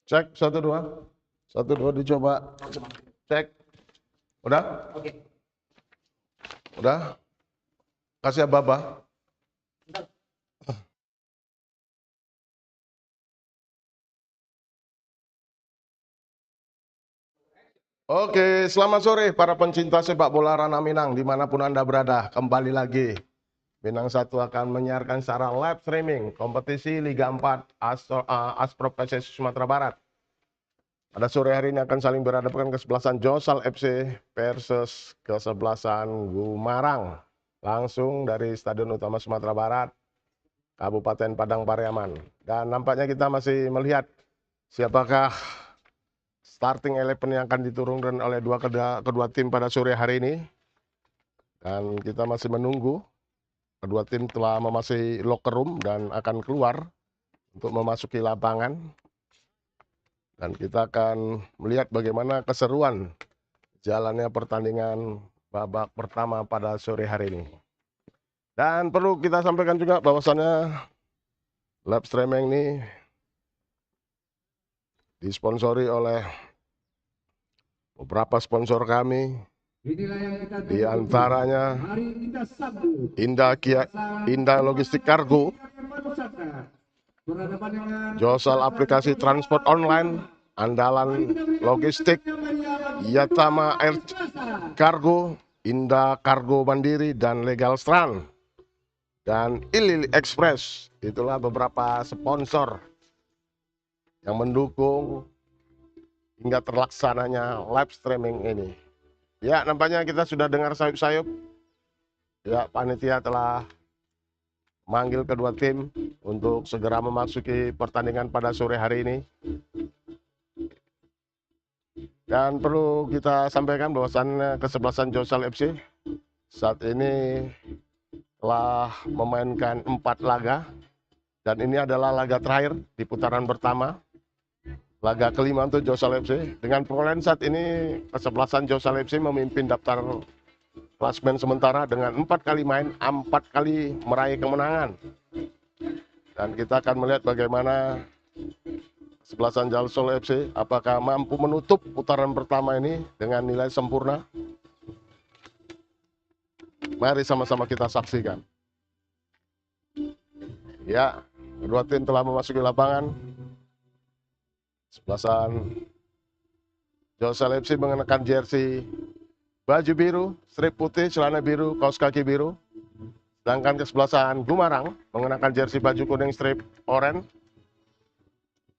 Cek, satu dua. Satu dua dicoba. Cek. Udah? Udah? Kasih Baba. Oke, selamat sore para pencinta sepak bola Ranah Minang dimanapun Anda berada. Kembali lagi, Minang 1 akan menyiarkan secara live streaming kompetisi Liga 4 Asprop PSSI Sumatera Barat. Pada sore hari ini akan saling berhadapan kesebelasan Josal FC versus kesebelasan Gumarang. Langsung dari Stadion Utama Sumatera Barat, Kabupaten Padang Pariaman. Dan nampaknya kita masih melihat siapakah starting 11 yang akan diturunkan oleh kedua tim pada sore hari ini. Dan kita masih menunggu. Kedua tim telah memasuki locker room dan akan keluar untuk memasuki lapangan. Dan kita akan melihat bagaimana keseruan jalannya pertandingan babak pertama pada sore hari ini. Dan perlu kita sampaikan juga bahwasannya live streaming ini disponsori oleh beberapa sponsor kami, di antaranya Indah Logistik Kargo, Josal aplikasi transport online, andalan logistik, Yatama Air Kargo, Indah Kargo Mandiri, dan Legal Strand, dan Ilili Express. Itulah beberapa sponsor yang mendukung hingga terlaksananya live streaming ini. Ya, nampaknya kita sudah dengar sayup-sayup. Ya, panitia telah manggil kedua tim untuk segera memasuki pertandingan pada sore hari ini. Dan perlu kita sampaikan bahwasannya kesebelasan Josal FC saat ini telah memainkan 4 laga. Dan ini adalah laga terakhir di putaran pertama. Laga kelima untuk Josal FC. Dengan perolehan saat ini, kesebelasan Josal FC memimpin daftar klasmen sementara dengan 4 kali main, 4 kali meraih kemenangan. Dan kita akan melihat bagaimana kesebelasan Josal FC apakah mampu menutup putaran pertama ini dengan nilai sempurna. Mari sama-sama kita saksikan. Ya, kedua tim telah memasuki lapangan. Kesebelasan Josal FC mengenakan jersey baju biru, strip putih, celana biru, kaos kaki biru. Sedangkan kesebelasan Gumarang mengenakan jersey baju kuning, strip oranye,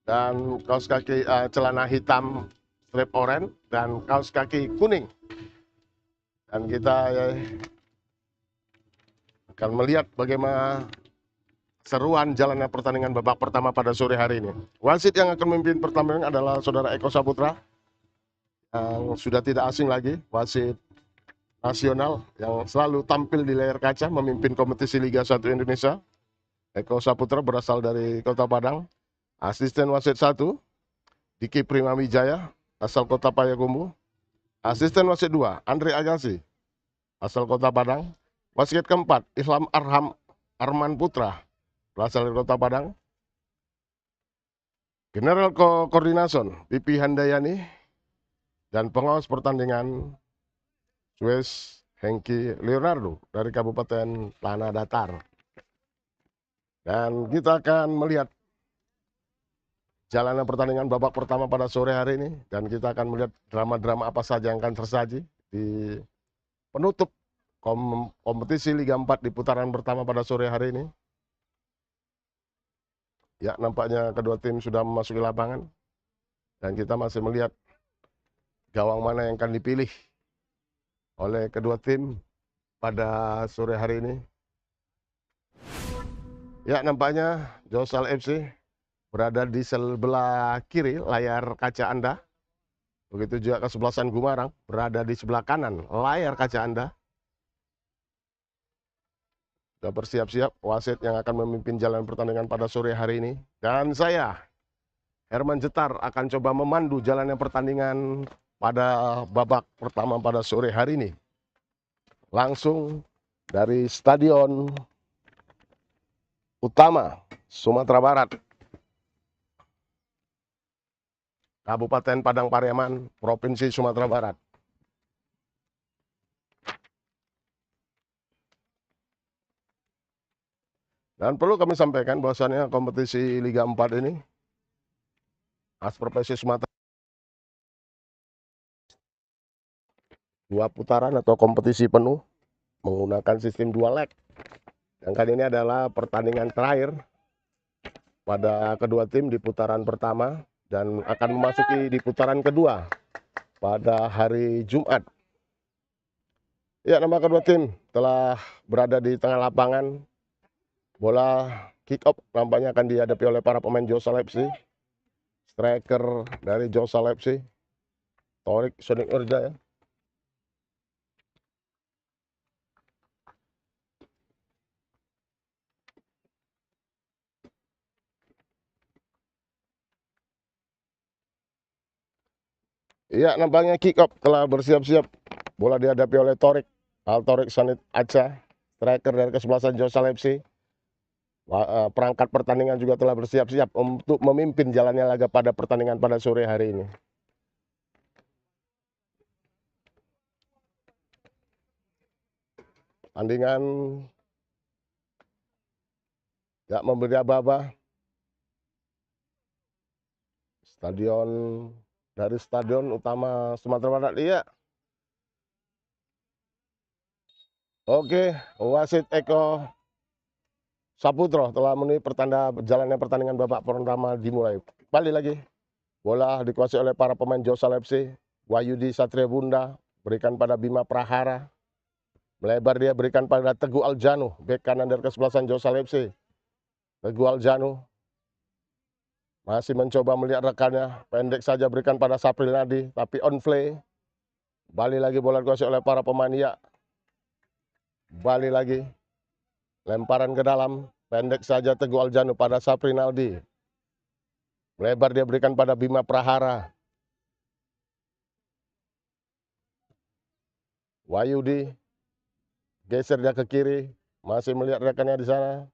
dan kaos kaki celana hitam, strip oranye, dan kaos kaki kuning. Dan kita akan melihat bagaimana seruan jalannya pertandingan babak pertama pada sore hari ini. Wasit yang akan memimpin pertandingan adalah Saudara Eko Saputra, yang sudah tidak asing lagi, wasit nasional yang selalu tampil di layar kaca memimpin kompetisi Liga 1 Indonesia. Eko Saputra berasal dari Kota Padang. Asisten wasit 1, Diki Primawijaya, asal Kota Payakumbuh. Asisten wasit 2, Andre Agassi, asal Kota Padang. Wasit keempat, Islam Arman Putra, berasal dari Kota Padang. General Koordination, Pipi Handayani, dan pengawas pertandingan Suez Hengki Leonardo dari Kabupaten Tanah Datar. Dan kita akan melihat jalannya pertandingan babak pertama pada sore hari ini. Dan kita akan melihat drama-drama apa saja yang akan tersaji di penutup kompetisi Liga 4 di putaran pertama pada sore hari ini. Ya, nampaknya kedua tim sudah memasuki lapangan. Dan kita masih melihat gawang mana yang akan dipilih oleh kedua tim pada sore hari ini. Ya, nampaknya Josal FC berada di sebelah kiri layar kaca Anda. Begitu juga kesebelasan Gumarang berada di sebelah kanan layar kaca Anda. Sudah bersiap-siap wasit yang akan memimpin jalan pertandingan pada sore hari ini. Dan saya, Herman Jetar, akan coba memandu jalannya pertandingan pada babak pertama pada sore hari ini. Langsung dari Stadion Utama, Sumatera Barat. Kabupaten Padang Pariaman, Provinsi Sumatera Barat. Dan perlu kami sampaikan bahwasannya kompetisi Liga 4 ini AS Profesi Sumatera 2 putaran atau kompetisi penuh menggunakan sistem 2 leg. Yang kali ini adalah pertandingan terakhir pada kedua tim di putaran pertama dan akan memasuki di putaran kedua pada hari Jumat. Ya, nama kedua tim telah berada di tengah lapangan. Bola kick off nampaknya akan dihadapi oleh para pemain Josal FC. Striker dari Josal FC, Torik Sonic Urja ya. Iya, nampaknya kick off telah bersiap-siap. Bola dihadapi oleh Torik, Torik Sonic Aca, striker dari kesebelasan Josal FC. Perangkat pertandingan juga telah bersiap-siap untuk memimpin jalannya laga pada pertandingan pada sore hari ini. Pertandingan tidak memberi aba-aba. Dari Stadion Utama Sumatera Barat. Iya. Oke, wasit Eko Saputro telah memenuhi pertanda jalannya pertandingan babak pertama dimulai. Kembali lagi, bola dikuasai oleh para pemain Josal FC. Wahyudi Satria Bunda berikan pada Bima Prahara. Melebar dia berikan pada Teguh Aljanu, bek kanan dari kesebelasan Josal FC. Teguh Aljanu masih mencoba melihat rekannya, pendek saja berikan pada Sapril Nadi, tapi on play. Balik lagi bola dikuasai oleh para pemain ya. Balik lagi. Lemparan ke dalam, pendek saja Teguh Aljanu pada Sapri Naldi. Melebar dia berikan pada Bima Prahara. Wahyudi geser dia ke kiri, masih melihat rekannya di sana.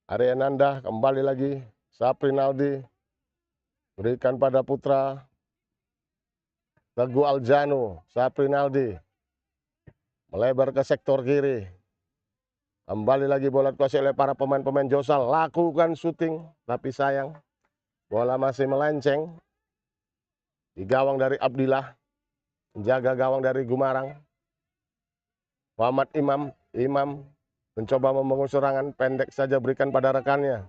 Ariananda kembali lagi, Sapri Naldi berikan pada putra Teguh Aljanu, Sapri Naldi melebar ke sektor kiri. Kembali lagi bola dikuasai oleh para pemain-pemain Josal. Lakukan syuting, tapi sayang bola masih melenceng di gawang dari Abdillah. Menjaga gawang dari Gumarang. Muhammad Imam mencoba membangun serangan, pendek saja berikan pada rekannya.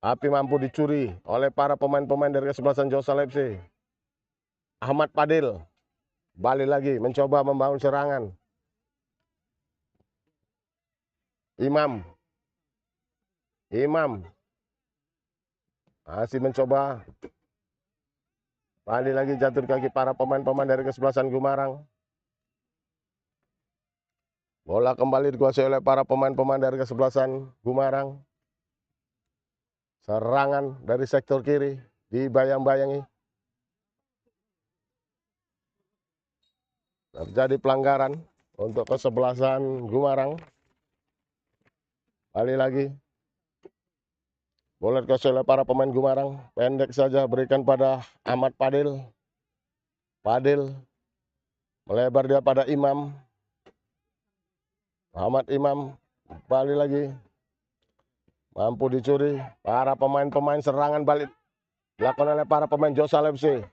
Tapi mampu dicuri oleh para pemain-pemain dari kesebelasan Josal FC. Ahmad Padil balik lagi mencoba membangun serangan. Imam masih mencoba. Balik lagi jatuh kaki para pemain-pemain dari kesebelasan Gumarang. Bola kembali dikuasai oleh para pemain-pemain dari kesebelasan Gumarang. Serangan dari sektor kiri dibayang-bayangi. Terjadi pelanggaran untuk kesebelasan Gumarang. Balik lagi. Bola dikuasai oleh para pemain Gumarang. Pendek saja berikan pada Ahmad Padil. Padil melebar dia pada Imam. Ahmad Imam balik lagi. Mampu dicuri. Para pemain-pemain serangan balik dilakukan oleh para pemain Josal FC.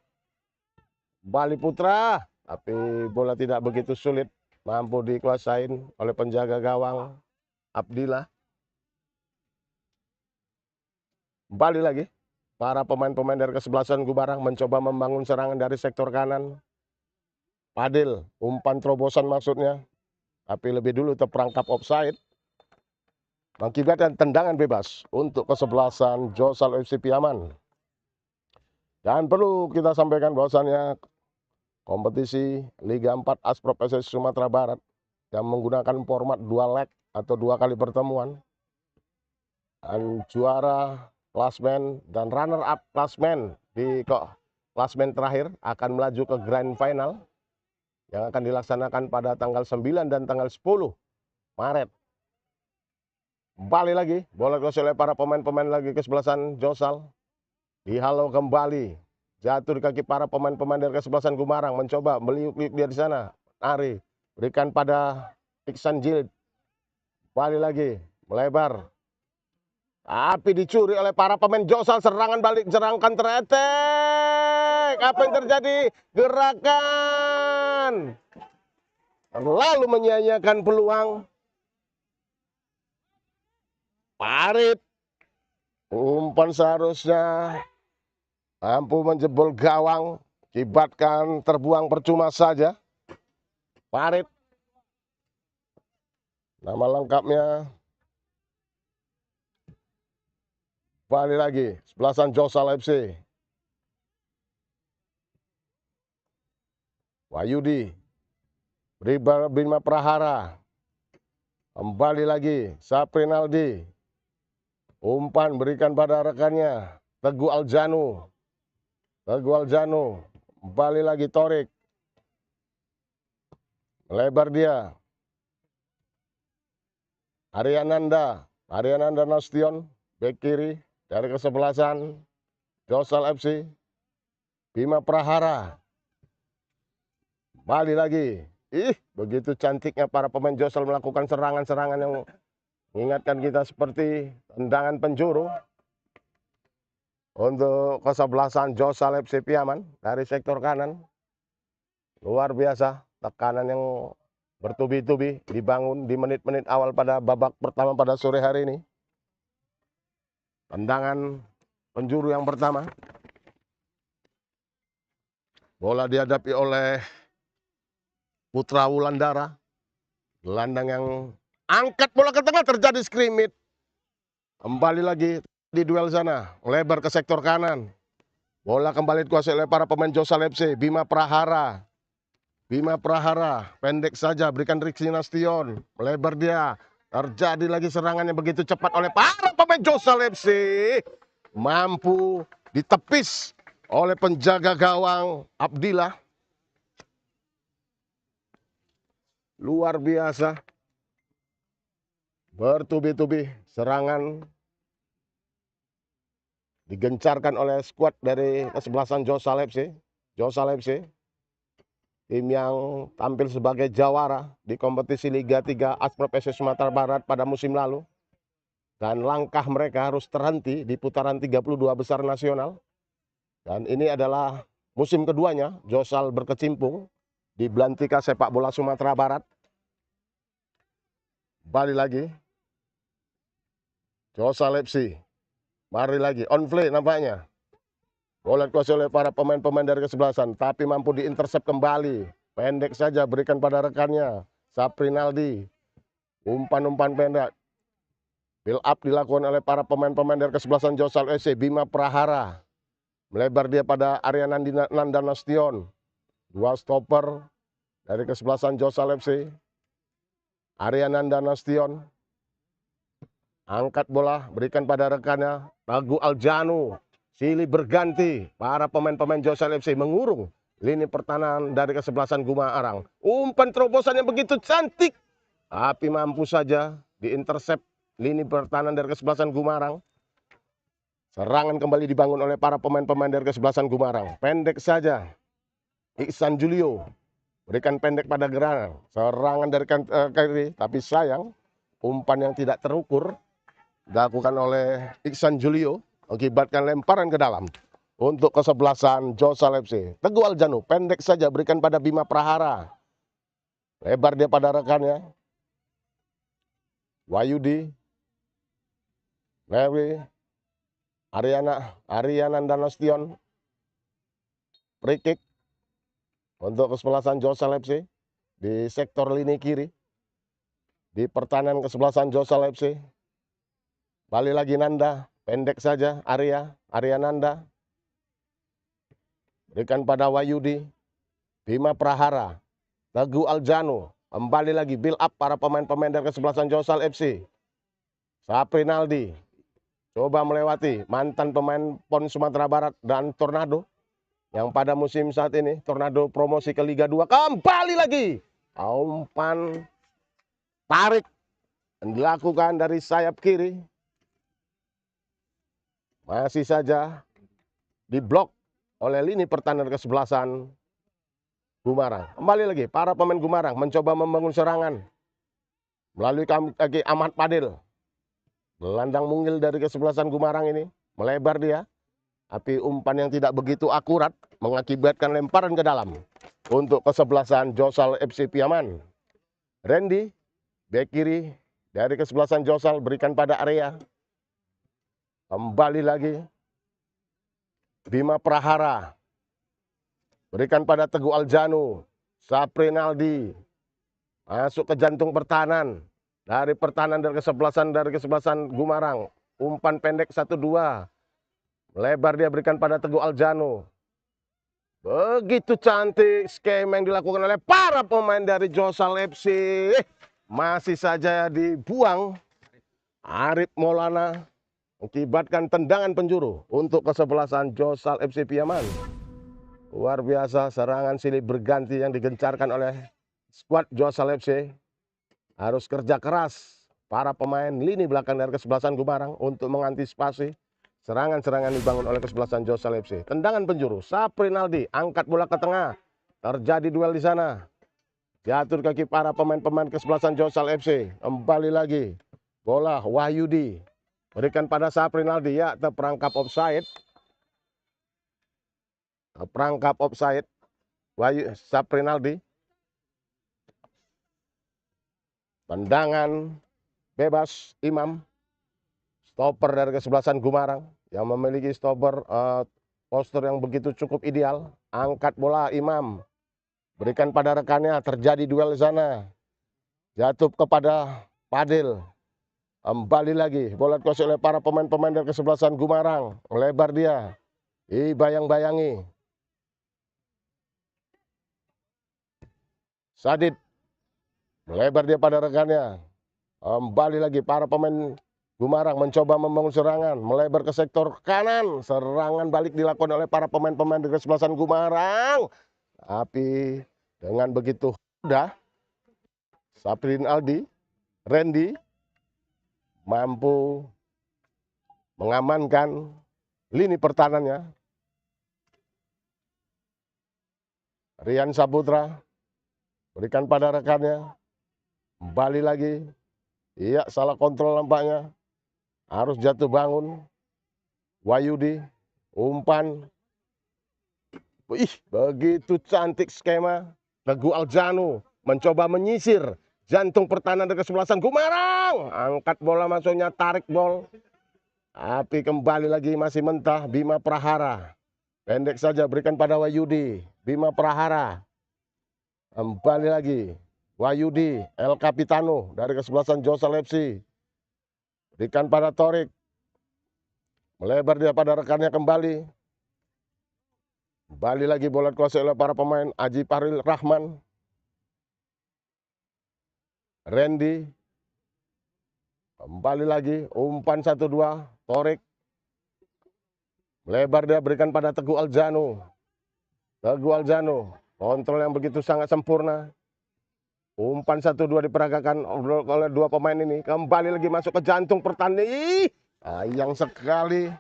Bali Putra. Tapi bola tidak begitu sulit. Mampu dikuasain oleh penjaga gawang Abdillah. Balik lagi. Para pemain-pemain dari kesebelasan Gumarang mencoba membangun serangan dari sektor kanan. Padil, umpan terobosan maksudnya. Tapi lebih dulu terperangkap offside. Mengakibatkan tendangan bebas untuk kesebelasan Josal FC Piaman. Dan perlu kita sampaikan bahwasannya kompetisi Liga 4 AS Profesi Sumatera Barat yang menggunakan format 2 leg atau 2 kali pertemuan. Dan juara klasmen dan runner up klasmen di klasmen terakhir akan melaju ke grand final yang akan dilaksanakan pada tanggal 9 dan tanggal 10 Maret. Kembali lagi, bola dikuasai oleh para pemain-pemain lagi kesebelasan Josal. Dihalau kembali, jatuh di kaki para pemain-pemain dari kesebelasan Gumarang. Mencoba meliuk-liuk dia di sana. Ari, berikan pada Iksan Jilid. Kembali lagi, melebar. Tapi dicuri oleh para pemain Josal. Serangan balik, jerangkan teretek. Apa yang terjadi? Gerakan. Lalu menyia-nyiakan peluang. Parit. Umpan seharusnya mampu menjebol gawang. Akibatkan terbuang percuma saja. Parit. Nama lengkapnya. Kembali lagi. Sebelasan Josal FC. Wahyudi. Bima Prahara. Kembali lagi. Saprinaldi. Umpan berikan pada rekannya. Teguh Aljanu. Kembali lagi Torik. Melebar dia. Ariananda Nasution. Bek kiri. Dari kesebelasan Josal FC. Bima Prahara. Kembali lagi. Begitu cantiknya para pemain Josal melakukan serangan-serangan yang mengingatkan kita seperti tendangan penjuru. Untuk kesebelasan Josal FC Piaman dari sektor kanan. Luar biasa tekanan yang bertubi-tubi dibangun di menit-menit awal pada babak pertama pada sore hari ini. Tendangan penjuru yang pertama. Bola dihadapi oleh Putra Wulandara. Gelandang yang angkat bola ke tengah, terjadi skrimmit. Kembali lagi di duel sana. Lebar ke sektor kanan. Bola kembali dikuasai oleh para pemain Josal FC. Bima Prahara. Pendek saja, berikan Riksi Nasution. Melebar dia. Terjadi lagi serangan yang begitu cepat oleh para pemain Josal FC. Mampu ditepis oleh penjaga gawang Abdillah. Luar biasa. Bertubi-tubi serangan digencarkan oleh skuad dari kesebelasan Josal FC. Tim yang tampil sebagai jawara di kompetisi Liga 3 Asprop FC Sumatera Barat pada musim lalu. Dan langkah mereka harus terhenti di putaran 32 besar nasional. Dan ini adalah musim keduanya Josal berkecimpung di Belantika Sepak Bola Sumatera Barat. Kembali lagi. Josal FC. Mari lagi. On play nampaknya. Bola dikuasai oleh para pemain-pemain dari kesebelasan. Tapi mampu diintersep kembali. Pendek saja berikan pada rekannya. Saprinaldi. Umpan-umpan pendek. Build up dilakukan oleh para pemain-pemain dari kesebelasan Josal FC. Bima Prahara. Melebar dia pada Ariananda Nasution. Dua stopper dari kesebelasan Josal FC. Ariananda Nasution. Angkat bola, berikan pada rekannya. Teguh Aljanu. Silih berganti. Para pemain-pemain Josal FC mengurung lini pertahanan dari kesebelasan Gumarang. Umpan terobosan yang begitu cantik. Tapi mampu saja diintersep lini pertahanan dari kesebelasan Gumarang. Serangan kembali dibangun oleh para pemain-pemain dari kesebelasan Gumarang. Pendek saja. Iksan Julio. Berikan pendek pada Geranang. Serangan dari kiri. Tapi sayang. Umpan yang tidak terukur. Dilakukan oleh Iksan Julio. Akibatkan lemparan ke dalam. Untuk kesebelasan Josal FC. Teguh Aljanu. Pendek saja. Berikan pada Bima Prahara. Lebar dia pada rekannya. Wahyudi. Lewi. Ariananda Nasution. Free kick untuk kesebelasan Josal FC di sektor lini kiri. Di pertahanan kesebelasan Josal FC. Balik lagi Nanda, pendek saja Ariananda. Berikan pada Wahyudi. Bima Prahara. Teguh Aljanu. Kembali lagi build up para pemain-pemain dari kesebelasan Josal FC. Saprinaldi. Coba melewati mantan pemain PON Sumatera Barat dan Tornado. Yang pada musim saat ini Tornado promosi ke Liga 2. Kembali lagi. Umpan tarik dilakukan dari sayap kiri. Masih saja diblok oleh lini pertahanan kesebelasan Gumarang. Kembali lagi, para pemain Gumarang mencoba membangun serangan melalui kaki Ahmad Padil. Gelandang mungil dari kesebelasan Gumarang ini, melebar dia. Tapi umpan yang tidak begitu akurat mengakibatkan lemparan ke dalam untuk kesebelasan Josal FC Piaman. Randy, bek kiri dari kesebelasan Josal, berikan pada area. Kembali lagi Bima Prahara, berikan pada Teguh Aljanu. Saprinaldi masuk ke jantung pertahanan dari kesebelasan Gumarang. Umpan pendek 1-2. Lebar dia berikan pada Teguh Aljanu. Begitu cantik skema yang dilakukan oleh para pemain dari Josal FC. Masih saja dibuang. Arif Maulana mengakibatkan tendangan penjuru untuk kesebelasan Josal FC Piaman. Luar biasa serangan silih berganti yang digencarkan oleh skuad Josal FC. Harus kerja keras para pemain lini belakang dari kesebelasan Gumarang untuk mengantisipasi serangan-serangan dibangun oleh kesebelasan Josal FC. Tendangan penjuru, Saprinaldi angkat bola ke tengah. Terjadi duel di sana. Jatuh kaki para pemain-pemain kesebelasan Josal FC. Kembali lagi. Bola Wahyudi. Berikan pada Saprinaldi, ya, terperangkap offside. Perangkap offside Saprinaldi. Tendangan bebas Imam, stopper dari kesebelasan Gumarang yang memiliki stopper postur yang begitu cukup ideal. Angkat bola Imam, berikan pada rekannya, terjadi duel di sana. Jatuh kepada Padil. Kembali lagi, bola dikuasai oleh para pemain-pemain dari kesebelasan Gumarang. Melebar dia, bayang-bayangi. Sadid, melebar dia pada rekannya. Kembali lagi para pemain Gumarang mencoba membangun serangan. Melebar ke sektor kanan. Serangan balik dilakukan oleh para pemain-pemain dari kesebelasan Gumarang. Tapi dengan begitu mudah, Saprinaldi, Randy mampu mengamankan lini pertahanannya. Rian Saputra berikan pada rekannya. Kembali lagi. Iya, salah kontrol nampaknya. Harus jatuh bangun. Wahyudi, umpan. Begitu cantik skema. Teguh Aljanu mencoba menyisir jantung pertahanan dari kesebelasan Gumarang. Angkat bola masuknya, tarik bol. Tapi kembali lagi masih mentah Bima Prahara. Pendek saja berikan pada Wahyudi. Bima Prahara. Kembali lagi. Wahyudi, El Capitano dari kesebelasan Josal FC. Berikan pada Torik. Melebar dia pada rekannya kembali. Kembali lagi bola dikuasai oleh para pemain. Aji Paril Rahman. Randy. Kembali lagi. Umpan 1-2. Torik. Melebar dia berikan pada Teguh Aljanu. Teguh Aljanu. Kontrol yang begitu sangat sempurna. Umpan 1-2 diperagakan oleh dua pemain ini. Kembali lagi masuk ke jantung pertandingan. Sayang sekali.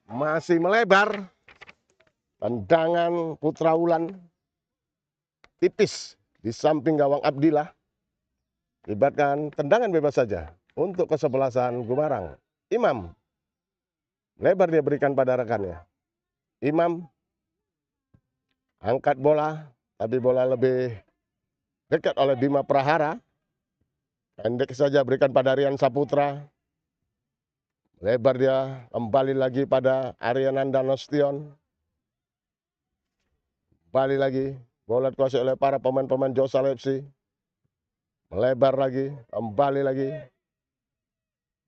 Masih melebar. Tendangan Putra Wulan. Tipis di samping gawang Abdillah. Libatkan tendangan bebas saja. Untuk kesebelasan Gumarang. Imam. Lebar dia berikan pada rekannya. Imam. Angkat bola. Tapi bola lebih dekat oleh Bima Prahara. Pendek saja berikan pada Rian Saputra. Lebar dia kembali lagi pada Ariananda Nostion. Kembali lagi. Bola dikuasai oleh para pemain-pemain Josal FC. Melebar lagi. Kembali lagi.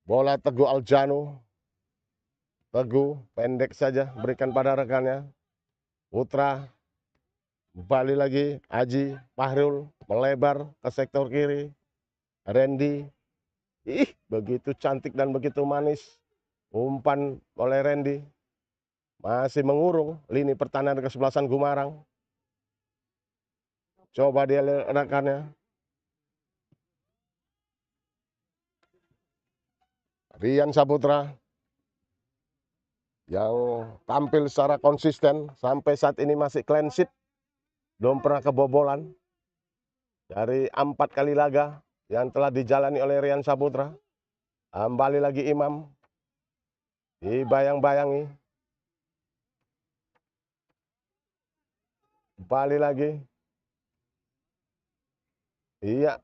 Bola Teguh Aljanu. Teguh pendek saja berikan pada rekannya. Putra. Kembali lagi Aji Pahrul melebar ke sektor kiri. Randy. Begitu cantik dan begitu manis. Umpan oleh Randy. Masih mengurung lini pertahanan kesebelasan Gumarang. Coba dia rekannya. Rian Saputra yang tampil secara konsisten sampai saat ini masih clean sheet, belum pernah kebobolan dari 4 kali laga yang telah dijalani oleh Rian Saputra. Kembali lagi Imam, dibayang-bayangi, kembali lagi, iya,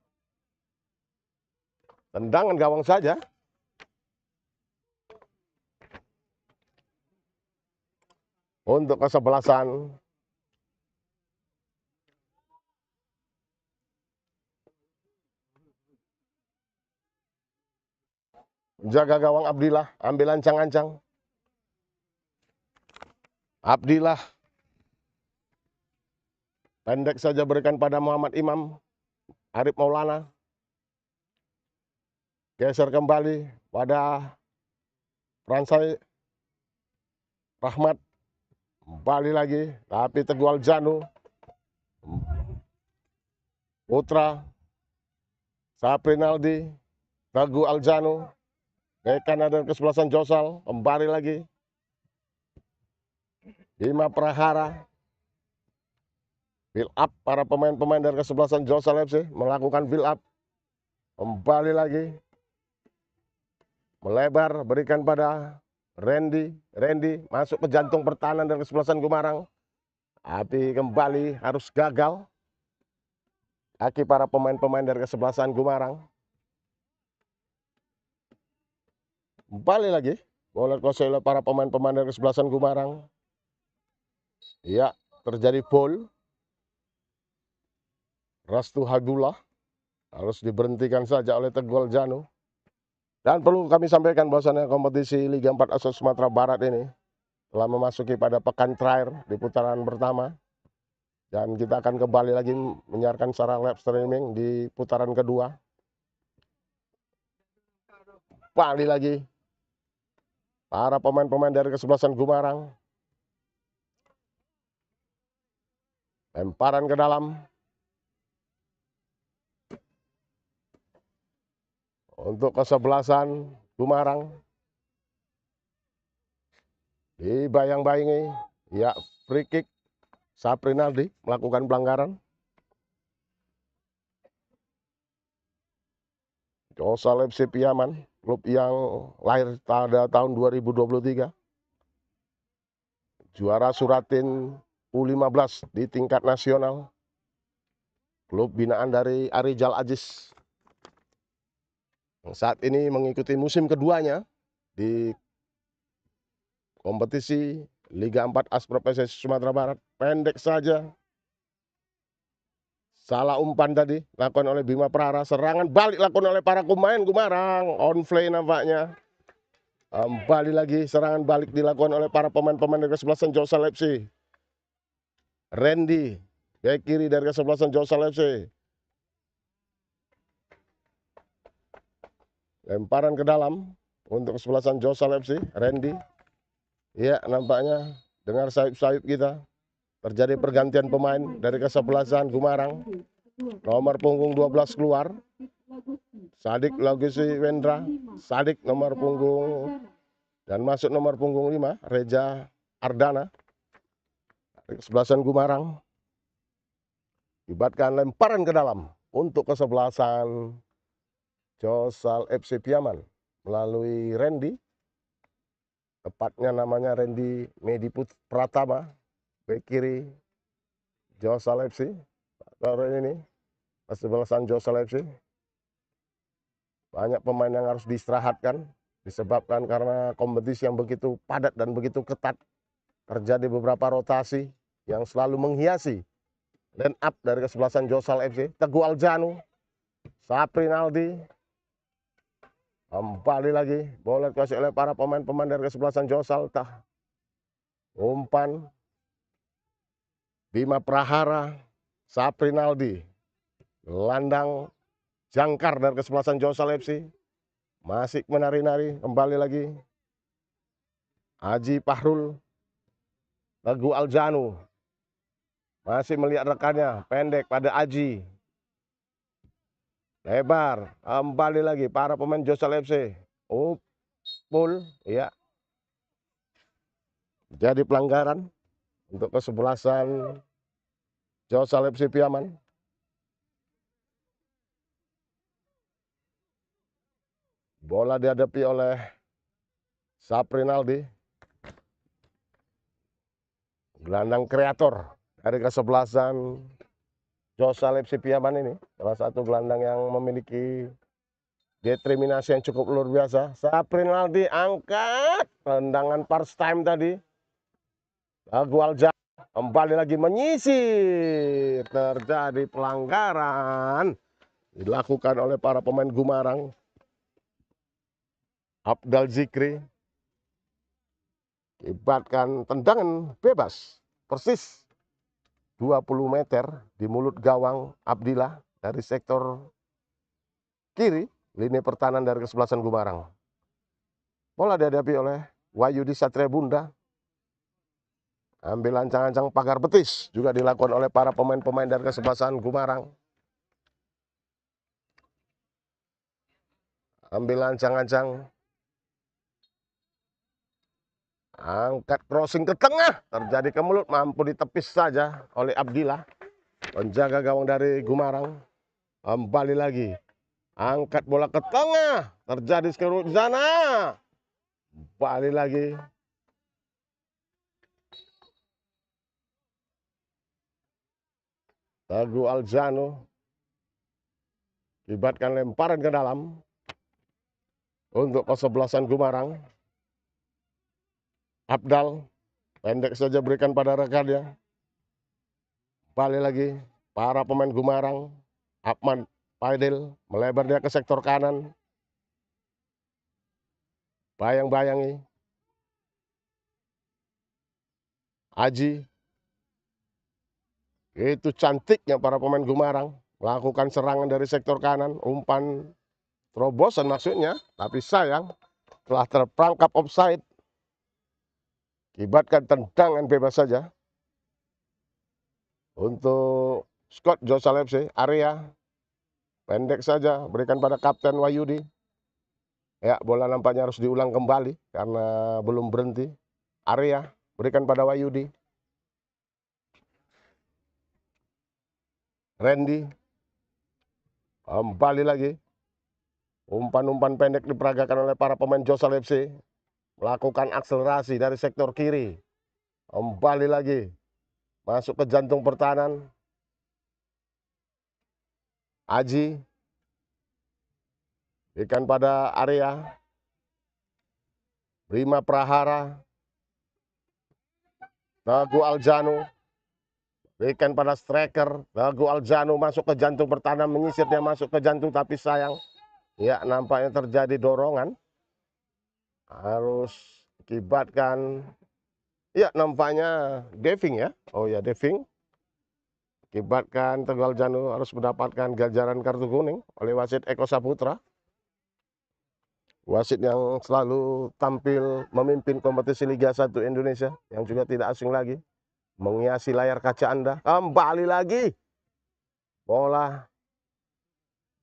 tendangan gawang saja. Untuk kesebelasan jaga gawang Abdillah, ambil ancang-ancang. Abdillah pendek saja berikan pada Muhammad Imam. Arif Maulana geser kembali pada Fransai Rahmat. Kembali lagi, tapi Teguh Aljanu, Putra, Saprinaldi, Teguh Aljanu, ke kanan dan kesebelasan Josal, kembali lagi. Bima Prahara, build up para pemain-pemain dari kesebelasan Josal FC melakukan build up. Kembali lagi, melebar, berikan pada Randy masuk ke jantung pertahanan dari kesebelasan Gumarang. Tapi kembali harus gagal. Kaki para pemain-pemain dari kesebelasan Gumarang. Kembali lagi, bola dikuasai oleh para pemain-pemain dari kesebelasan Gumarang. Iya, terjadi foul. Rastu Habibullah harus diberhentikan saja oleh Teguh Aljanu. Dan perlu kami sampaikan bahwasannya kompetisi Liga 4 Asal Sumatera Barat ini telah memasuki pada pekan terakhir di putaran pertama. Dan kita akan kembali lagi menyiarkan secara live streaming di putaran kedua. Kembali lagi para pemain-pemain dari kesebelasan Gumarang. Lemparan ke dalam. Untuk kesebelasan Gumarang. Dibayang-bayangi. Ya, free kick. Saprinaldi melakukan pelanggaran. Josal FC Piaman, klub yang lahir pada tahun 2023. Juara Suratin U15 di tingkat nasional. Klub binaan dari Arijal Aziz. Saat ini mengikuti musim keduanya di kompetisi Liga 4 Asprop PSSI Sumatera Barat. Pendek saja. Salah umpan tadi lakukan oleh Bima Prahara. Serangan balik lakukan oleh para pemain Gumarang. On play nampaknya. Kembali lagi serangan balik dilakukan oleh para pemain-pemain dari kesebelasan Josal FC. Randy ke kiri dari kesebelasan Josal FC. Lemparan ke dalam untuk kesebelasan Josal FC. Randy. Iya, nampaknya dengar sayup-sayup kita. Terjadi pergantian pemain dari kesebelasan Gumarang. Nomor punggung 12 keluar. Sadik Lagusi Wendra. Sadik nomor punggung. Dan masuk nomor punggung 5. Reja Ardana. Dari kesebelasan Gumarang. Ibatkan lemparan ke dalam. Untuk kesebelasan Josal FC Piaman. Melalui Randy. Tepatnya namanya Randy Mediput Pratama. Bek kiri Josal FC. Sore ini kesebelasan Josal FC. Banyak pemain yang harus diistirahatkan disebabkan karena kompetisi yang begitu padat dan begitu ketat. Terjadi beberapa rotasi yang selalu menghiasi line up dari kesebelasan Josal FC. Teguh Aljanu, Saprinaldi. Kembali lagi bola dikuasai oleh para pemain-pemain dari kesebelasan Josal. Umpan Bima Prahara, Saprinaldi, landang jangkar dari kesebelasan Josal FC. Masih menari-nari, kembali lagi. Haji Pahrul, Teguh Aljanu. Masih melihat rekannya, pendek pada Aji. Lebar, kembali lagi para pemain Josal FC. full, ya. Jadi pelanggaran untuk kesebelasan Josalep Sipiaman. Bola dihadapi oleh Saprinaldi. Gelandang kreator dari kesebelasan Josalep Sipiaman ini. Salah satu gelandang yang memiliki determinasi yang cukup luar biasa. Saprinaldi angkat. Tendangan first time tadi. Agualja kembali lagi menyisir. Terjadi pelanggaran. Dilakukan oleh para pemain Gumarang. Abdal Zikri. Akibatkan tendangan bebas. Persis 20 meter di mulut gawang Abdillah dari sektor kiri. Lini pertahanan dari kesebelasan Gumarang. Bola dihadapi oleh Wahyudi Satria Bunda. Ambil ancang-ancang pagar betis. Juga dilakukan oleh para pemain-pemain dari kesebelasan Gumarang. Ambil ancang-ancang. Angkat crossing ke tengah. Terjadi ke mulut. Mampu ditepis saja oleh Abdillah. Penjaga gawang dari Gumarang. Kembali lagi. Angkat bola ke tengah. Terjadi sekirut di sana. Kembali lagi. Teguh Aljano. Akibatkan lemparan ke dalam. Untuk kesebelasan Gumarang. Abdal. Pendek saja berikan pada rekannya. Kembali lagi. Para pemain Gumarang. Ahmad Faidil melebar dia ke sektor kanan. Bayang-bayangi. Aji. Itu cantiknya para pemain Gumarang. Melakukan serangan dari sektor kanan. Umpan terobosan maksudnya. Tapi sayang. Telah terperangkap offside. Akibatkan tendangan bebas saja. Untuk Scott Josalep area. Pendek saja. Berikan pada Kapten Wahyudi. Ya, bola nampaknya harus diulang kembali. Karena belum berhenti. Area. Berikan pada Wahyudi. Randy. Kembali lagi. Umpan-umpan pendek diperagakan oleh para pemain Josalep FC. Melakukan akselerasi dari sektor kiri. Kembali lagi. Masuk ke jantung pertahanan. Aji. Berikan pada area. Prima Prahara. Teguh Aljano. Berikan pada striker. Teguh Aljano masuk ke jantung pertahanan. Menyisir dia masuk ke jantung tapi sayang. Ya, nampaknya terjadi dorongan. Harus akibatkan. Ya, nampaknya Deving ya. Oh ya, Deving. Akibatkan Teguh Aljano harus mendapatkan ganjaran kartu kuning oleh wasit Eko Saputra. Wasit yang selalu tampil memimpin kompetisi Liga 1 Indonesia. Yang juga tidak asing lagi. Menghiasi layar kaca Anda. Kembali lagi. Bola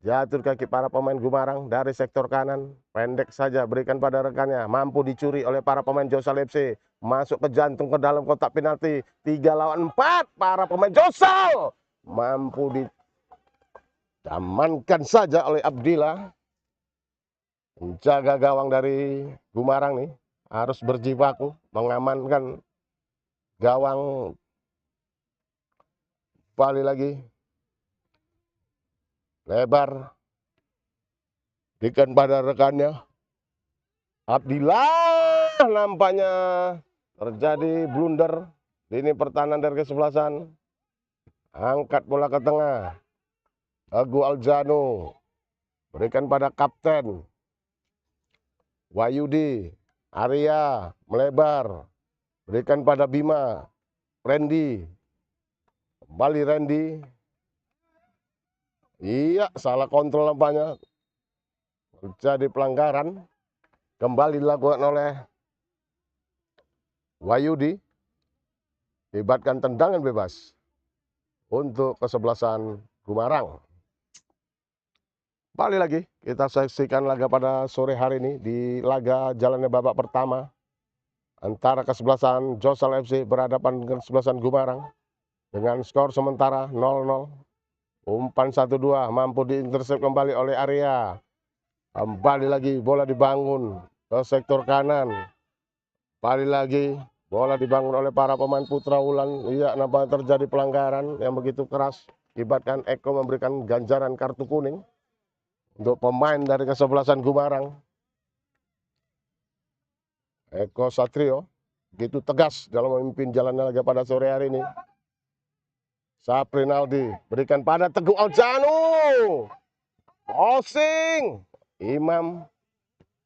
jatuh kaki para pemain Gumarang dari sektor kanan. Pendek saja berikan pada rekannya. Mampu dicuri oleh para pemain Josalep FC. Masuk ke jantung ke dalam kotak penalti. 3 lawan 4. Para pemain Josal. Mampu diamankan saja oleh Abdillah. Penjaga gawang dari Gumarang nih. Harus berjibaku. Mengamankan gawang. Kembali lagi. Lebar. Berikan pada rekannya. Abdillah nampaknya terjadi blunder. Ini pertahanan dari kesebelasan. Angkat bola ke tengah. Teguh Aljano. Berikan pada Kapten Wahyudi. Area melebar. Berikan pada Bima. Randy. Kembali Randy. Iya, salah kontrol nampaknya. Terjadi pelanggaran. Kembali dilakukan oleh Wahyudi. Akibatkan tendangan bebas untuk kesebelasan Gumarang. Kembali lagi kita saksikan laga pada sore hari ini di laga jalannya babak pertama antara kesebelasan Josal FC berhadapan dengan kesebelasan Gumarang dengan skor sementara 0-0. Umpan 1-2 mampu diintersep kembali oleh Arya. Kembali lagi bola dibangun ke sektor kanan. Kembali lagi bola dibangun oleh para pemain Putra Wulan. Iya, nampaknya terjadi pelanggaran yang begitu keras. Akibatkan Eko memberikan ganjaran kartu kuning untuk pemain dari kesebelasan Gumarang. Eko Satrio begitu tegas dalam memimpin jalannya laga pada sore hari ini. Saprinaldi berikan pada Teguh Aljanu. Crossing. Imam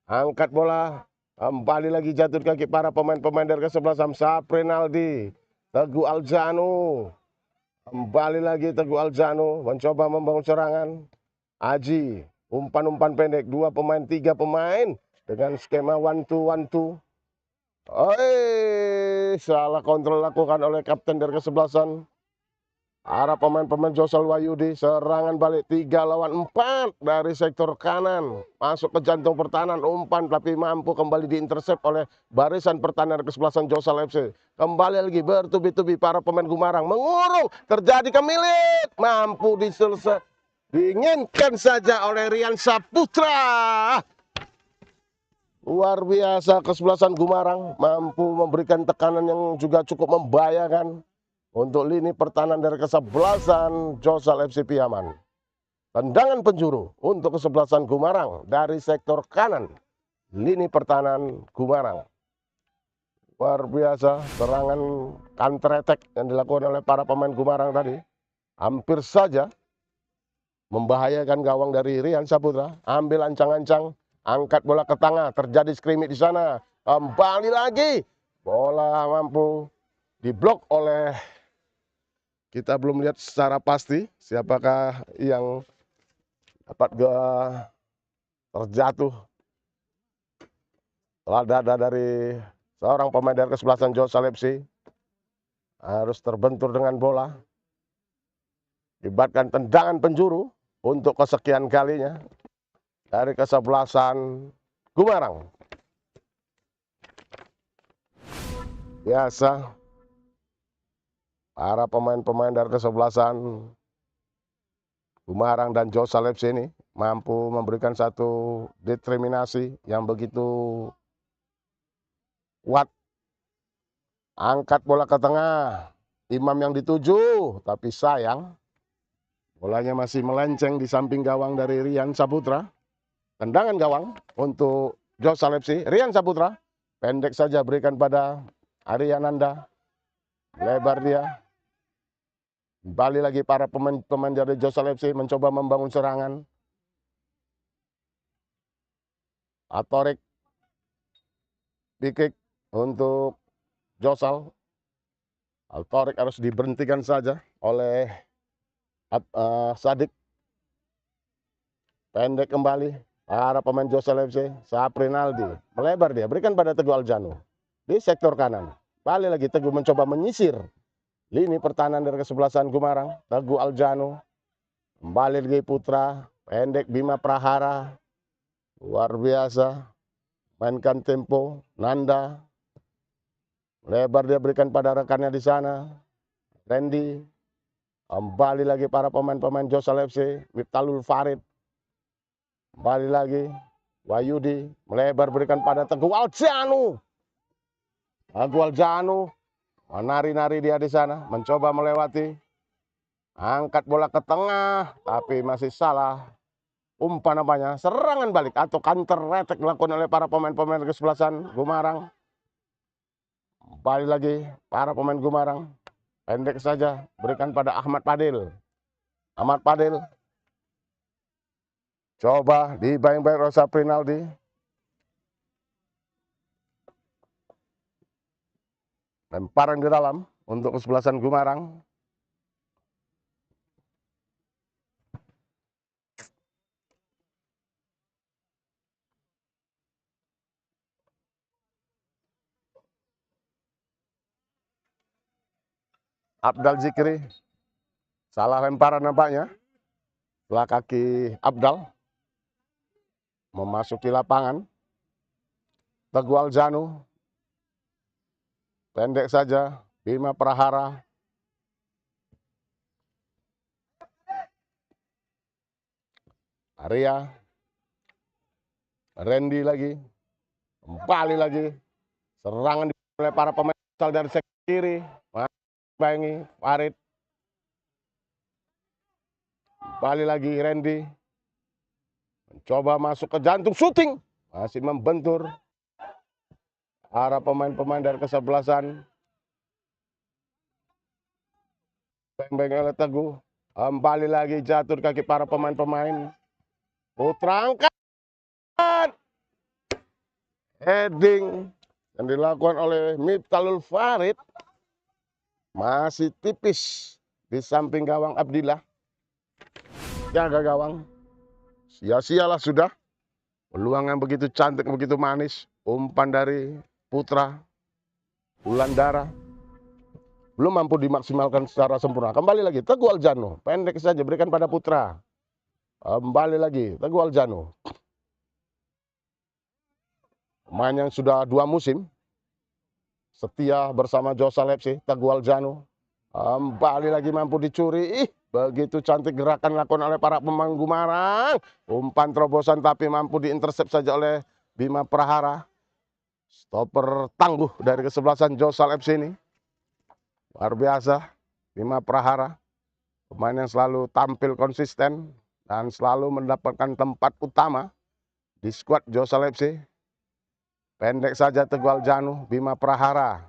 angkat bola. Kembali lagi jatuh di kaki para pemain-pemain dari kesebelasan Saprinaldi. Teguh Aljanu. Kembali lagi Teguh Aljanu mencoba membangun serangan. Aji, umpan-umpan pendek, 2 pemain, 3 pemain dengan skema 1-2-1-2. Salah kontrol lakukan oleh kapten dari kesebelasan. Arah pemain-pemain Josal Wahyudi, serangan balik 3 lawan 4 dari sektor kanan. Masuk ke jantung pertahanan, umpan tapi mampu kembali diintersep oleh barisan pertahanan kesebelasan Josal FC. Kembali lagi bertubi-tubi para pemain Gumarang mengurung, terjadi kemilit, mampu diselesaikan. Diinginkan saja oleh Rian Saputra. Luar biasa kesebelasan Gumarang mampu memberikan tekanan yang juga cukup membahayakan untuk lini pertahanan dari kesebelasan Josal FC Piaman. Tendangan penjuru untuk kesebelasan Gumarang dari sektor kanan lini pertahanan Gumarang. Luar biasa serangan counter attack yang dilakukan oleh para pemain Gumarang tadi. Hampir saja membahayakan gawang dari Rian Saputra. Ambil ancang-ancang, angkat bola ke tengah, terjadi skrimmit di sana. Kembali lagi, bola mampu diblok oleh, kita belum lihat secara pasti siapakah yang dapat terjatuh dada dari seorang pemain dari kesebelasan Josal FC. Harus terbentur dengan bola. Akibatkan tendangan penjuru untuk kesekian kalinya dari kesebelasan Gumarang. Biasa para pemain-pemain dari kesebelasan Gumarang dan Josal FC ini mampu memberikan satu determinasi yang begitu kuat. Angkat bola ke tengah, Imam yang dituju, tapi sayang bolanya masih melenceng di samping gawang dari Rian Saputra. Tendangan gawang untuk Josal FC. Rian Saputra pendek saja berikan pada Ariananda. Lebar dia. Kembali lagi para pemain dari Josal FC mencoba membangun serangan. Atorik kick untuk Josal. Atorik harus diberhentikan saja oleh Sadik. Pendek kembali para pemain Josal FC. Saprinaldi melebar dia berikan pada Teguh Aljanu di sektor kanan. Balik lagi Teguh mencoba menyisir lini pertahanan dari kesebelasan Gumarang. Teguh Aljanu kembali lagi Putra pendek Bima Prahara. Luar biasa mainkan tempo. Nanda lebar dia berikan pada rekannya di sana. Randy kembali lagi para pemain-pemain Josal FC. Miftahul Farid kembali lagi Wahyudi melebar berikan pada Teguh Aljanu. Teguh Aljanu menari-nari dia di sana, mencoba melewati, angkat bola ke tengah, tapi masih salah. Umpan namanya, serangan balik atau counter attack dilakukan oleh para pemain-pemain kesebelasan Gumarang. Kembali lagi para pemain Gumarang, pendek saja, berikan pada Ahmad Padil. Ahmad Padil, coba dibayang-bayang Rosa Prinaldi. Lemparan di dalam untuk kesebelasan Gumarang. Abdal Zikri, salah lemparan nampaknya. Sebelah kaki Abdal. memasuki lapangan. Teguh Aljanu, pendek saja, Bima Prahara. Arya, Randy lagi, kembali lagi. Serangan oleh para pemain dari sektor kiri. Bayangi, Farid. Kembali lagi Randy. Mencoba masuk ke jantung, syuting. Masih membentur. Para pemain-pemain dari kesebelasan. Beng-beng oleh Teguh. Kembali lagi jatuh kaki para pemain-pemain. Putra angkat. Heading yang dilakukan oleh Miftahul Farid. Masih tipis di samping gawang Abdillah. Jaga gawang. Sia-sialah sudah. Peluang yang begitu cantik, begitu manis. Umpan dari Putra Wulandara. Belum mampu dimaksimalkan secara sempurna. Kembali lagi Teguh Aljanu. Pendek saja berikan pada Putra. Kembali lagi Teguh Aljanu. Pemain yang sudah 2 musim setia bersama Josal FC. Teguh Aljanu. Kembali lagi mampu dicuri. Begitu cantik gerakan dilakukan oleh para pemain Gumarang. Umpan terobosan tapi mampu diintersep saja oleh Bima Prahara. Stopper tangguh dari kesebelasan Josal FC ini. Luar biasa, Bima Prahara, pemain yang selalu tampil konsisten dan selalu mendapatkan tempat utama di skuad Josal FC. Pendek saja Teguh Aljanu, Bima Prahara.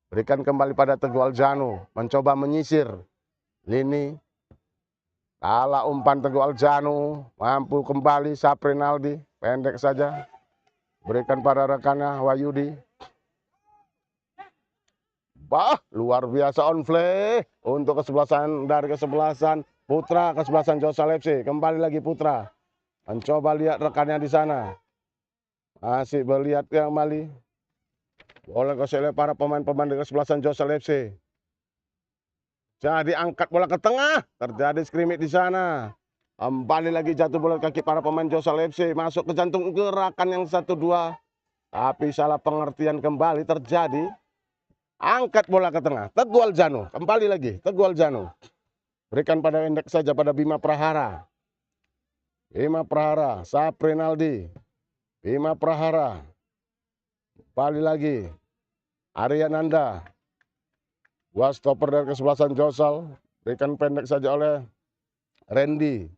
Berikan kembali pada Teguh Aljanu, mencoba menyisir lini. Kalah umpan Teguh Aljanu, mampu kembali Saprinaldi, pendek saja. Berikan pada rekannya Wahyudi. Bah, luar biasa on play untuk kesebelasan dari kesebelasan Putra, kesebelasan Josal FC. Kembali lagi Putra. Mencoba lihat rekannya di sana. Masih melihat yang kembali. Bola oleh para pemain-pemain dari kesebelasan Josal FC. Jadi angkat bola ke tengah. Terjadi skrimmage di sana. Kembali lagi jatuh bola kaki para pemain Josal FC. Masuk ke jantung gerakan yang 1-2. Tapi salah pengertian kembali terjadi. Angkat bola ke tengah. Teguh Aljanu. Kembali lagi. Teguh Aljanu. Berikan pada indeks saja pada Bima Prahara. Bima Prahara. Saprinaldi. Bima Prahara. Kembali lagi. Arya Nanda. 2 stopper dari kesebelasan Josal. Berikan pendek saja oleh Randy.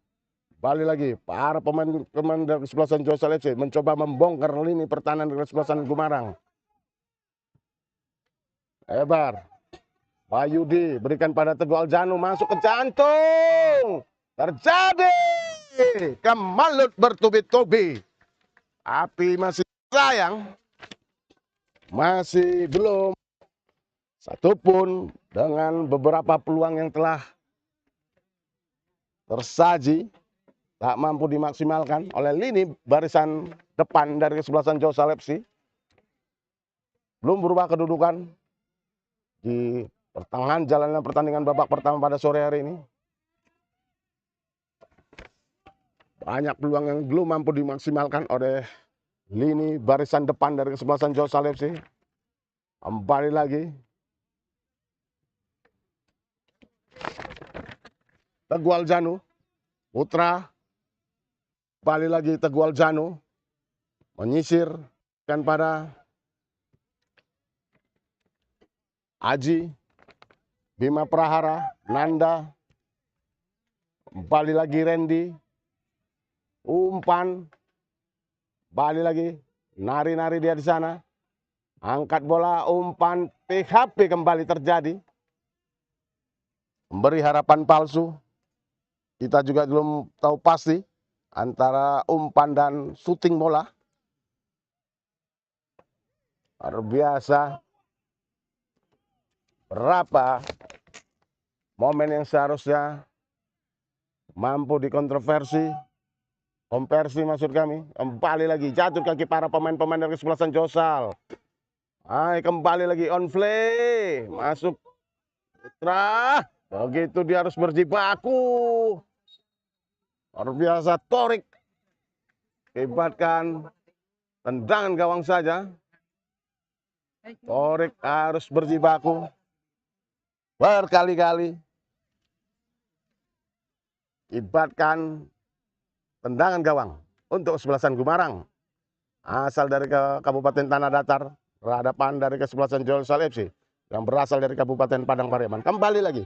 Kembali lagi. Para pemain dari kesebelasan Josal FC. Mencoba membongkar lini pertahanan dari kesebelasan Gumarang. Hebar. Wahyudi berikan pada Teguh Aljanu, masuk ke jantung. Terjadi kemalut bertubi-tubi. Tapi masih sayang. Masih belum satupun dengan beberapa peluang yang telah tersaji. Tak mampu dimaksimalkan oleh lini barisan depan dari kesebelasan Josal FC. Belum berubah kedudukan di pertengahan jalannya pertandingan babak pertama pada sore hari ini. Banyak peluang yang belum mampu dimaksimalkan oleh lini barisan depan dari kesebelasan Josal FC. Kembali lagi. Teguh Aljanu. Putra. Kembali lagi Teguh Aljanu. Menyisir kan pada Aji, Bima Prahara, Nanda, kembali lagi Randy, umpan, balik lagi, nari-nari dia di sana, angkat bola, umpan, PHP kembali terjadi, memberi harapan palsu. Kita juga belum tahu pasti antara umpan dan syuting bola. Luar biasa. Berapa momen yang seharusnya mampu dikontroversi, konversi maksud kami, kembali lagi jatuh kaki para pemain-pemain dari kesebelasan Josal. Kembali lagi on play, masuk Putra, begitu dia harus berjibaku. Luar biasa Torik. Akibatkan tendangan gawang saja. Torik harus berjibaku berkali-kali. Akibatkan tendangan gawang untuk kesebelasan Gumarang. Asal dari Kabupaten Tanah Datar, berhadapan dari kesebelasan Jolsal FC yang berasal dari Kabupaten Padang Pariaman. Kembali lagi,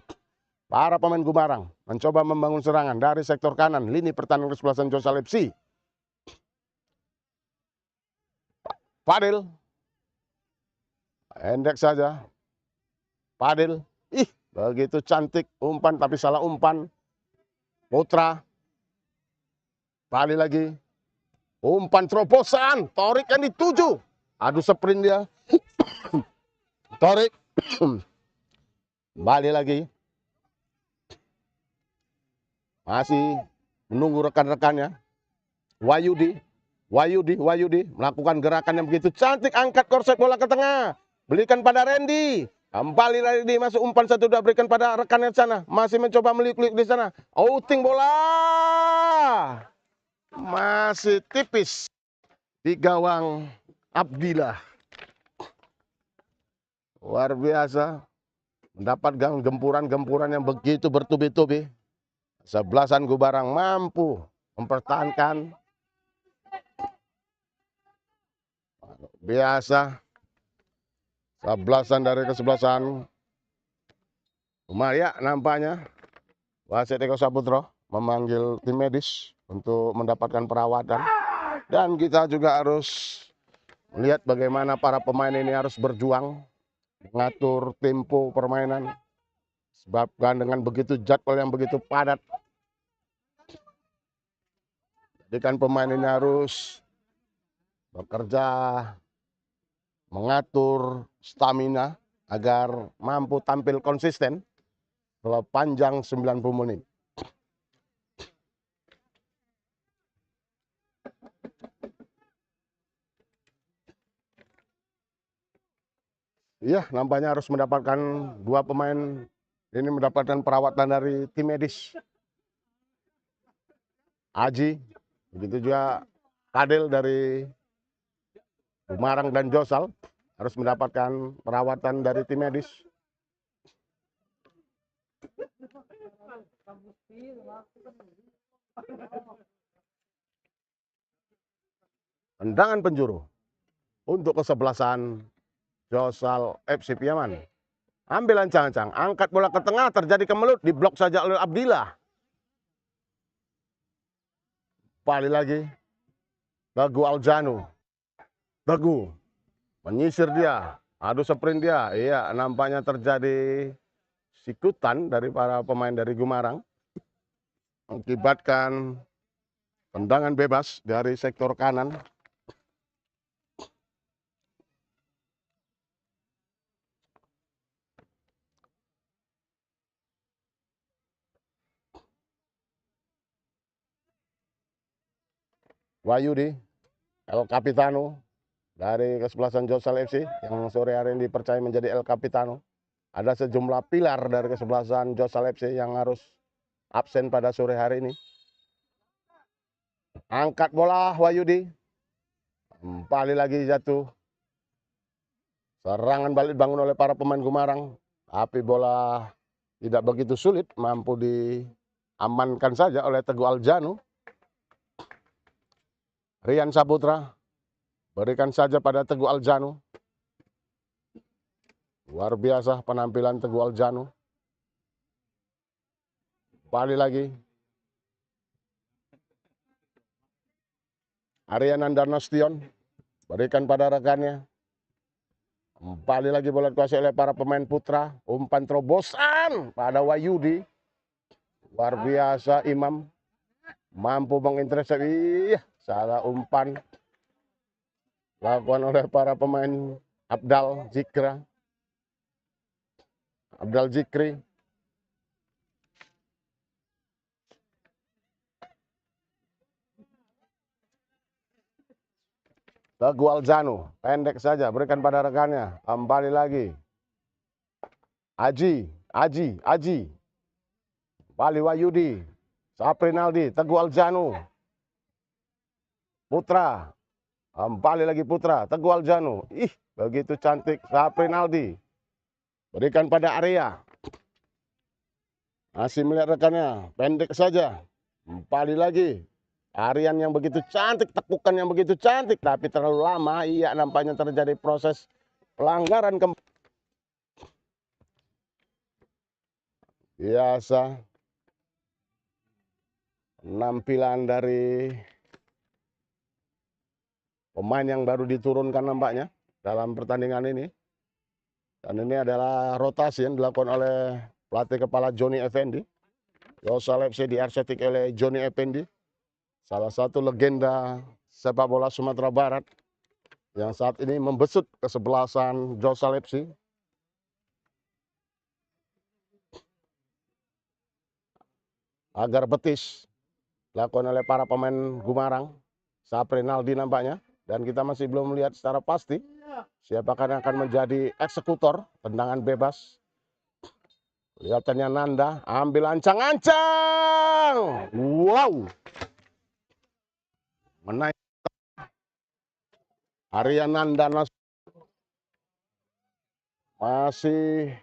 para pemain Gumarang mencoba membangun serangan dari sektor kanan lini pertahanan kesebelasan Jolsal FC. Fadil, pendek saja. Fadil, begitu cantik umpan tapi salah umpan. Putra, Fadil lagi. Umpan terobosan, Torik yang dituju. Aduh sprint dia. Torik. Kembali lagi. Masih menunggu rekan-rekannya. Wahyudi melakukan gerakan yang begitu cantik. Angkat korset bola ke tengah. Belikan pada Randy. Kembali Randy masuk umpan satu udah berikan pada rekannya di sana. Masih mencoba meliuk-liuk di sana. Outing bola. Masih tipis di gawang Abdillah. Luar biasa. Mendapatkan gempuran-gempuran yang begitu bertubi-tubi. Sebelasan Gumarang mampu mempertahankan. Biasa. Sebelasan dari kesebelasan Umaya nampaknya wasit Eko Saputro memanggil tim medis untuk mendapatkan perawatan. Dan kita juga harus melihat bagaimana para pemain ini harus berjuang mengatur tempo permainan. Sebabkan dengan begitu jadwal yang begitu padat. Jadi kan pemain ini harus bekerja mengatur stamina agar mampu tampil konsisten sepanjang 90 menit. Iya, nampaknya harus mendapatkan dua pemain ini mendapatkan perawatan dari tim medis. Aji, begitu juga Kadel dari Gumarang dan Josal harus mendapatkan perawatan dari tim medis. Tendangan penjuru untuk kesebelasan Josal FC Piaman. Ambil ancang-ancang, angkat bola ke tengah, terjadi kemelut, diblok saja oleh Abdillah. Kembali lagi, Teguh Aljanu. Teguh menyisir dia, adu sprint dia. Iya, nampaknya terjadi sikutan dari para pemain dari Gumarang. Mengakibatkan tendangan bebas dari sektor kanan. Wahyudi, El Capitano dari kesebelasan Josal FC yang sore hari ini dipercaya menjadi El Capitano. Ada sejumlah pilar dari kesebelasan Josal FC yang harus absen pada sore hari ini. Angkat bola Wahyudi. Kembali lagi jatuh. Serangan balik dibangun oleh para pemain Gumarang. Tapi bola tidak begitu sulit. Mampu diamankan saja oleh Teguh Aljanu. Rian Saputra. Berikan saja pada Teguh Aljanu. Luar biasa penampilan Teguh Aljanu. Kembali lagi. Ariananda Nasution. Berikan pada rekannya. Kembali lagi bola dikuasai oleh para pemain putra. Umpan terobosan pada Wahyudi. Luar biasa Imam. Mampu mengintercept. Salah umpan. Lakukan oleh para pemain Abdal Zikri. Teguh Aljanu, pendek saja, berikan pada rekannya. Kembali lagi. Aji. Kembali Wahyudi. Saprinaldi, Teguh Aljanu. Putra. Kembali lagi Putra. Teguh Aljanu. Ih, begitu cantik. Saprinaldi. Berikan pada Arya. Masih melihat rekannya. Pendek saja. Kembali lagi. Aryan yang begitu cantik. Tekukan yang begitu cantik. Tapi terlalu lama. Iya, nampaknya terjadi proses pelanggaran. Biasa. Penampilan dari pemain yang baru diturunkan nampaknya dalam pertandingan ini. Dan ini adalah rotasi yang dilakukan oleh pelatih kepala Johnny Effendi. Josal FC diarsetik oleh Johnny Effendi. Salah satu legenda sepak bola Sumatera Barat yang saat ini membesut kesebelasan Josal FC. Agar betis dilakukan oleh para pemain Gumarang. Saprinaldi nampaknya. Dan kita masih belum melihat secara pasti siapakah yang akan menjadi eksekutor tendangan bebas. Kelihatannya Nanda ambil ancang-ancang. Wow. Menaik. Arya Nanda masih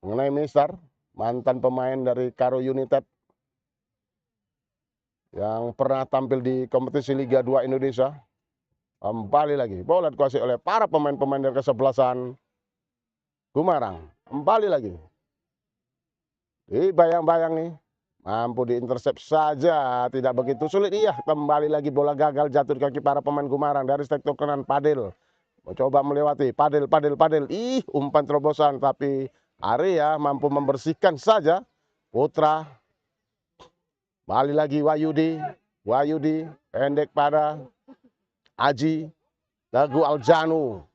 mengenai Mister, mantan pemain dari Karo United yang pernah tampil di kompetisi Liga 2 Indonesia. Kembali lagi, bola dikuasai oleh para pemain-pemain dari kesebelasan Gumarang. Kembali lagi. Bayang-bayang nih, mampu diintersep saja, tidak begitu sulit. Iya, kembali lagi bola gagal jatuh di kaki para pemain Gumarang dari sektor kanan. Padel mencoba melewati, Padel. Ih, umpan terobosan, tapi Arya mampu membersihkan saja. Putra, balik lagi Wahyudi, pendek pada Aji, Teguh Aljanu,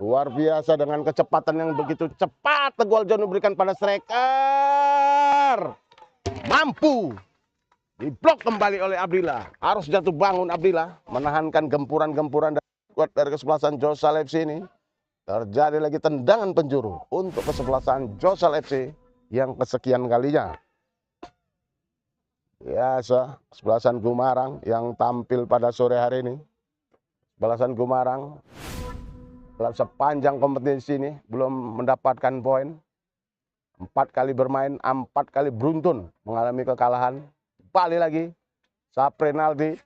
luar biasa dengan kecepatan yang begitu cepat. Teguh Aljanu berikan pada striker, mampu diblok kembali oleh Abdillah. Harus jatuh bangun Abdillah, menahankan gempuran-gempuran kuat dari kesebelasan Josal FC ini. Terjadi lagi tendangan penjuru untuk kesebelasan Josal FC yang kesekian kalinya. Biasa, kesebelasan Gumarang yang tampil pada sore hari ini. Kesebelasan Gumarang dalam sepanjang kompetisi ini belum mendapatkan poin. 4 kali bermain, 4 kali beruntun mengalami kekalahan. Balik lagi, Saprinaldi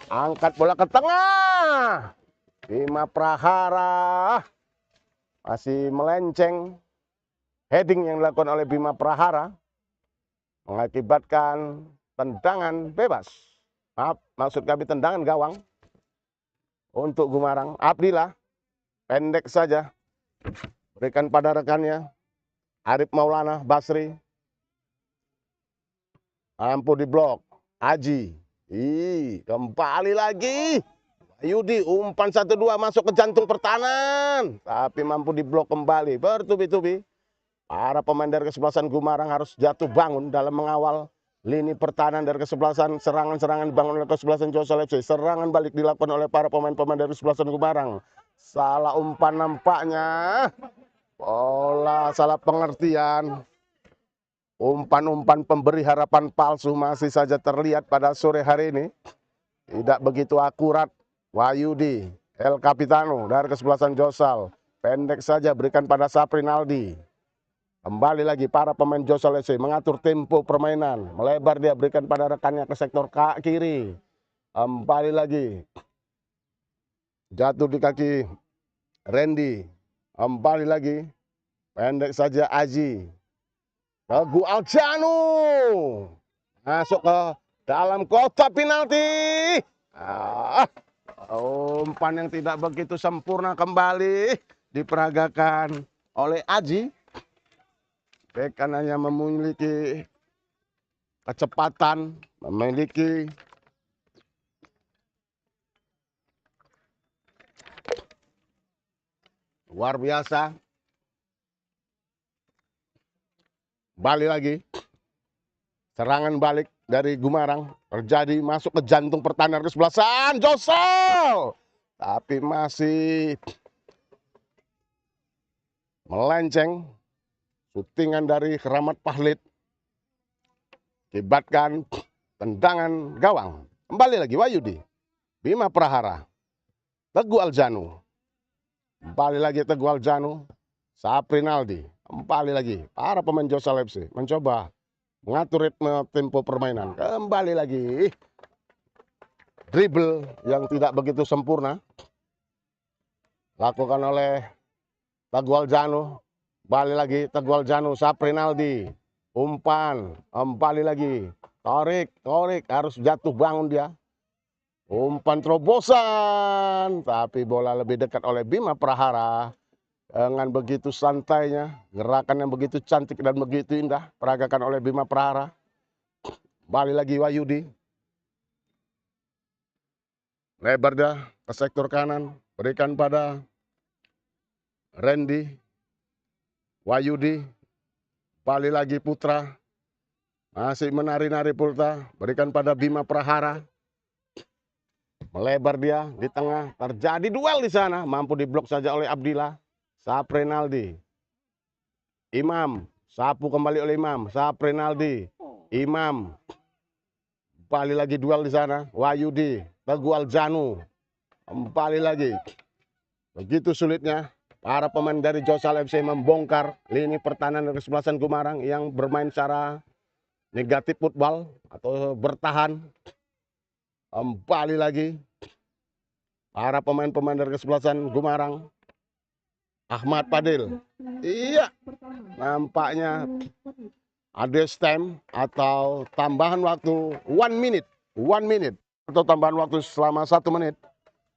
angkat bola ke tengah. Bima Prahara masih melenceng. Heading yang dilakukan oleh Bima Prahara mengakibatkan tendangan bebas. Maaf, maksud kami tendangan gawang untuk Gumarang. Abdillah pendek saja, berikan pada rekannya Arif Maulana Basri. Mampu diblok. Aji. Kembali lagi. Yudi umpan 1-2 masuk ke jantung pertahanan. Tapi mampu diblok kembali. Bertubi-tubi. Para pemain dari kesebelasan Gumarang harus jatuh bangun dalam mengawal lini pertahanan dari kesebelasan. Serangan-serangan dibangun oleh kesebelasan Josal FC. Serangan balik dilakukan oleh para pemain-pemain dari kesebelasan Gumarang. Salah umpan nampaknya. Bola salah pengertian. Umpan-umpan pemberi harapan palsu masih saja terlihat pada sore hari ini. Tidak begitu akurat. Wahyudi, El Capitano dari kesebelasan Josal. Pendek saja berikan pada Saprinaldi. Kembali lagi para pemain Josal FC mengatur tempo permainan. Melebar dia berikan pada rekannya ke sektor kiri. Kembali lagi. Jatuh di kaki Randy. Kembali lagi. Pendek saja Aji. Teguh Aljanu. Masuk ke dalam kotak penalti. Umpan yang tidak begitu sempurna kembali diperagakan oleh Aji. Bek kanannya memiliki kecepatan, memiliki luar biasa. Balik lagi. Serangan balik dari Gumarang terjadi masuk ke jantung pertahanan kesebelasan Josal. Tapi masih melenceng. Syutingan dari Keramat Pahlit. mengakibatkan tendangan gawang. Kembali lagi Wahyudi, Bima Prahara, Teguh Aljanu. Kembali lagi Teguh Aljanu, Saprinaldi. Kembali lagi para pemain Josal FC mencoba mengatur ritme tempo permainan. Kembali lagi dribble yang tidak begitu sempurna lakukan oleh Teguh Aljanu. Kembali lagi Teguh Aljanu, Saprinaldi. Umpan, kembali lagi. Torik harus jatuh bangun dia. Umpan terobosan, tapi bola lebih dekat oleh Bima Prahara. Dengan begitu santainya, gerakan yang begitu cantik dan begitu indah peragakan oleh Bima Prahara. Kembali lagi Wahyudi. Lebar dia ke sektor kanan, berikan pada Randy. Wahyudi. Kembali lagi Putra. Masih menari-nari Putra, berikan pada Bima Prahara. Melebar dia di tengah, terjadi duel di sana, mampu diblok saja oleh Abdillah. Saprinaldi. Imam, sapu kembali oleh Imam. Saprinaldi. Imam. Kembali lagi duel di sana. Wahyudi, Teguh Aljanu. Kembali lagi. Begitu sulitnya para pemain dari Josal FC membongkar lini pertahanan dari kesebelasan Gumarang yang bermain secara negatif football atau bertahan. Kembali lagi para pemain-pemain dari kesebelasan Gumarang. Ahmad Fadil. Iya, nampaknya ada stem atau tambahan waktu 1 minute atau tambahan waktu selama 1 menit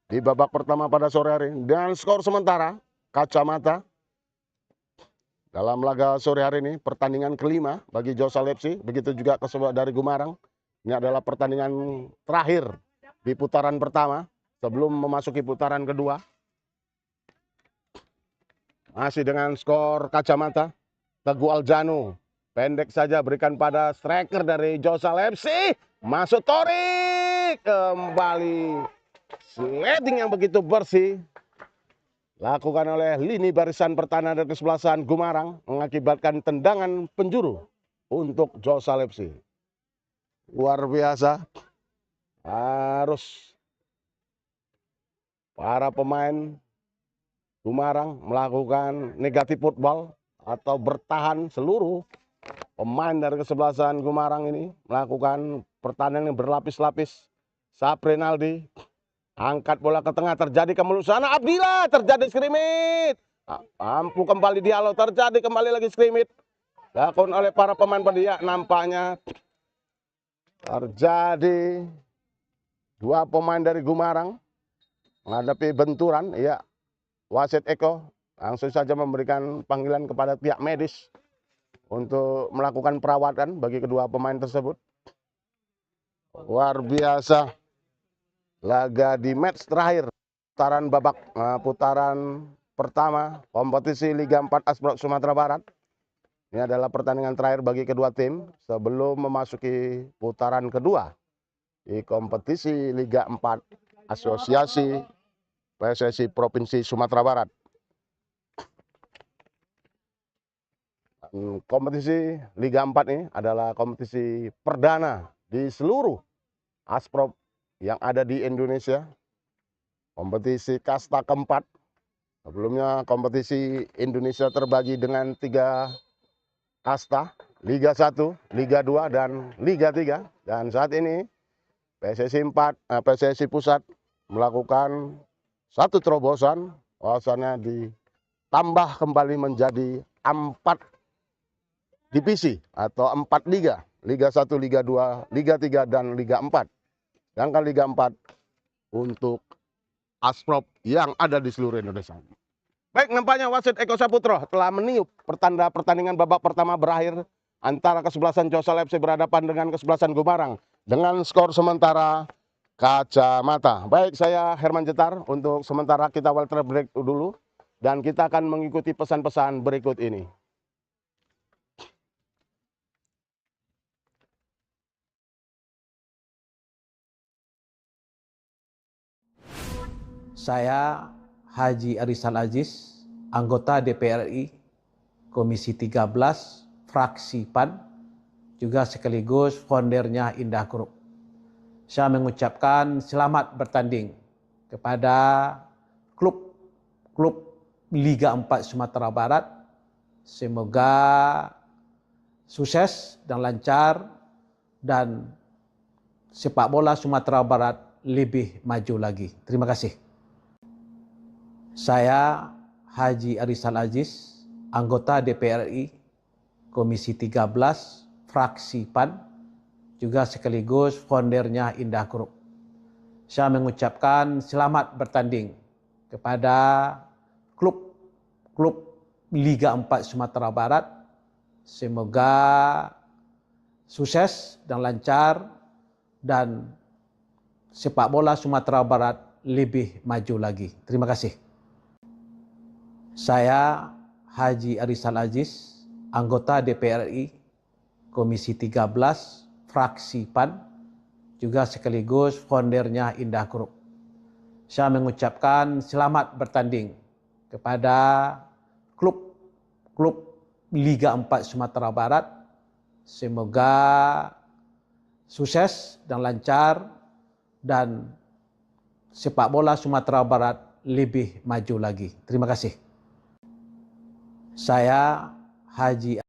di babak pertama pada sore hari. Dan skor sementara kacamata dalam laga sore hari ini pertandingan kelima bagi Josal FC, begitu juga dari Gumarang. Ini adalah pertandingan terakhir di putaran pertama sebelum memasuki putaran kedua. Masih dengan skor kacamata. Teguh Aljanu pendek saja berikan pada striker dari Josal FC. Masuk Torik. Kembali sliding yang begitu bersih lakukan oleh lini barisan pertahanan dari kesebelasan Gumarang mengakibatkan tendangan penjuru untuk Josal FC. Luar biasa. Harus para pemain Gumarang melakukan negatif football atau bertahan. Seluruh pemain dari kesebelasan Gumarang ini melakukan pertahanan yang berlapis-lapis. Saprinaldi angkat bola ke tengah, terjadi kemelusan. Abdillah, terjadi skrimit. Mampu kembali dialog, terjadi kembali lagi skrimit. Dilakukan oleh para pemain Pedia. Nampaknya terjadi dua pemain dari Gumarang menghadapi benturan. Ya, wasit Eko langsung saja memberikan panggilan kepada pihak medis untuk melakukan perawatan bagi kedua pemain tersebut. Luar biasa. Laga di match terakhir putaran pertama kompetisi Liga 4 Asprop Sumatera Barat. Ini adalah pertandingan terakhir bagi kedua tim sebelum memasuki putaran kedua di kompetisi Liga 4 Asosiasi PSSI Provinsi Sumatera Barat. Kompetisi Liga 4 ini adalah kompetisi perdana di seluruh Asprop yang ada di Indonesia. Kompetisi kasta keempat. Sebelumnya kompetisi Indonesia terbagi dengan 3 kasta, Liga 1, Liga 2, dan Liga 3. Dan saat ini PSSI Pusat melakukan satu terobosan, bahwasannya ditambah kembali menjadi 4 divisi atau 4 liga. Liga 1, Liga 2, Liga 3, dan Liga 4. Sedangkan Liga 4 untuk Asprop yang ada di seluruh Indonesia. Baik, nampaknya wasit Eko Saputro telah meniup pertanda pertandingan babak pertama berakhir antara kesebelasan Josal FC berhadapan dengan kesebelasan Gumarang dengan skor sementara kacamata. Baik, saya Herman Jetar. Untuk sementara kita water break dulu dan kita akan mengikuti pesan-pesan berikut ini. Saya Haji Arisan Aziz, anggota DPR RI, Komisi 13, Fraksi PAN, juga sekaligus foundernya Indah Group. Saya mengucapkan selamat bertanding kepada klub Liga 4 Sumatera Barat. Semoga sukses dan lancar dan sepak bola Sumatera Barat lebih maju lagi. Terima kasih. Saya Haji Arizal Aziz, anggota DPR RI, Komisi 13, fraksi PAN, juga sekaligus foundernya Indah Group. Saya mengucapkan selamat bertanding kepada klub Liga 4 Sumatera Barat. Semoga sukses dan lancar dan sepak bola Sumatera Barat lebih maju lagi. Terima kasih. Saya Haji Arizal Aziz, anggota DPR RI, Komisi 13, fraksi PAN, juga sekaligus foundernya Indah Group. Saya mengucapkan selamat bertanding kepada klub Liga 4 Sumatera Barat. Semoga sukses dan lancar dan sepak bola Sumatera Barat lebih maju lagi. Terima kasih. Saya Haji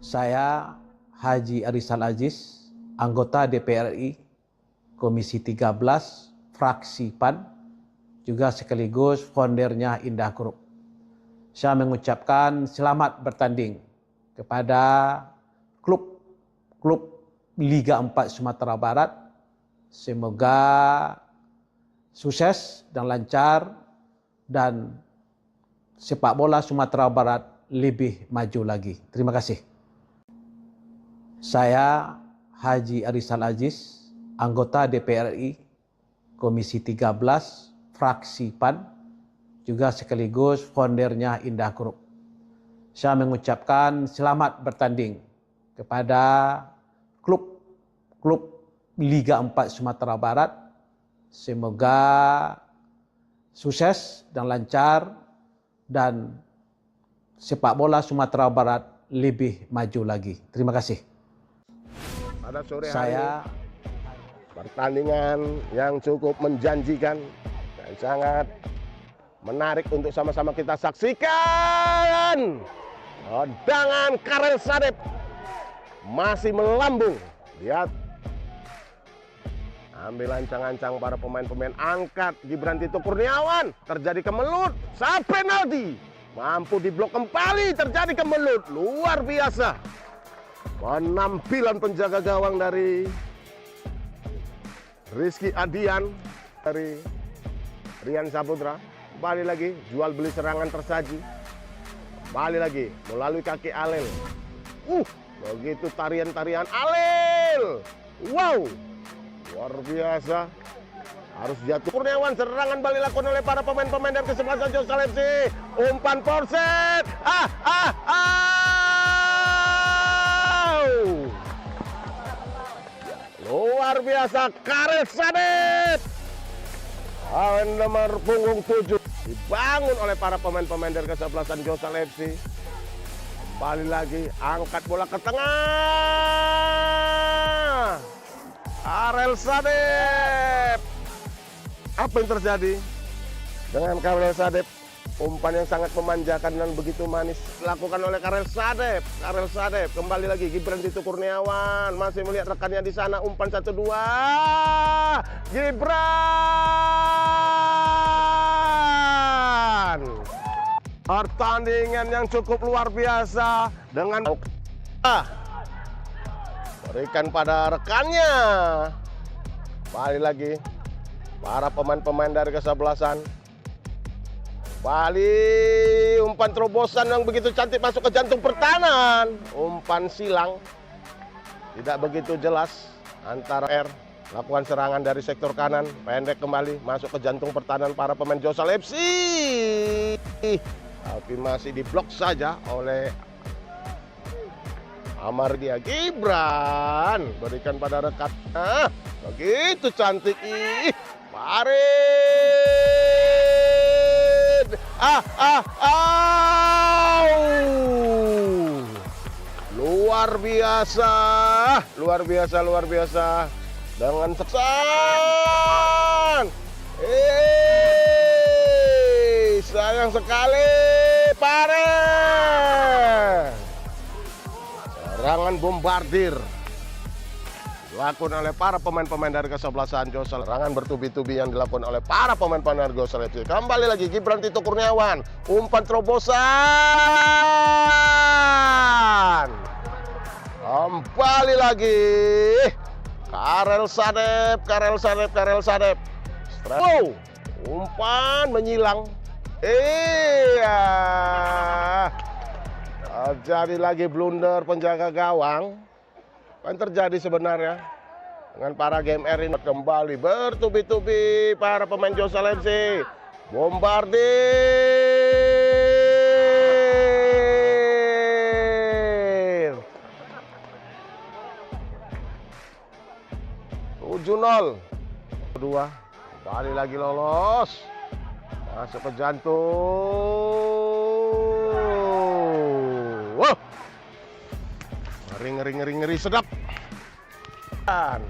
Saya Haji Arizal Aziz, anggota DPR RI, Komisi 13, fraksi PAN, juga sekaligus foundernya Indah Group. Saya mengucapkan selamat bertanding kepada klub Liga 4 Sumatera Barat. Semoga sukses dan lancar dan sepak bola Sumatera Barat lebih maju lagi. Terima kasih. Saya Haji Arizal Aziz, anggota DPR RI, Komisi 13, fraksi PAN, juga sekaligus foundernya Indah Group. Saya mengucapkan selamat bertanding kepada klub Liga 4 Sumatera Barat. Semoga sukses dan lancar dan sepak bola Sumatera Barat lebih maju lagi. Terima kasih. Pada sore hari ini, pertandingan yang cukup menjanjikan dan sangat menarik untuk sama-sama kita saksikan. Tendangan Karel Sadep masih melambung. Lihat, ambil ancang-ancang para pemain-pemain, angkat Gibran Tito Kurniawan, terjadi kemelut, saat penalti mampu diblok kembali, terjadi kemelut, luar biasa. Penampilan penjaga gawang dari Rizky Adian dari Rian Saputra. Kembali lagi, jual beli serangan tersaji. Kembali lagi, melalui kaki Alel. Begitu tarian-tarian Alel. Wow, luar biasa. Harus jatuh. Kurniawan, serangan balik dilakukan oleh para pemain-pemain dari kesebelasan Josal FC. Umpan Porset. Luar biasa, Karel Sadep. Awen nomor punggung 7 dibangun oleh para pemain-pemain dari kesebelasan Josal FC. Kembali lagi, angkat bola ke tengah. Karel Sadep. Apa yang terjadi dengan Karel Sadep? Umpan yang sangat memanjakan dan begitu manis dilakukan oleh Karel Sadep. Karel Sadep kembali lagi, Gibran Tito Kurniawan masih melihat rekannya di sana. Umpan 1-2. Gibran. Pertandingan yang cukup luar biasa dengan berikan pada rekannya. Kembali lagi para pemain-pemain dari kesebelasan. Bali, umpan terobosan yang begitu cantik masuk ke jantung pertahanan. Umpan silang tidak begitu jelas antara R. Lakukan serangan dari sektor kanan, pendek kembali masuk ke jantung pertahanan para pemain Josal FC. Tapi masih diblok saja oleh Amardia Gibran berikan pada rekatnya. Begitu cantik. Ih, Farid. Luar biasa. Luar biasa, luar biasa. Dengan seksan. Sayang sekali. Farid. Serangan bombardir dilakukan oleh para pemain-pemain dari kesebelasan Josel. Serangan bertubi-tubi yang dilakukan oleh para pemain-pemain dari Josel FC. Kembali lagi Gibran Tito Kurniawan. Umpan terobosan. Kembali lagi. Karel Sadep. Wow. Umpan menyilang. Iya. Terjadi lagi blunder penjaga gawang. Apa yang terjadi sebenarnya dengan para GMR ini? Kembali bertubi-tubi para pemain Josel FC. Bombardir. 7-0. Kedua. Kembali lagi lolos. Masuk ke jantung. Wow. Ngeri sedap. Dan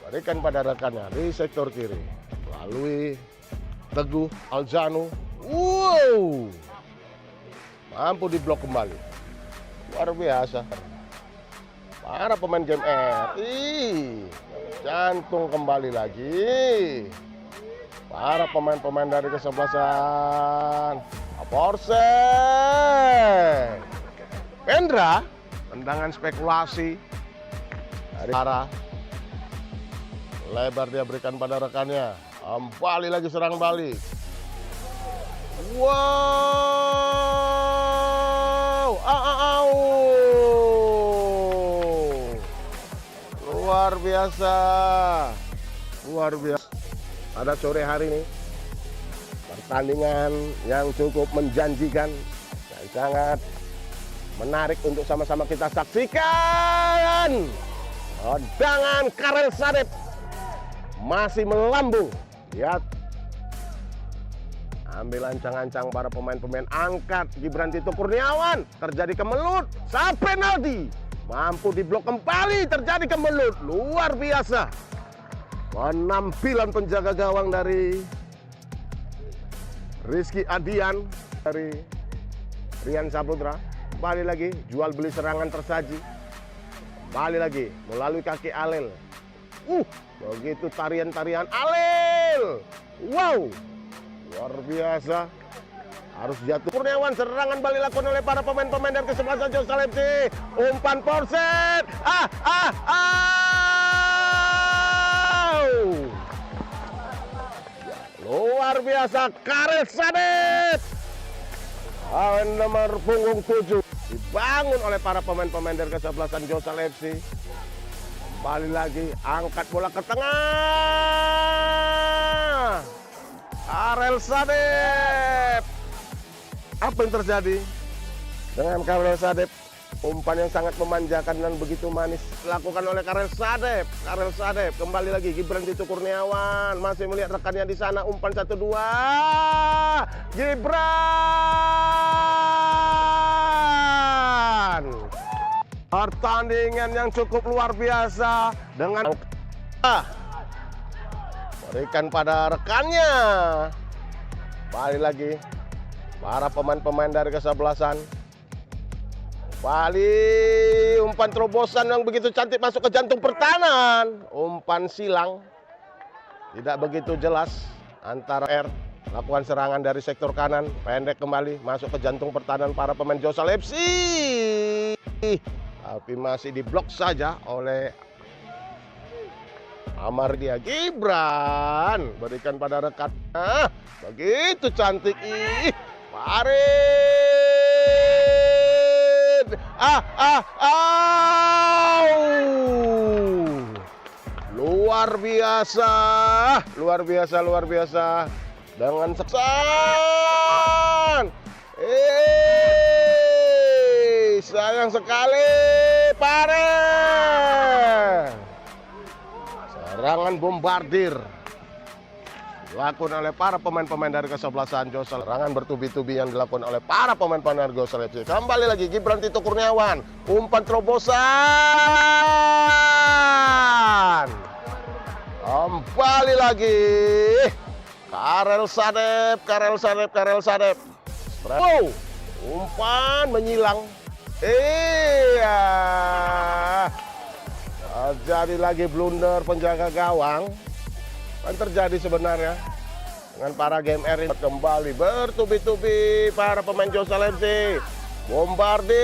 berikan pada rekannya di sektor kiri melalui Teguh Aljanu. Wow. Mampu diblok kembali. Luar biasa. Para pemain game RI jantung kembali lagi. Para pemain-pemain dari kesebelasan Porsche. Pendra. Tendangan spekulasi dari arah lebar dia berikan pada rekannya. Kembali lagi serang balik. Wow. Luar biasa. Luar biasa. Pada sore hari ini pertandingan yang cukup menjanjikan dan sangat menarik untuk sama-sama kita saksikan. Tendangan Karel Sadep masih melambung. Lihat. Ambil ancang-ancang para pemain-pemain angkat Gibran Tito Kurniawan. Terjadi kemelut. Saat penalti. Mampu diblok kembali. Terjadi kemelut. Luar biasa. Penampilan penjaga gawang dari Rizky Adian. Dari Rian Saputra. Kembali lagi, jual beli serangan tersaji. Kembali lagi, melalui kaki Alel. Begitu tarian-tarian Alel. Wow, luar biasa. Harus jatuh. Kurniawan, serangan balik dilakukan oleh para pemain-pemain dari kesebelasan Josel FC. Umpan Porset. Luar biasa, Karel Sadep. Nomor punggung 7 dibangun oleh para pemain-pemain dari kesebelasan Josel FC. Kembali lagi, angkat bola ke tengah. Karel Sadep. Apa yang terjadi dengan Karel Sadep? Umpan yang sangat memanjakan dan begitu manis dilakukan oleh Karel Sadep. Karel Sadep kembali lagi Gibran Tito Kurniawan masih melihat rekannya di sana. Umpan 1-2. Gibran. Pertandingan yang cukup luar biasa dengan berikan pada rekannya. Kembali lagi para pemain-pemain dari kesebelasan. Kembali umpan terobosan yang begitu cantik masuk ke jantung pertahanan. Umpan silang tidak begitu jelas antara R. Lakukan serangan dari sektor kanan, pendek kembali masuk ke jantung pertahanan para pemain Josel FC. Tapi masih diblok saja oleh Amardia Gibran. Berikan pada rekatnya. Begitu cantik. Farid. Luar biasa. Luar biasa, luar biasa. Dengan seksan. Sayang sekali Pare. Serangan bombardir dilakukan oleh para pemain-pemain dari kesebelasan Josel. Serangan bertubi-tubi yang dilakukan oleh para pemain-pemain dari Josel FC. Kembali lagi Gibran Tito Kurniawan. Umpan terobosan. Kembali lagi. Karel Sadep. Wow, umpan menyilang. Iya. Terjadi lagi blunder penjaga gawang. Kan terjadi sebenarnya dengan para game R ini. Kembali bertubi-tubi para pemain Josel FC. Bombardir.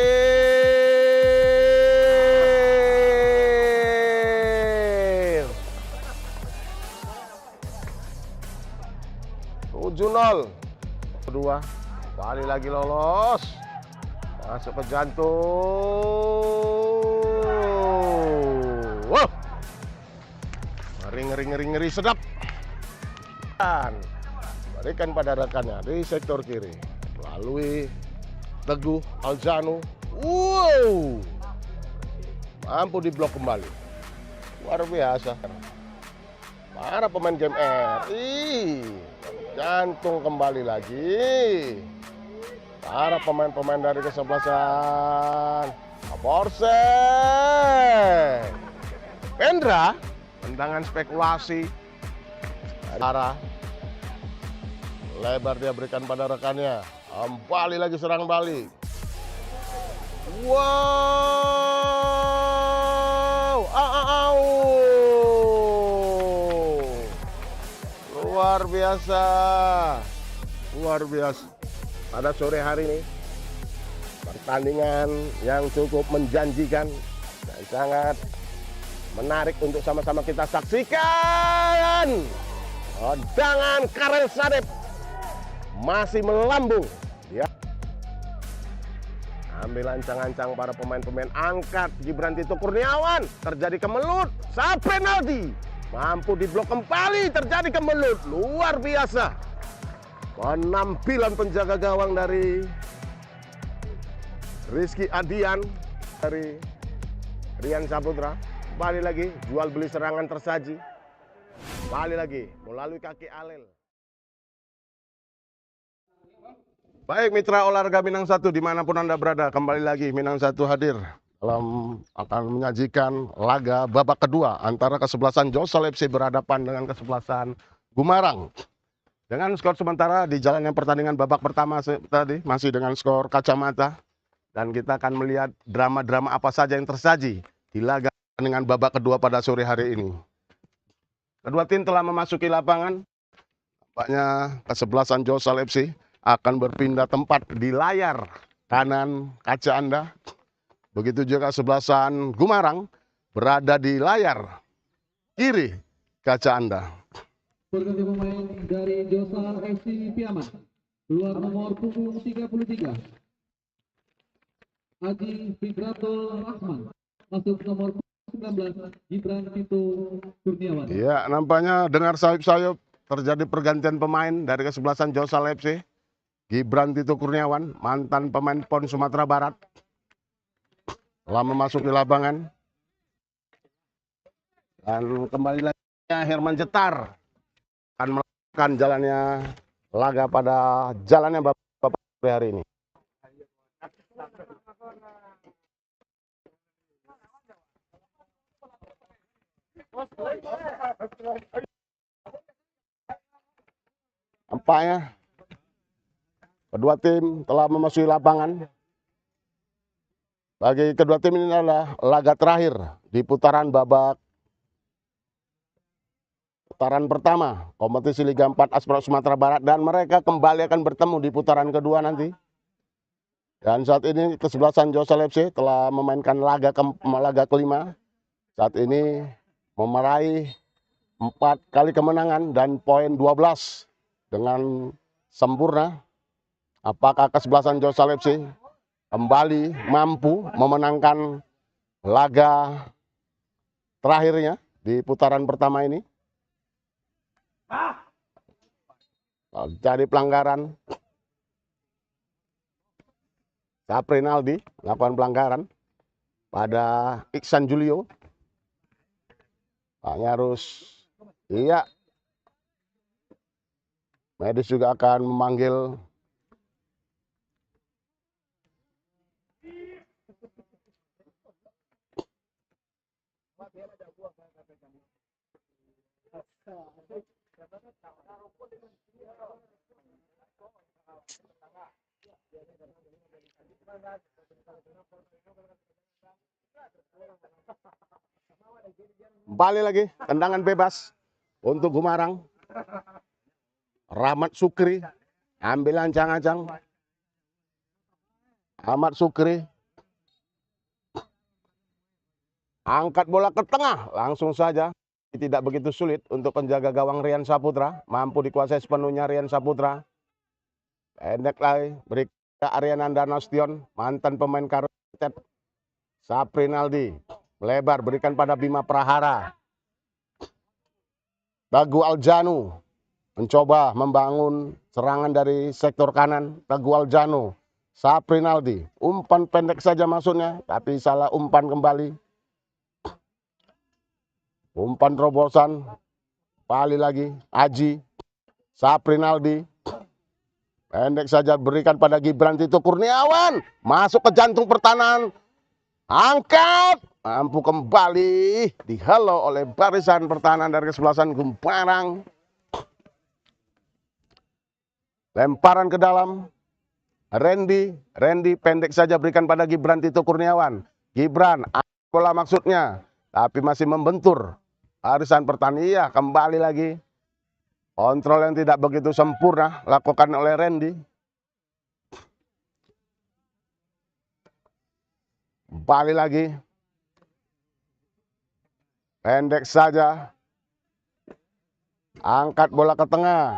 7-0. Kedua, kembali lagi lolos. Masuk ke jantung. Wow. Ngeri sedap. Dan berikan pada rekannya di sektor kiri melalui Teguh Alzano. Wow. Mampu diblok kembali. Luar biasa. Para pemain game R. Jantung kembali lagi. Para pemain-pemain dari kesebelasan Borsen. Pendra. Tendangan spekulasi. Arah. Lebar dia berikan pada rekannya. Kembali lagi serang balik. Wow. Luar biasa. Pada sore hari ini pertandingan yang cukup menjanjikan dan sangat menarik untuk sama-sama kita saksikan. Tendangan Karel Sadep masih melambung. Dia ambil ancang-ancang para pemain-pemain angkat Gibran Tito Kurniawan. Terjadi kemelut. Saat penalti mampu diblok kembali. Terjadi kemelut. Luar biasa. Penampilan penjaga gawang dari Rizky Adian dari Rian Saputra. Kembali lagi jual beli serangan tersaji. Kembali lagi melalui kaki Alel. Baik mitra olahraga Minang 1 dimanapun Anda berada, kembali lagi Minang 1 hadir dalam akan menyajikan laga babak kedua antara kesebelasan Josel FC berhadapan dengan kesebelasan Gumarang. Dengan skor sementara di jalannya pertandingan babak pertama tadi masih dengan skor kacamata, dan kita akan melihat drama-drama apa saja yang tersaji di laga dengan babak kedua pada sore hari ini. Kedua tim telah memasuki lapangan. Tampaknya kesebelasan Josel FC akan berpindah tempat di layar kanan kaca Anda. Begitu juga kesebelasan Gumarang berada di layar kiri kaca Anda. Berganti pemain dari Josel FC Piaman. Keluar nomor punggung 33. Haji Fikratul Rahman. Masuk nomor 19 Gibran Tito Kurniawan. Iya, nampaknya dengar sayup-sayup terjadi pergantian pemain dari kesebelasan Josel FC. Gibran Tito Kurniawan, mantan pemain PON Sumatera Barat, telah memasuki lapangan. Dan kembali lagi Herman Jetar akan melakukan jalannya laga pada jalannya babak hari ini. Nampaknya kedua tim telah memasuki lapangan. Bagi kedua tim ini adalah laga terakhir di putaran pertama kompetisi Liga 4 Asprop Sumatera Barat, dan mereka kembali akan bertemu di putaran kedua nanti. Dan saat ini kesebelasan Josel FC telah memainkan laga kelima. Saat ini memeraih 4 kali kemenangan dan poin 12 dengan sempurna. Apakah kesebelasan Josel FC kembali mampu memenangkan laga terakhirnya di putaran pertama ini? Jadi pelanggaran. Saprinaldi melakukan pelanggaran. pada Iksan Julio. Hanya harus, iya. Medis juga akan memanggil kembali lagi tendangan bebas untuk Gumarang. Rahmat Sukri ambil ancang-ancang. Ahmad Sukri angkat bola ke tengah, langsung saja. Tidak begitu sulit untuk penjaga gawang Rian Saputra, mampu dikuasai sepenuhnya Rian Saputra. Pendek lagi, beri ke Ariananda Nasution, mantan pemain Karo United. Saprinaldi melebar, berikan pada Bima Prahara. Teguh Aljanu mencoba membangun serangan dari sektor kanan. Teguh Aljanu, Saprinaldi, umpan pendek saja maksudnya, tapi salah umpan kembali. Umpan terobosan, kembali lagi, Aji, Saprinaldi, pendek saja berikan pada Gibran Tito Kurniawan, masuk ke jantung pertahanan, angkat, mampu kembali, dihalau oleh barisan pertahanan dari kesebelasan Gumarang. Lemparan ke dalam, Randy pendek saja berikan pada Gibran Tito Kurniawan. Gibran, bola maksudnya, tapi masih membentur. Barisan pertahanan, iya, kembali lagi. Kontrol yang tidak begitu sempurna lakukan oleh Randy. Kembali lagi. Pendek saja. Angkat bola ke tengah.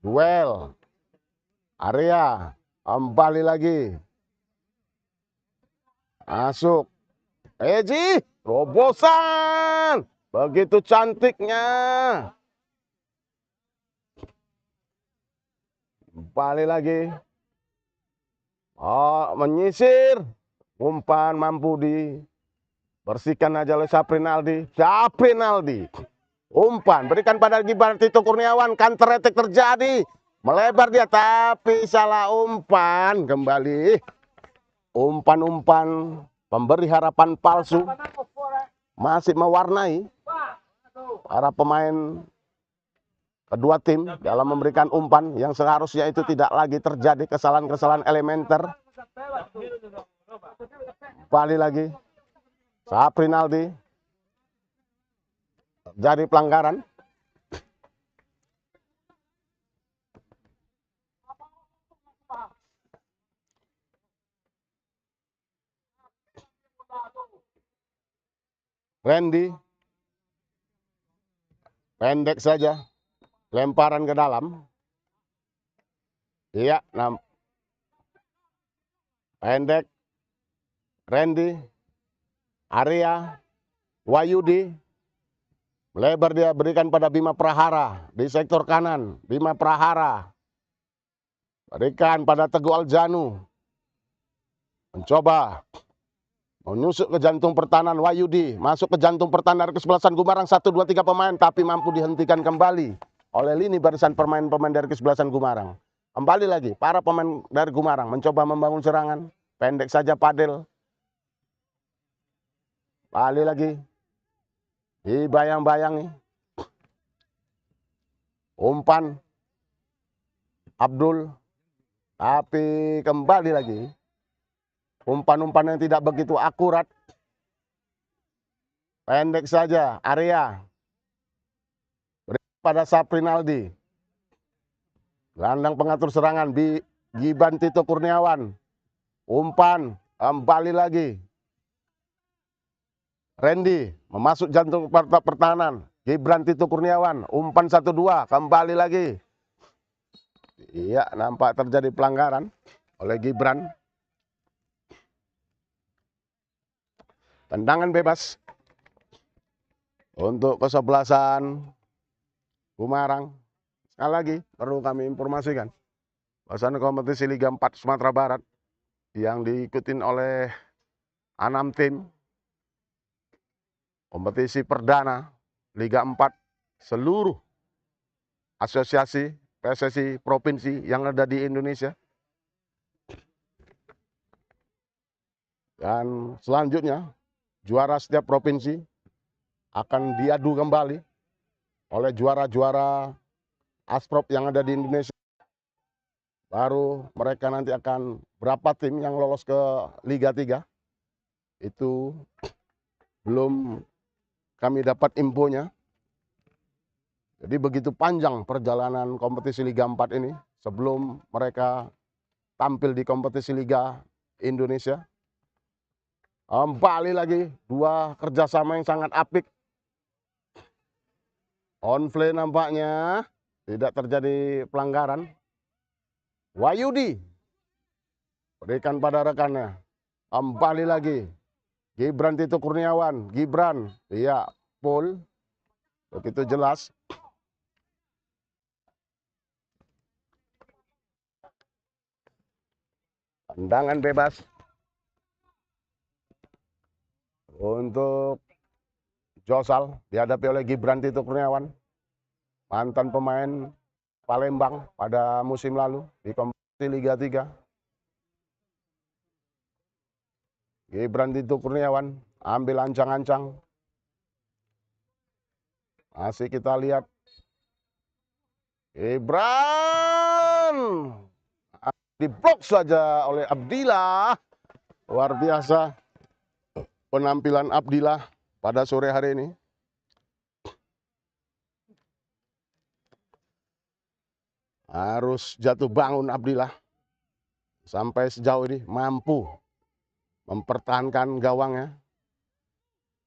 Duel. Area. Kembali lagi. Masuk. Eji. Terobosan. Begitu cantiknya. Kembali lagi. Oh, menyisir. Umpan mampu dibersihkan aja oleh Saprinaldi. Saprinaldi. Umpan berikan pada Gibran Tito Kurniawan. Counter attack terjadi. Melebar dia tapi salah umpan. Kembali. Umpan-umpan pemberi harapan palsu. Masih mewarnai para pemain kedua tim dalam memberikan umpan yang seharusnya itu tidak lagi terjadi kesalahan-kesalahan elementer. Kembali lagi. Saprinaldi. Jadi pelanggaran. Randy. Pendek saja. Lemparan ke dalam. Iya, pendek. Randy. Area. Wayudi. Melebar dia berikan pada Bima Prahara di sektor kanan. Bima Prahara. Berikan pada Teguh Aljanu. Mencoba menusuk ke jantung pertahanan Wayudi. Masuk ke jantung pertahanan dari kesebelasan Gumarang. 1, 2, 3 pemain. Tapi mampu dihentikan kembali oleh lini barisan pemain-pemain dari kesebelasan Gumarang. Kembali lagi. Para pemain dari Gumarang mencoba membangun serangan. Pendek saja Padel. Kembali lagi. Dibayang-bayang nih. Umpan. Abdul. Tapi kembali lagi. Umpan-umpan yang tidak begitu akurat. Pendek saja. Area. Pada Saprinaldi. Gelandang pengatur serangan. Gibran Tito Kurniawan. Umpan. Kembali lagi. Randy. Memasuk jantung pertahanan. Gibran Tito Kurniawan. Umpan 1-2. Kembali lagi. Iya, nampak terjadi pelanggaran oleh Gibran. Tendangan bebas untuk kesebelasan Gumarang. Sekali lagi perlu kami informasikan bahwasannya kompetisi Liga 4 Sumatera Barat yang diikuti oleh 6 tim. Kompetisi perdana Liga 4 seluruh asosiasi PSSI provinsi yang ada di Indonesia. Dan selanjutnya juara setiap provinsi akan diadu kembali oleh juara-juara Asprop yang ada di Indonesia. Baru mereka nanti akan berapa tim yang lolos ke Liga 3. Itu belum kami dapat infonya. Jadi begitu panjang perjalanan kompetisi Liga 4 ini sebelum mereka tampil di kompetisi Liga Indonesia. Kembali lagi dua kerjasama yang sangat apik. On play nampaknya tidak terjadi pelanggaran. Wahyudi berikan pada rekannya. Kembali lagi Gibran Tito Kurniawan. Gibran, iya, full. Begitu jelas. Tendangan bebas untuk Josal dihadapi oleh Gibran Tito Kurniawan, mantan pemain Palembang pada musim lalu di kompetisi Liga 3. Gibran Tito Kurniawan ambil ancang-ancang. Masih kita lihat Gibran diblok saja oleh Abdillah. Luar biasa penampilan Abdillah pada sore hari ini. Harus jatuh bangun Abdillah. Sampai sejauh ini mampu mempertahankan gawangnya.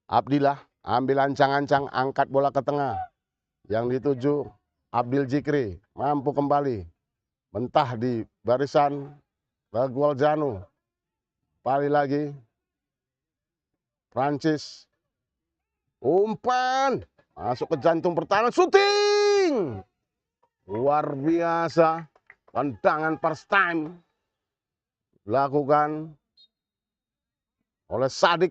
Abdillah ambil ancang-ancang, angkat bola ke tengah. Yang dituju Abdil Jikri. Mampu kembali. Mentah di barisan Ragualjanu. Kembali lagi. Prancis. Umpan. Masuk ke jantung pertahanan. Shooting. Luar biasa. Tendangan first time. Dilakukan oleh Sadik.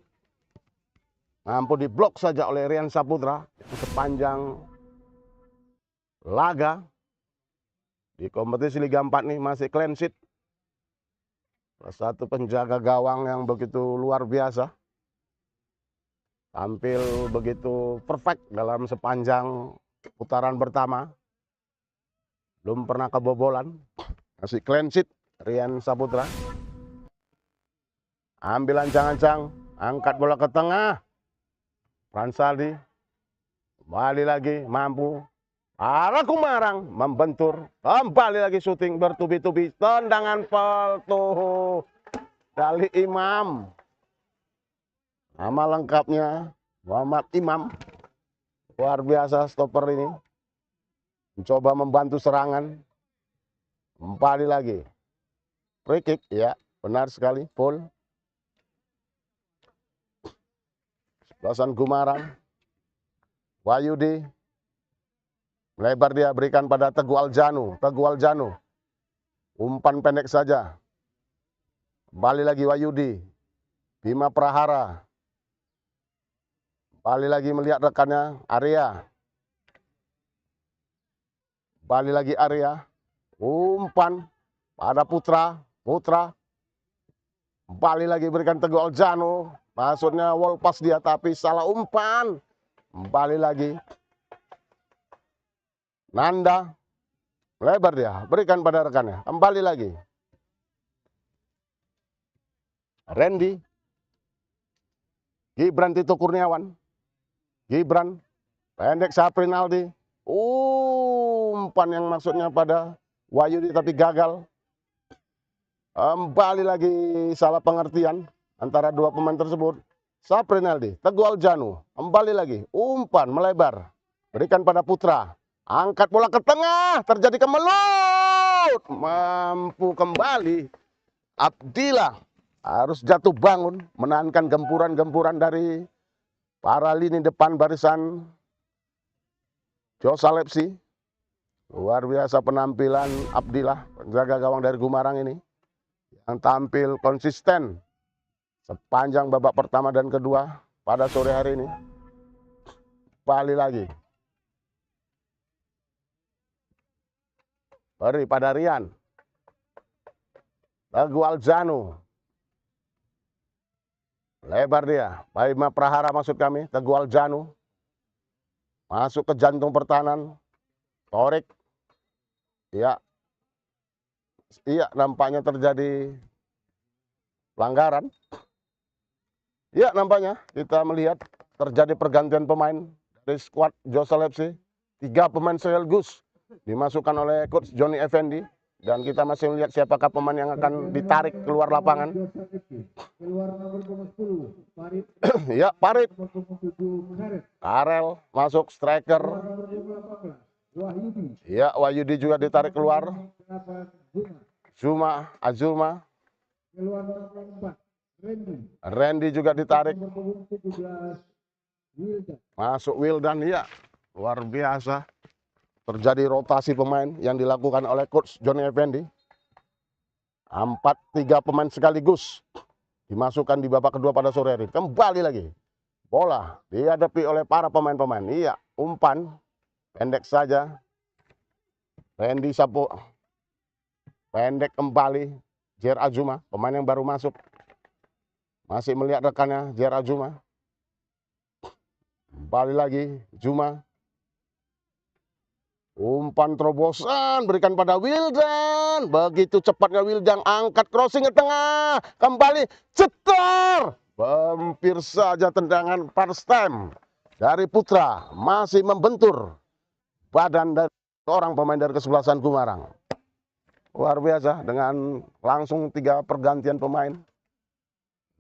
Mampu diblok saja oleh Rian Saputra. Sepanjang laga. Di kompetisi Liga 4 nih masih clean sheet. Salah satu penjaga gawang yang begitu luar biasa. Tampil begitu perfect dalam sepanjang putaran pertama. Belum pernah kebobolan. Masih clean sheet Rian Saputra. Ambil ancang-ancang. Angkat bola ke tengah. Fransaldi. Kembali lagi. Mampu. Arah Kumarang. Membentur. Kembali lagi syuting bertubi-tubi. Tendangan peltuh dari Imam. Nama lengkapnya Muhammad Imam. Luar biasa stopper ini. Mencoba membantu serangan. Kembali lagi. Free kick, ya, benar sekali, full. Sebelasan Gumarang. Wahyudi. Melebar dia, berikan pada Teguh Aljanu. Teguh Aljanu. Umpan pendek saja. Kembali lagi Wahyudi. Bima Prahara. Kembali lagi melihat rekannya, Arya. Kembali lagi Arya. Umpan pada Putra. Putra. Kembali lagi berikan Teguh Aljanu. Maksudnya wall pass dia tapi salah umpan. Kembali lagi. Nanda. Lebar dia. Berikan pada rekannya. Kembali lagi. Randy. Gibran Tito Kurniawan. Gibran. Pendek Saprinaldi. Umpan yang maksudnya pada Wahyudi tapi gagal. Kembali lagi salah pengertian antara dua pemain tersebut. Saprinaldi, Teguh Aljanu. Kembali lagi. Umpan melebar. Berikan pada Putra. Angkat bola ke tengah. Terjadi kemelut. Mampu kembali. Abdillah harus jatuh bangun. Menahankan gempuran-gempuran dari para lini depan barisan Josal FC. Luar biasa penampilan Abdillah, penjaga gawang dari Gumarang ini. Yang tampil konsisten sepanjang babak pertama dan kedua pada sore hari ini. Kembali lagi. Beri pada Rian. Teguh Aljanu. Lebar dia. Bima Prahara maksud kami. Teguh Aljanu. Masuk ke jantung pertahanan. Torik. Iya. Iya, nampaknya terjadi pelanggaran. Iya, nampaknya kita melihat terjadi pergantian pemain dari skuad Josal FC. 3 pemain sekaligus dimasukkan oleh coach Johnny Effendi. Dan kita masih melihat siapakah pemain yang akan ditarik keluar lapangan. Keluar nomor 10, Farid. Ya, Farid. Nomor 7, Karel masuk striker. nomor 18, Wahyudi. Ya, Wahyudi juga ditarik keluar. 8, Azuma. Keluar nomor 4, Randy. Randy juga ditarik. Nomor 17, Wildan. Masuk Wildan, ya. Luar biasa. Terjadi rotasi pemain yang dilakukan oleh coach Johnny Effendi. 3 pemain sekaligus dimasukkan di babak kedua pada sore hari. Kembali lagi. Bola dihadapi oleh para pemain-pemain. Iya, umpan. Pendek saja. Randy Sapo. Pendek kembali. Jer Azuma, pemain yang baru masuk. Masih melihat rekannya, Jer Azuma. Kembali lagi, Zuma. Umpan terobosan berikan pada Wildan. Begitu cepatnya Wildan angkat crossing ke tengah. Kembali cetar. Hampir saja tendangan first time dari Putra. Masih membentur badan dari orang pemain dari kesebelasan Gumarang. Luar biasa dengan langsung 3 pergantian pemain.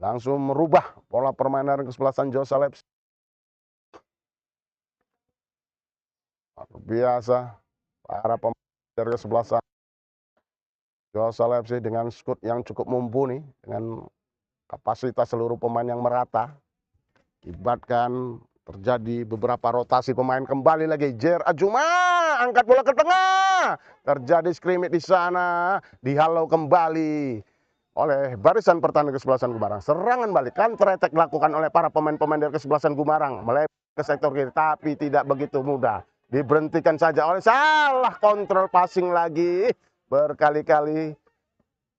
Langsung merubah pola permainan kesebelasan Josal FC. Biasa para pemain dari kesebelasan Josal FC dengan skuad yang cukup mumpuni, dengan kapasitas seluruh pemain yang merata. Akibatkan terjadi beberapa rotasi pemain. Kembali lagi Jer Azuma angkat bola ke tengah. Terjadi skrimmage di sana, dihalau kembali oleh barisan pertahanan kesebelasan Gumarang. Serangan balik, counter attack dilakukan oleh para pemain-pemain dari kesebelasan Gumarang melebar ke sektor kiri, tapi tidak begitu mudah. Diberhentikan saja oleh salah kontrol passing lagi. Berkali-kali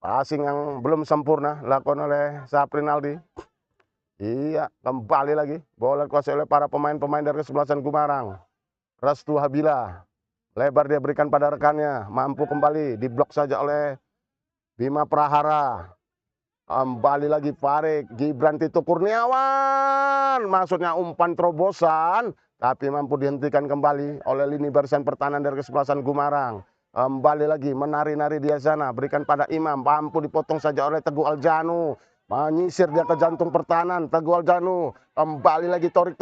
passing yang belum sempurna dilakukan oleh Saprinaldi. Iya, kembali lagi. Bola dikuasai oleh para pemain-pemain dari kesebelasan Gumarang. Restu Habila. Lebar dia berikan pada rekannya. Mampu kembali. Diblok saja oleh Bima Prahara. Kembali lagi Farid. Gibran Tito Kurniawan. Maksudnya umpan terobosan. Tapi mampu dihentikan kembali oleh lini barisan pertahanan dari kesebelasan Gumarang. Kembali lagi menari-nari dia sana. Berikan pada Imam. Mampu dipotong saja oleh Teguh Aljanu. Menyisir dia ke jantung pertahanan. Teguh Aljanu. Kembali lagi torik.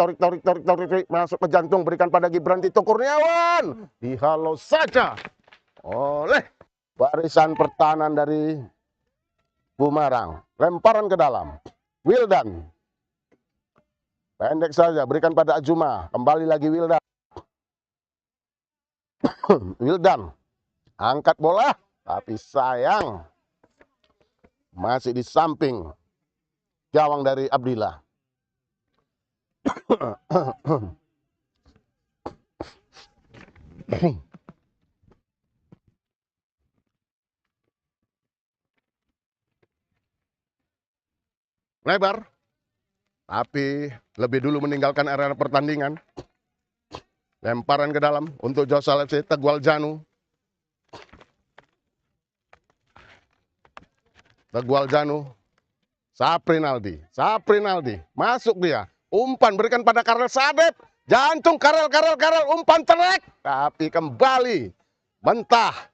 Masuk ke jantung. Berikan pada Gibran Tito Kurniawan. Dihalau saja oleh barisan pertahanan dari Gumarang. Lemparan ke dalam. Wildan. Pendek saja, berikan pada Azuma. Kembali lagi Wildan. Wildan. Angkat bola. Tapi sayang. Masih di samping gawang dari Abdillah. Lebar. Tapi lebih dulu meninggalkan area pertandingan. Lemparan ke dalam untuk Josal FC. Teguh Aljanu. Teguh Aljanu. Saprinaldi. Masuk dia. Umpan berikan pada Karel Sadep. Jantung Karel. Umpan terek. Tapi kembali. Mentah.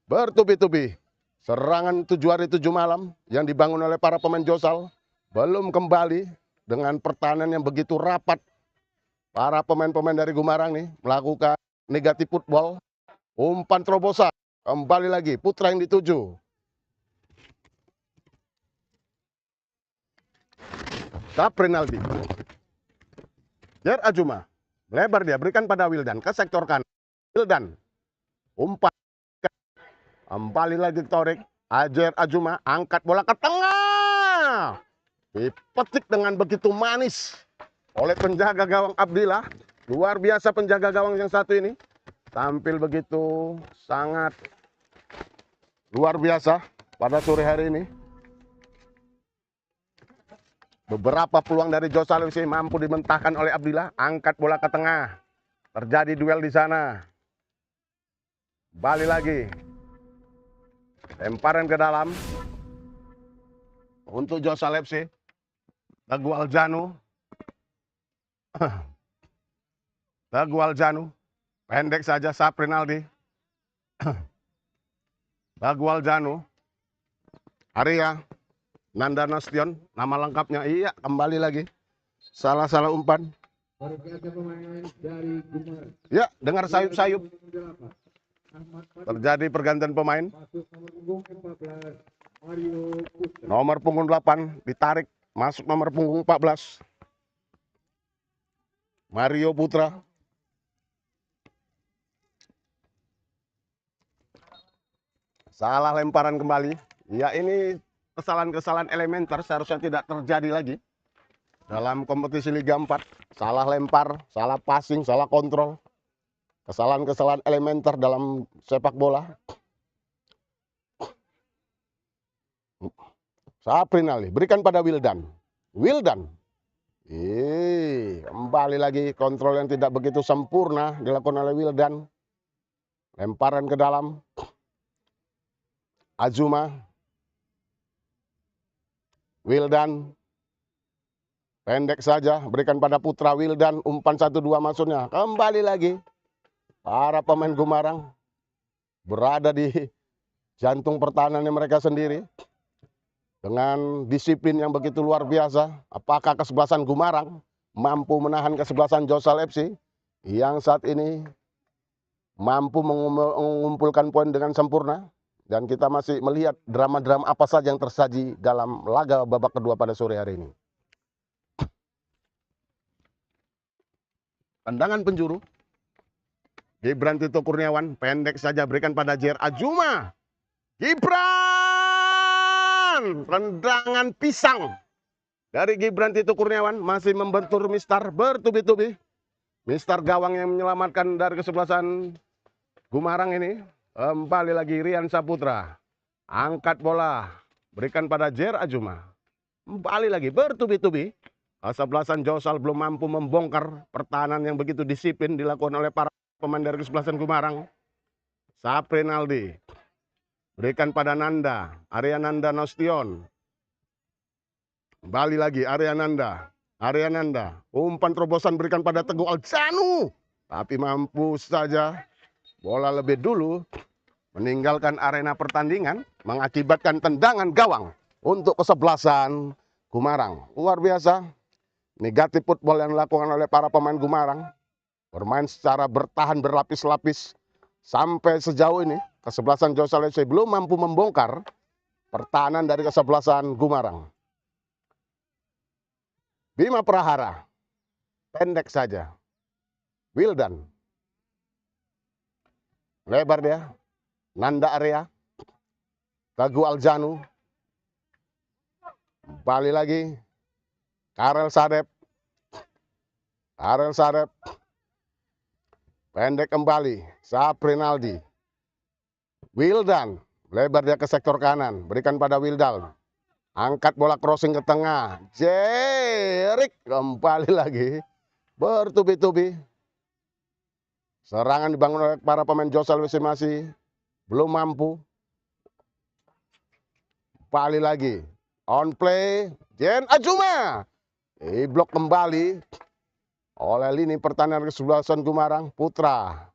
Bertubi-tubi. Serangan 7 hari 7 malam yang dibangun oleh para pemain Josal. Belum kembali dengan pertahanan yang begitu rapat. Para pemain-pemain dari Gumarang nih melakukan negatif football. Umpan terobosan. Kembali lagi Putra yang dituju. Saprinaldi. Jer Azuma. Lebar dia berikan pada Wildan ke sektor kanan. Wildan. Umpan. Kembali lagi Torik. Jer Azuma angkat bola ke tengah. Dipetik dengan begitu manis oleh penjaga gawang Abdillah. Luar biasa penjaga gawang yang satu ini. Tampil begitu sangat luar biasa pada sore hari ini. Beberapa peluang dari Josal FC mampu dimentahkan oleh Abdillah. Angkat bola ke tengah. Terjadi duel di sana. Balik lagi. Lemparan ke dalam. Untuk Josal FC. Teguh Aljanu. Teguh Aljanu. Pendek saja Saprinaldi. Teguh Aljanu. Arya. Nanda Nasution. Nama lengkapnya. Iya, kembali lagi. Salah-salah umpan. Berganti pemain dari Gumarang. Ya, dengar sayup-sayup. 8. Terjadi pergantian pemain. Masuk nomor punggung 14 Mario Putra. Nomor punggung 8 ditarik. Masuk nomor punggung 14. Mario Putra. Salah lemparan kembali. Ya, ini kesalahan-kesalahan elementer seharusnya tidak terjadi lagi. Dalam kompetisi Liga 4. Salah lempar, salah passing, salah kontrol. Kesalahan-kesalahan elementer dalam sepak bola. Saprinaldi, berikan pada Wildan. Wildan. Kembali lagi kontrol yang tidak begitu sempurna dilakukan oleh Wildan. Lemparan ke dalam. Azuma. Wildan. Pendek saja, berikan pada Putra Wildan. Umpan 1-2 maksudnya. Kembali lagi. Para pemain Gumarang berada di jantung pertahanannya mereka sendiri. Dengan disiplin yang begitu luar biasa. Apakah kesebelasan Gumarang mampu menahan kesebelasan Josal FC yang saat ini mampu mengumpulkan poin dengan sempurna. Dan kita masih melihat drama-drama apa saja yang tersaji dalam laga babak kedua pada sore hari ini. Tendangan penjuru. Gibran Tito Kurniawan. Pendek saja berikan pada Jer Azuma. Gibran. Tendangan pisang. Dari Gibran Tito Kurniawan. Masih membentur Mister bertubi-tubi. Mister gawang yang menyelamatkan dari kesebelasan Gumarang ini. Kembali lagi Rian Saputra. Angkat bola. Berikan pada Jer Azuma. Kembali lagi bertubi-tubi. Kesebelasan Josal belum mampu membongkar pertahanan yang begitu disiplin dilakukan oleh para pemain dari kesebelasan Gumarang. Saprinaldi. Berikan pada Nanda. Arya Nanda Nasution. Kembali lagi Arya Nanda. Arya Nanda. Umpan terobosan berikan pada Teguh Aljanu. Tapi mampu saja bola lebih dulu meninggalkan arena pertandingan. Mengakibatkan tendangan gawang untuk kesebelasan Gumarang. Luar biasa. Negatif football yang dilakukan oleh para pemain Gumarang. Bermain secara bertahan berlapis-lapis. Sampai sejauh ini kesebelasan Josal FC belum mampu membongkar pertahanan dari kesebelasan Gumarang. Bima Prahara. Pendek saja. Wildan. Lebar dia. Nanda Arya. Teguh Aljanu. Balik lagi. Karel Sadep. Karel Sadep. Pendek kembali. Saprinaldi. Wildan. Lebar dia ke sektor kanan. Berikan pada Wildan. Angkat bola crossing ke tengah. Jerik. Kembali lagi. Bertubi-tubi. Serangan dibangun oleh para pemain Josal FC masih belum mampu. Balik lagi. On play. Jen Azuma. Blok kembali oleh lini pertahanan kesebelasan Gumarang. Putra.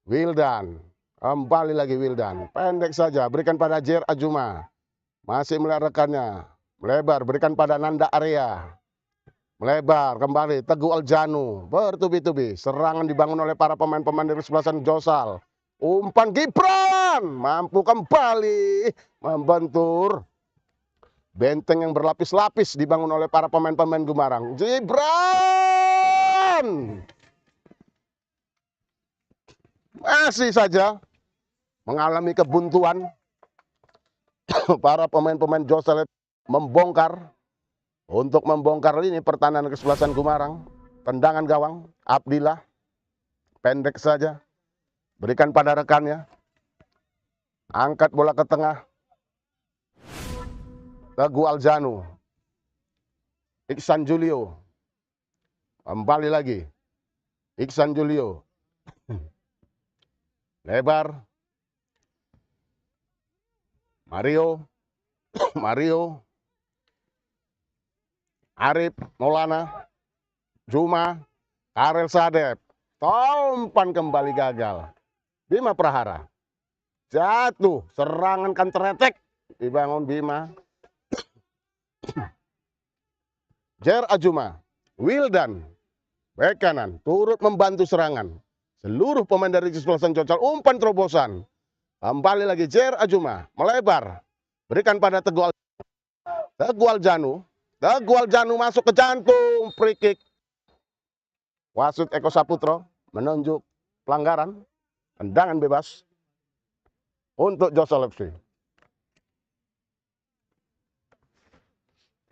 Wildan. Kembali lagi Wildan. Pendek saja. Berikan pada Jer Azuma. Masih melihat rekannya. Melebar. Berikan pada Nanda Arya. Melebar. Kembali. Teguh Aljanu. Bertubi-tubi. Serangan dibangun oleh para pemain-pemain dari kesebelasan Josal. Umpan Gibran. Mampu kembali membentur benteng yang berlapis-lapis dibangun oleh para pemain-pemain Gumarang. Gibran masih saja mengalami kebuntuan. Para pemain-pemain Josal membongkar Untuk membongkar lini pertahanan kesebelasan Gumarang. Tendangan gawang, Abdillah. Pendek saja. Berikan pada rekannya. Angkat bola ke tengah. Teguh Aljanu. Iksan Julio. Kembali lagi. Iksan Julio. Lebar. Mario. Mario. Arif Maulana. Juma. Karel Sadep. Umpan kembali gagal. Bima Prahara. Jatuh. Serangan counter attack. Dibangun Bima. Jer Ajuma. Wildan. Bek kanan. Turut membantu serangan. Seluruh pemain dari kesebelasan Jocal. Umpan terobosan. Kembali lagi Jer Ajuma. Melebar. Berikan pada Teguh Aljanu. Teguh Aljanu masuk ke jantung. Free kick. Wasit Eko Saputro menunjuk pelanggaran. Tendangan bebas. Untuk Jocal FC.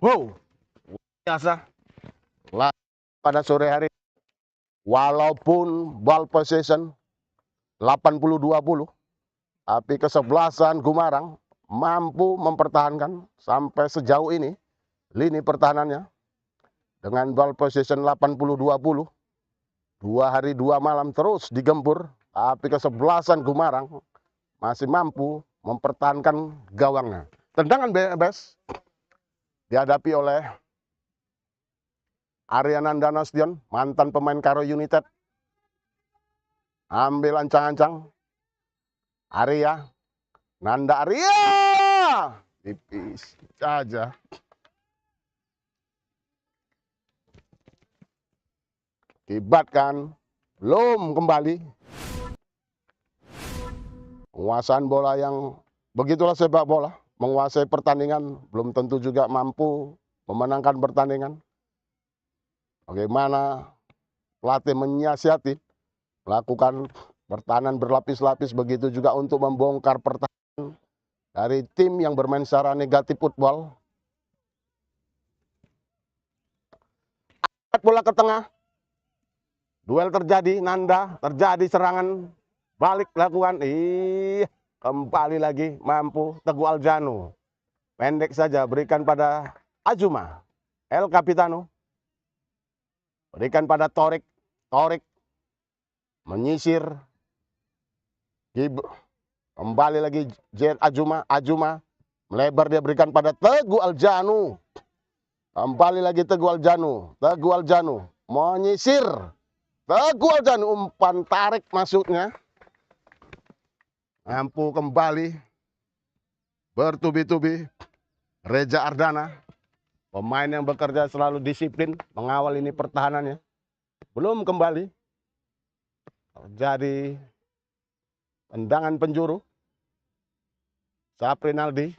Wow. Biasa. Pada sore hari. Walaupun ball possession 80-20. Tapi kesebelasan Gumarang mampu mempertahankan sampai sejauh ini lini pertahanannya dengan ball possession 80-20. 2 hari 2 malam terus digempur, tapi kesebelasan Gumarang masih mampu mempertahankan gawangnya. Tendangan bebas dihadapi oleh Ariananda Nasution, mantan pemain Karo United. Ambil ancang-ancang. Arya. Nanda Arya. Tipis saja. Kibatkan. Belum kembali. Penguasaan bola yang begitulah sepak bola. Menguasai pertandingan. Belum tentu juga mampu memenangkan pertandingan. Bagaimana pelatih menyiasati melakukan pertahanan berlapis-lapis, begitu juga untuk membongkar pertahanan dari tim yang bermain secara negatif football. Angkat bola ke tengah. Duel terjadi, Nanda, terjadi serangan balik lakukan. Kembali lagi mampu Teguh Aljanu. Pendek saja berikan pada Ajuma. El Capitano. Berikan pada Torik. Torik menyisir. Kembali lagi Jet Ajuma. Ajuma melebar, dia berikan pada Teguh Aljanu. Kembali lagi Teguh Aljanu. Teguh Aljanu menyisir. Teguh Aljanu umpan tarik masuknya. Mampu kembali bertubi-tubi Reza Ardana. Pemain yang bekerja selalu disiplin mengawal ini pertahanannya. Belum kembali. Terjadi tendangan penjuru. Saprinaldi.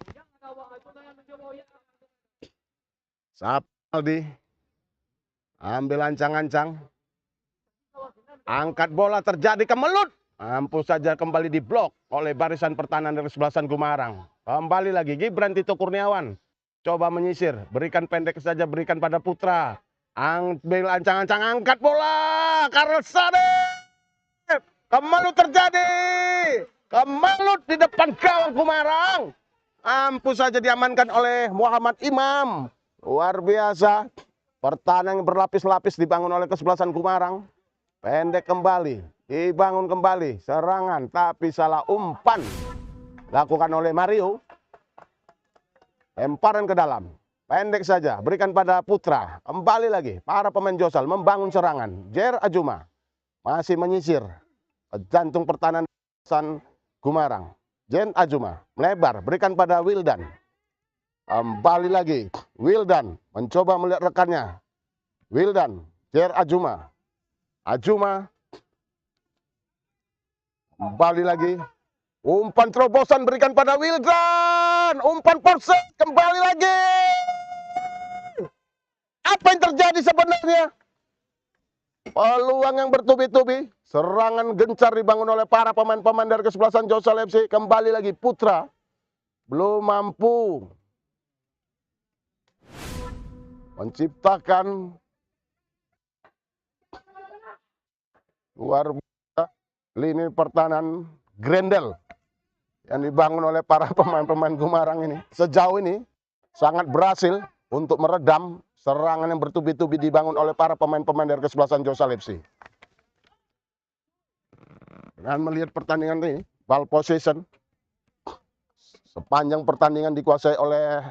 Saprinaldi. Ambil ancang-ancang. Angkat bola terjadi kemelut. Mampu saja kembali diblok oleh barisan pertahanan dari kesebelasan Gumarang. Kembali lagi Gibran Tito Kurniawan. Coba menyisir, berikan pendek saja, berikan pada Putra. Ambil ancang-ancang, angkat bola. Karel Sadep. Kemelut terjadi. Kemelut di depan gawang Gumarang. Mampu saja diamankan oleh Muhammad Imam. Luar biasa. Pertahanan yang berlapis-lapis dibangun oleh kesebelasan Gumarang. Pendek kembali. Dibangun kembali. Serangan tapi salah umpan. Lakukan oleh Mario. Lemparan ke dalam. Pendek saja. Berikan pada Putra. Kembali lagi. Para pemain Jocal membangun serangan. Jer Ajuma. Masih menyisir. Jantung pertahanan Gumarang. Jen Ajuma. Melebar. Berikan pada Wildan. Kembali lagi. Wildan. Mencoba melihat rekannya. Wildan. Jer Ajuma. Ajuma. Kembali lagi. Umpan terobosan berikan pada Wildan. Umpan forset kembali lagi. Apa yang terjadi sebenarnya? Peluang yang bertubi-tubi. Serangan gencar dibangun oleh para pemain-pemain dari kesebelasan Jocal FC. Kembali lagi Putra. Belum mampu. menciptakan luar biasa lini pertahanan Grendel yang dibangun oleh para pemain-pemain Gumarang ini. Sejauh ini sangat berhasil untuk meredam serangan yang bertubi-tubi dibangun oleh para pemain-pemain dari kesebelasan Josal FC. Dengan melihat pertandingan ini, ball possession sepanjang pertandingan dikuasai oleh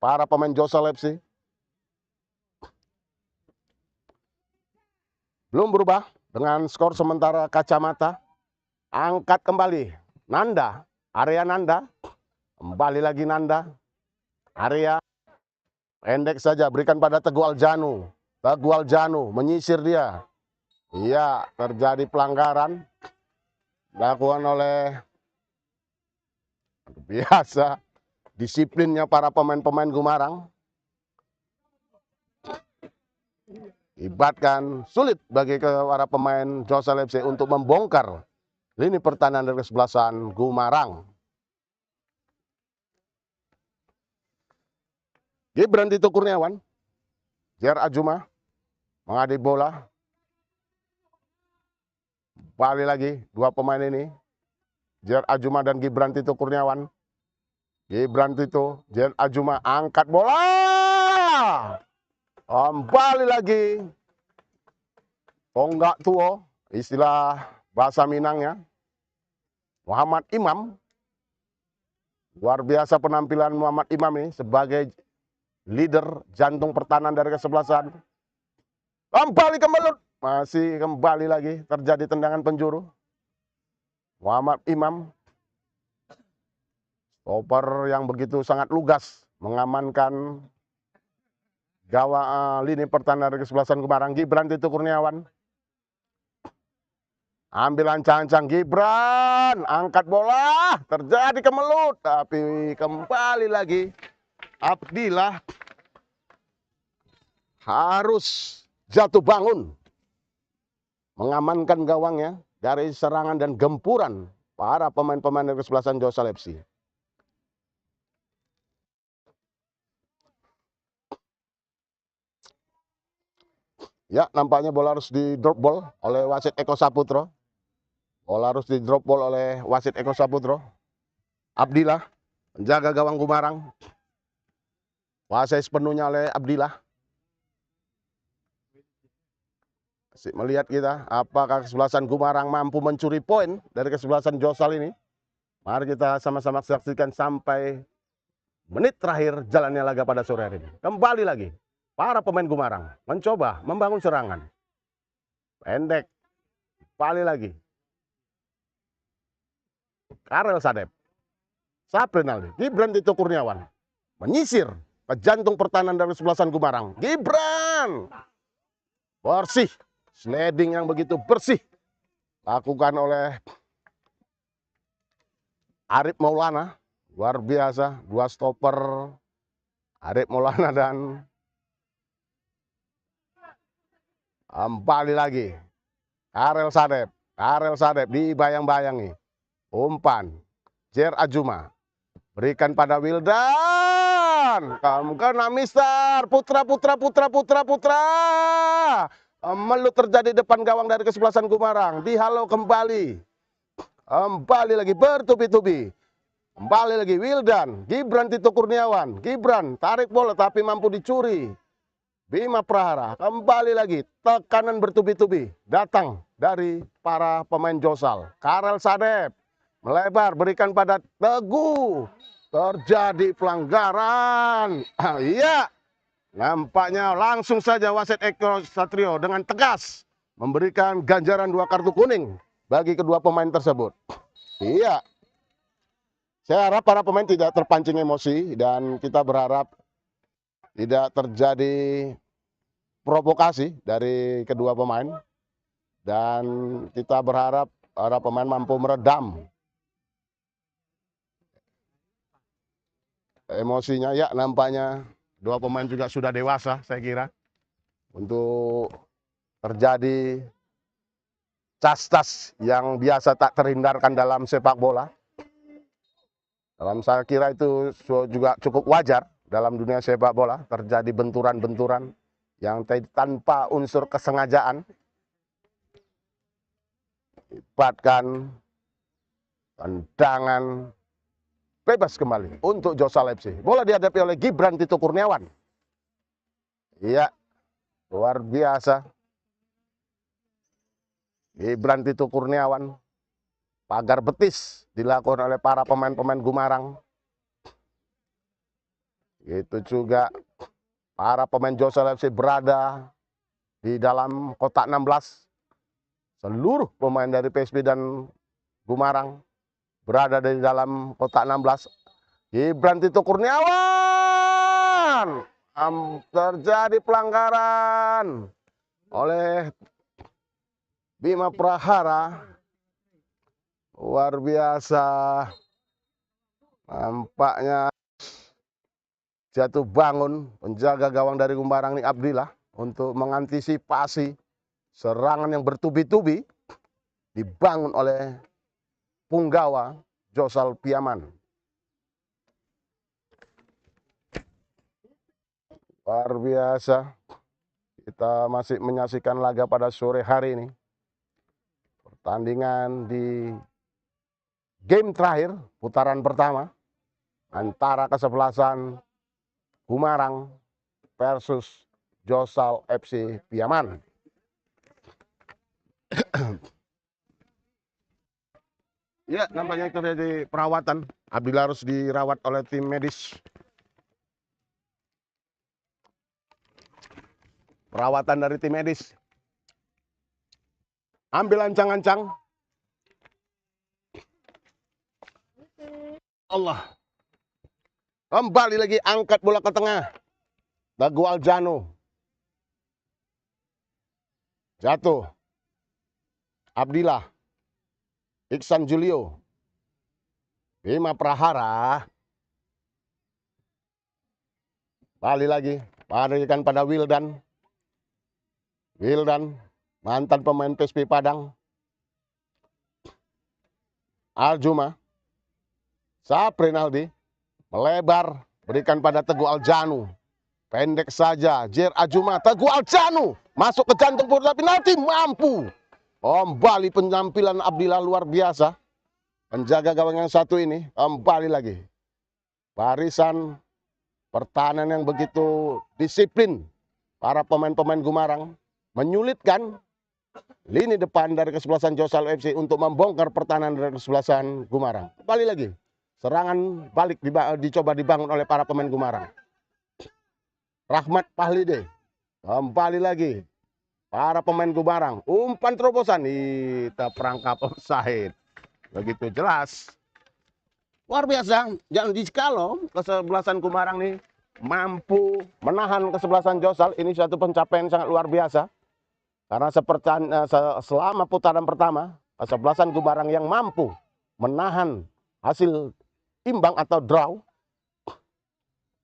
para pemain Josal FC. Belum berubah dengan skor sementara kacamata. Angkat kembali Nanda, area Nanda. Kembali lagi Nanda. Area pendek saja berikan pada Teguh Aljanu. Teguh Aljanu menyisir dia. Iya, terjadi pelanggaran dilakukan oleh biasa disiplinnya para pemain-pemain Gumarang. Ibaratkan sulit bagi para pemain Josal FC untuk membongkar lini pertahanan dari kesebelasan Gumarang. Gibran Tito Kurniawan, Jer Ajuma mengadili bola. Kembali lagi dua pemain ini, Jer Ajuma dan Gibran Tito Kurniawan. Gibran Tito, Jer Ajuma angkat bola. Kembali lagi tonggak tuo, istilah bahasa Minangnya. Muhammad Imam. Luar biasa penampilan Muhammad Imam ini sebagai leader jantung pertahanan dari kesebelasan. Kembali ke Melut. Masih kembali lagi terjadi tendangan penjuru. Muhammad Imam. Stopper yang begitu sangat lugas mengamankan gawang lini pertahanan dari kesebelasan Gumarang. Gibran Tito Kurniawan. Ambil ancang-ancang Gibran. Angkat bola. Terjadi ke Melut. Tapi kembali lagi Abdillah harus jatuh bangun mengamankan gawangnya dari serangan dan gempuran para pemain-pemain dari kesebelasan Josal FC. Ya, nampaknya bola harus di drop ball oleh wasit Eko Saputro. Bola harus di drop ball oleh wasit Eko Saputro. Abdillah menjaga gawang Gumarang. Kuasai sepenuhnya oleh Abdillah. Melihat kita apakah kesebelasan Gumarang mampu mencuri poin dari kesebelasan Josal ini. Mari kita sama-sama saksikan sampai menit terakhir jalannya laga pada sore hari ini. Kembali lagi para pemain Gumarang mencoba membangun serangan. Pendek. Kembali lagi. Karel Sadep. Saprinaldi. Gibran Tito Kurniawan. Menyisir ke jantung pertahanan dari kesebelasan Gumarang. Gibran. Bersih. Sliding yang begitu bersih lakukan oleh Arif Maulana. Luar biasa, dua stopper Arif Maulana dan kembali lagi Karel Sadep. Karel Sadep dibayang-bayangi. Umpan Jer Ajuma berikan pada Wildan. Kamu kena Mister. Putra. Melut terjadi depan gawang dari kesebelasan Gumarang. Dihalau kembali. Kembali lagi bertubi-tubi. Kembali lagi Wildan. Gibran Tito Kurniawan. Gibran tarik bola tapi mampu dicuri. Bima Prahara. Kembali lagi. Tekanan bertubi-tubi. Datang dari para pemain Josal. Karel Sadep. Melebar berikan pada Teguh. Terjadi pelanggaran. Iya. Nampaknya langsung saja wasit Eko Satrio dengan tegas memberikan ganjaran 2 kartu kuning bagi kedua pemain tersebut. Iya. Saya harap para pemain tidak terpancing emosi dan kita berharap tidak terjadi provokasi dari kedua pemain. Dan kita berharap para pemain mampu meredam emosinya. Ya, nampaknya dua pemain juga sudah dewasa, saya kira, untuk terjadi cas-cas yang biasa tak terhindarkan dalam sepak bola. Saya kira itu juga cukup wajar dalam dunia sepak bola, terjadi benturan-benturan yang tanpa unsur kesengajaan. Libatkan tendangan bebas kembali untuk Josal FC. Bola dihadapi oleh Gibran Tito Kurniawan. Iya, luar biasa. Gibran Tito Kurniawan, pagar betis dilakukan oleh para pemain-pemain Gumarang. Itu juga para pemain Josal FC berada di dalam kotak 16. Seluruh pemain dari PSB dan Gumarang berada di dalam kotak 16. Gibran Tito Kurniawan, terjadi pelanggaran oleh Bima Prahara. Luar biasa. Nampaknya jatuh bangun penjaga gawang dari Gumarang ini Abdillah untuk mengantisipasi serangan yang bertubi-tubi dibangun oleh punggawa Josal Piaman. Luar biasa. Kita masih menyaksikan laga pada sore hari ini. Pertandingan di game terakhir, putaran pertama, antara kesebelasan Gumarang versus Josal FC Piaman. Ya, nampaknya terjadi perawatan. Abdillah harus dirawat oleh tim medis. Perawatan dari tim medis. Ambil ancang-ancang. Allah. Kembali lagi angkat bola ke tengah. Dagu Aljano. Jatuh. Abdillah. Iksan Julio. Bima Prahara. Balik lagi. Balikan pada Wildan. Wildan. Mantan pemain PSP Padang. Aljuma. Saprinaldi. Melebar. Berikan pada Teguh Aljanu. Pendek saja. Jer Ajuma. Teguh Aljanu. Masuk ke jantung bola penalti. Mampu. Kembali penampilan Abdillah luar biasa. Penjaga gawang yang satu ini kembali lagi. Barisan pertahanan yang begitu disiplin. Para pemain-pemain Gumarang menyulitkan lini depan dari kesebelasan Josal FC untuk membongkar pertahanan dari kesebelasan Gumarang. Kembali lagi. Serangan balik dicoba dibangun oleh para pemain Gumarang. Rahmat Pahlide. Kembali lagi. Para pemain Gumarang, umpan terobosan, kita perangkap offside. Begitu jelas. Luar biasa. Jangan kalau kesebelasan Gumarang nih mampu menahan kesebelasan Josal. Ini suatu pencapaian sangat luar biasa. Karena selama putaran pertama, kesebelasan Gumarang yang mampu menahan hasil imbang atau draw.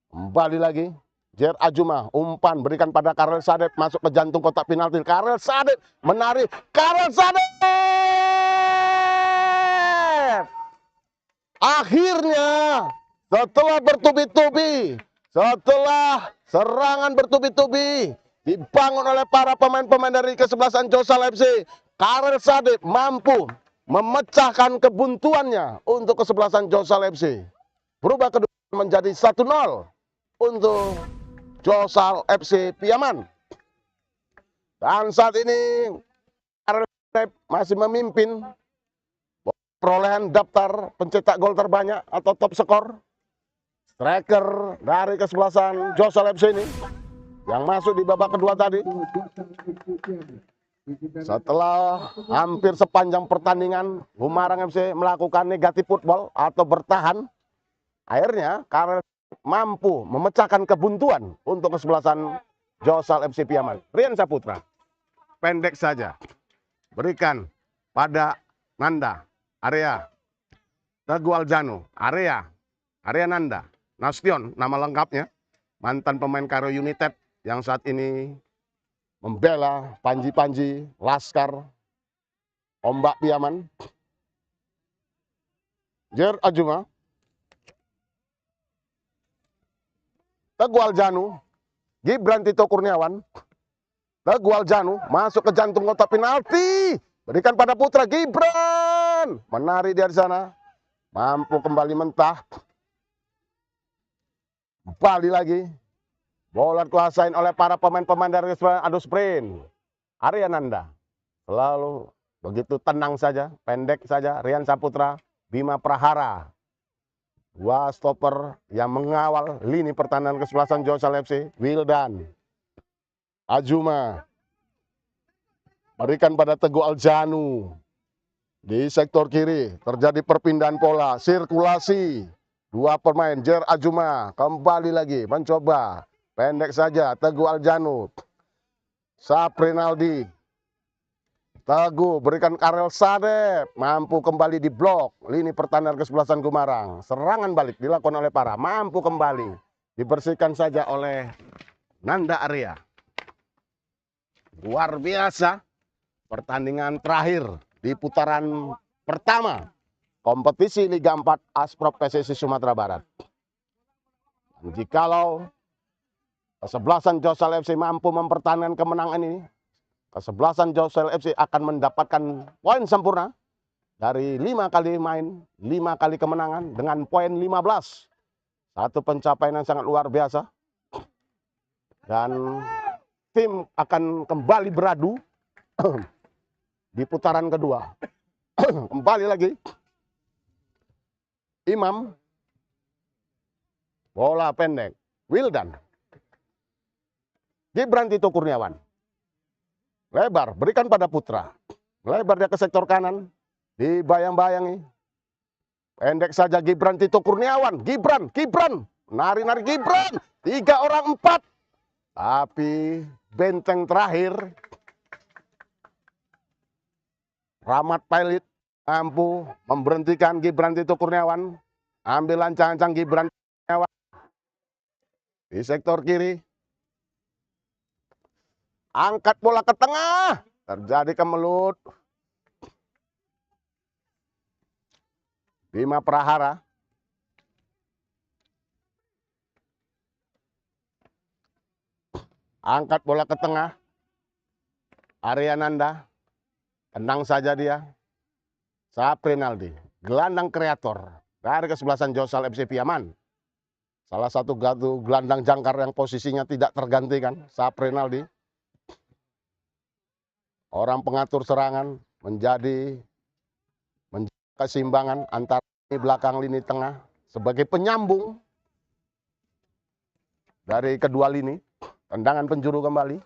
Kembali lagi. Jer Ajuma, umpan berikan pada Karel Sadep, masuk ke jantung kotak penalti. Karel Sadep menarik. Karel Sadep! Akhirnya, setelah bertubi-tubi, setelah serangan bertubi-tubi, dibangun oleh para pemain-pemain dari kesebelasan Josal FC, Karel Sadep mampu memecahkan kebuntuannya untuk kesebelasan Josal FC. Berubah kedua menjadi 1-0 untuk Josal FC Piaman. Dan saat ini Karel masih memimpin perolehan daftar pencetak gol terbanyak atau top skor. Striker dari kesebelasan Josal FC ini yang masuk di babak kedua tadi. Setelah hampir sepanjang pertandingan Gumarang FC melakukan negatif football atau bertahan, akhirnya Karel mampu memecahkan kebuntuan untuk kesebelasan Josal FC Piaman. Rian Saputra, pendek saja, berikan pada Nanda, area Teguh Aljano, area Nanda, Nasution, nama lengkapnya, mantan pemain Karo United yang saat ini membela Panji Laskar Ombak Piaman. Jer Ajuma. Teguh Aljanu, Gibran Tito Kurniawan, Teguh Aljanu masuk ke jantung kotak penalti, berikan pada putra Gibran, menari dari sana, mampu kembali mentah, kembali lagi, bola dikuasain oleh para pemain-pemain dari adu sprint. Ariananda selalu begitu tenang saja, pendek saja. Rian Saputra, Bima Prahara, dua stopper yang mengawal lini pertahanan kesebelasan Josal FC. Wildan, Ajuma, berikan pada Teguh Aljanu. Di sektor kiri terjadi perpindahan pola, sirkulasi. Dua pemain, Jer Ajuma kembali lagi mencoba. Pendek saja, Teguh Aljanu. Saprinaldi. Teguh berikan Karel Sadep. Mampu kembali di blok. Lini pertahanan kesebelasan Gumarang. Serangan balik dilakukan oleh Para. Mampu kembali. Dibersihkan saja oleh Nanda Arya. Luar biasa. Pertandingan terakhir di putaran pertama. Kompetisi Liga 4 Asprop PSSI Sumatera Barat. Jikalau kesebelasan Josal FC mampu mempertahankan kemenangan ini, kesebelasan Josal FC akan mendapatkan poin sempurna dari 5 kali main, 5 kali kemenangan dengan poin 15. Satu pencapaian yang sangat luar biasa. Dan tim akan kembali beradu di putaran kedua. Kembali lagi. Imam. Bola pendek. Wildan. Gibran Tito Kurniawan. Lebar, berikan pada Putra. Lebar dia ke sektor kanan. Dibayang-bayangi. Pendek saja Gibran Tito Kurniawan. Gibran. Nari-nari Gibran. 3 orang 4. Tapi benteng terakhir. Rahmat Pailit mampu memberhentikan Gibran Tito Kurniawan. Ambil lancang-lancang Gibran Kurniawan. Di sektor kiri. Angkat bola ke tengah. Terjadi kemelut. Bima Prahara. Angkat bola ke tengah. Ariananda. Tenang saja dia. Saprinaldi. Gelandang kreator. Dari kesebelasan Josal FC Piaman. Salah satu gelandang jangkar yang posisinya tidak tergantikan. Saprinaldi. Orang pengatur serangan menjadi keseimbangan antara lini belakang lini tengah sebagai penyambung dari kedua lini. Tendangan penjuru kembali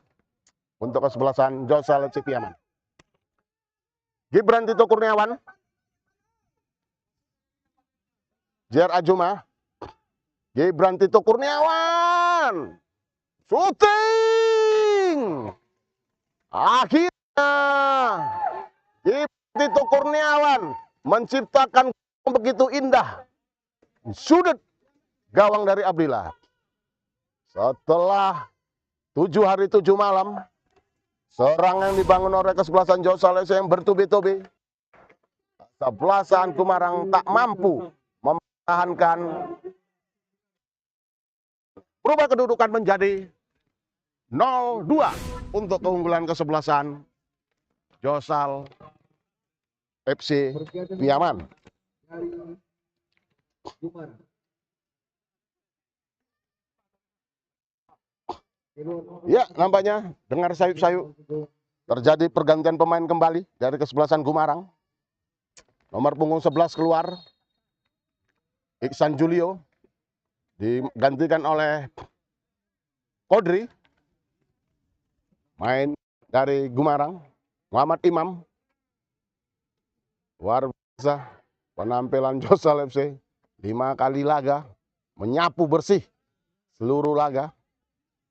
untuk kesebelasan Josal FC Piaman. Gibran Tito Kurniawan. Jer Ajuma. Gibran Tito Kurniawan. Shooting. Akhirnya Gibran Tito Kurniawan menciptakan begitu indah sudut gawang dari Abdillah. Setelah 7 hari 7 malam, serangan yang dibangun oleh kesebelasan Josal FC yang bertubi-tubi. Kesebelasan Gumarang tak mampu mempertahankan. Berubah kedudukan menjadi 0-2 untuk keunggulan kesebelasan Josal FC Piaman. Ya, nampaknya dengar sayup-sayup. Terjadi pergantian pemain kembali dari kesebelasan Gumarang. Nomor punggung 11 keluar. Iksan Julio. Digantikan oleh Kodri. Main dari Gumarang. Muhammad Imam. Luar biasa penampilan Josal FC. 5 kali laga. Menyapu bersih seluruh laga.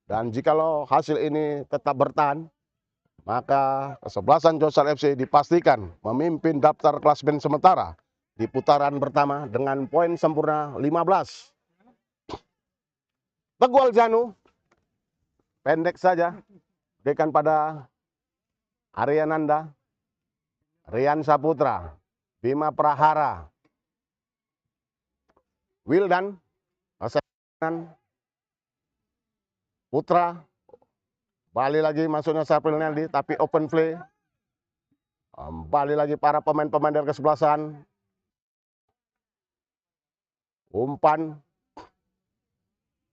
Dan jikalau hasil ini tetap bertahan, maka kesebelasan Josal FC dipastikan memimpin daftar klasemen sementara di putaran pertama dengan poin sempurna 15. Teguh Aljanu, pendek saja, berikan pada Ariananda, Rian Saputra, Bima Prahara, Wildan, Putra. Balik lagi masuknya Sapril Neldi, tapi open play. Kembali lagi para pemain-pemain dari kesebelasan. Umpan.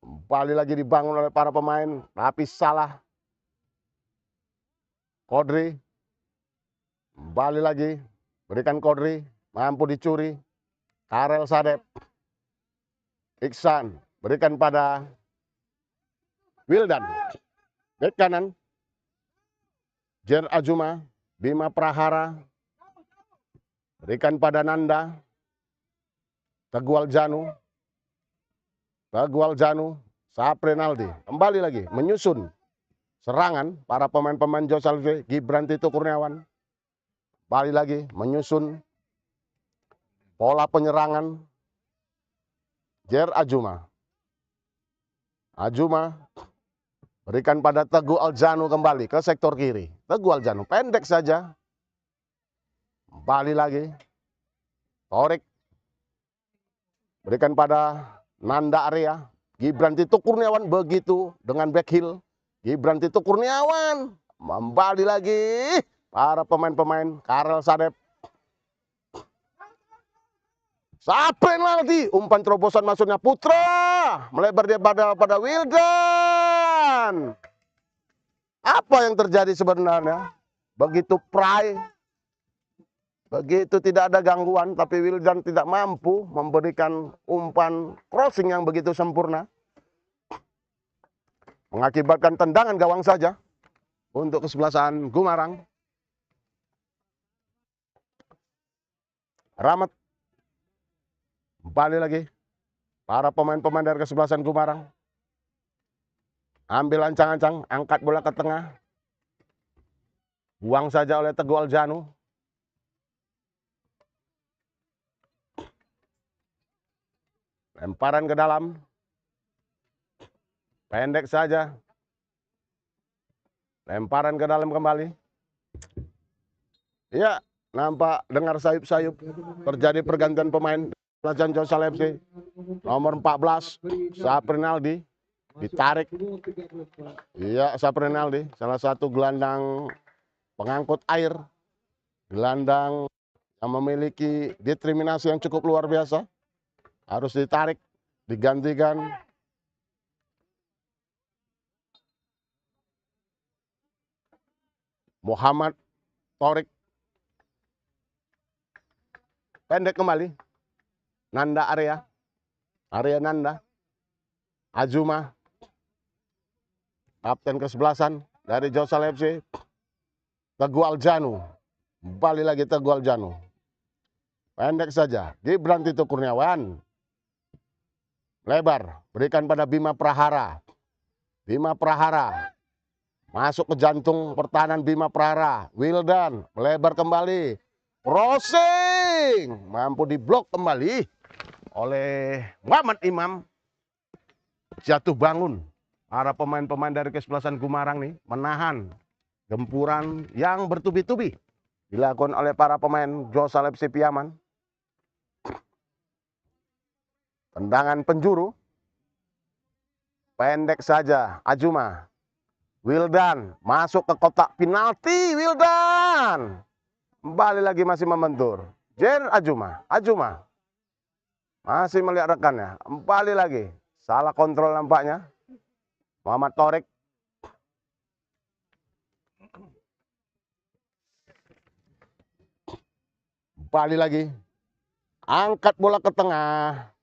Kembali lagi dibangun oleh para pemain, tapi salah. Kodri. Kembali lagi. Berikan Kodri. Mampu dicuri. Karel Sadep. Iksan. Berikan pada Wildan. Back kanan. Jer Ajuma. Bima Prahara. Berikan pada Nanda. Teguh Aljanu. Teguh Aljanu. Saprenaldi. Kembali lagi menyusun serangan para pemain-pemain Josalve. Gibran Tito Kurniawan. Kembali lagi menyusun pola penyerangan. Jer Ajuma. Ajuma. Berikan pada Teguh Aljanu kembali ke sektor kiri. Teguh Aljanu pendek saja. Kembali lagi. Torik. Berikan pada Nanda Area. Gibran Tito Kurniawan begitu dengan back heel. Gibran Tito Kurniawan. Kembali lagi. Para pemain-pemain. Karel Sadep. Saprenaldi. Umpan terobosan masuknya Putra. Melebar dia pada Wildan. Apa yang terjadi sebenarnya? Begitu pray. Begitu tidak ada gangguan. Tapi Wildan tidak mampu memberikan umpan crossing yang begitu sempurna. Mengakibatkan tendangan gawang saja. Untuk kesebelasan Gumarang. Rahmat. Kembali lagi. Para pemain-pemain dari kesebelasan Gumarang. Ambil ancang-ancang, angkat bola ke tengah. Buang saja oleh Teguh Aljanu. Lemparan ke dalam. Pendek saja. Lemparan ke dalam kembali. Ya, nampak dengar sayup-sayup. Terjadi pergantian pemain. Pelajaran Josal FC. Nomor 14, Saprenaldi. Ditarik. Iya, Saprenaldi, salah satu gelandang pengangkut air. Gelandang yang memiliki determinasi yang cukup luar biasa. Harus ditarik, digantikan. Muhammad Torik. Pendek kembali. Nanda Area. Area Nanda. Ajuma. Kapten kesebelasan dari Josal FC. Teguh Aljanu. Kembali lagi Teguh Aljanu. Pendek saja. Gibran Tito Kurniawan. Lebar. Berikan pada Bima Prahara. Bima Prahara. Masuk ke jantung pertahanan Bima Prahara. Wildan. Melebar kembali. Crossing. Mampu diblok kembali oleh Muhammad Imam. Jatuh bangun. Para pemain-pemain dari kesebelasan Gumarang nih menahan gempuran yang bertubi-tubi dilakukan oleh para pemain Josal FC Piaman. Tendangan penjuru. Pendek saja. Ajuma. Wildan. Masuk ke kotak penalti. Wildan. Kembali lagi masih membentur. Jer Ajuma. Ajuma. Masih melihat rekannya. Kembali lagi. Salah kontrol nampaknya. Muhammad Torik. Kembali lagi. Angkat bola ke tengah.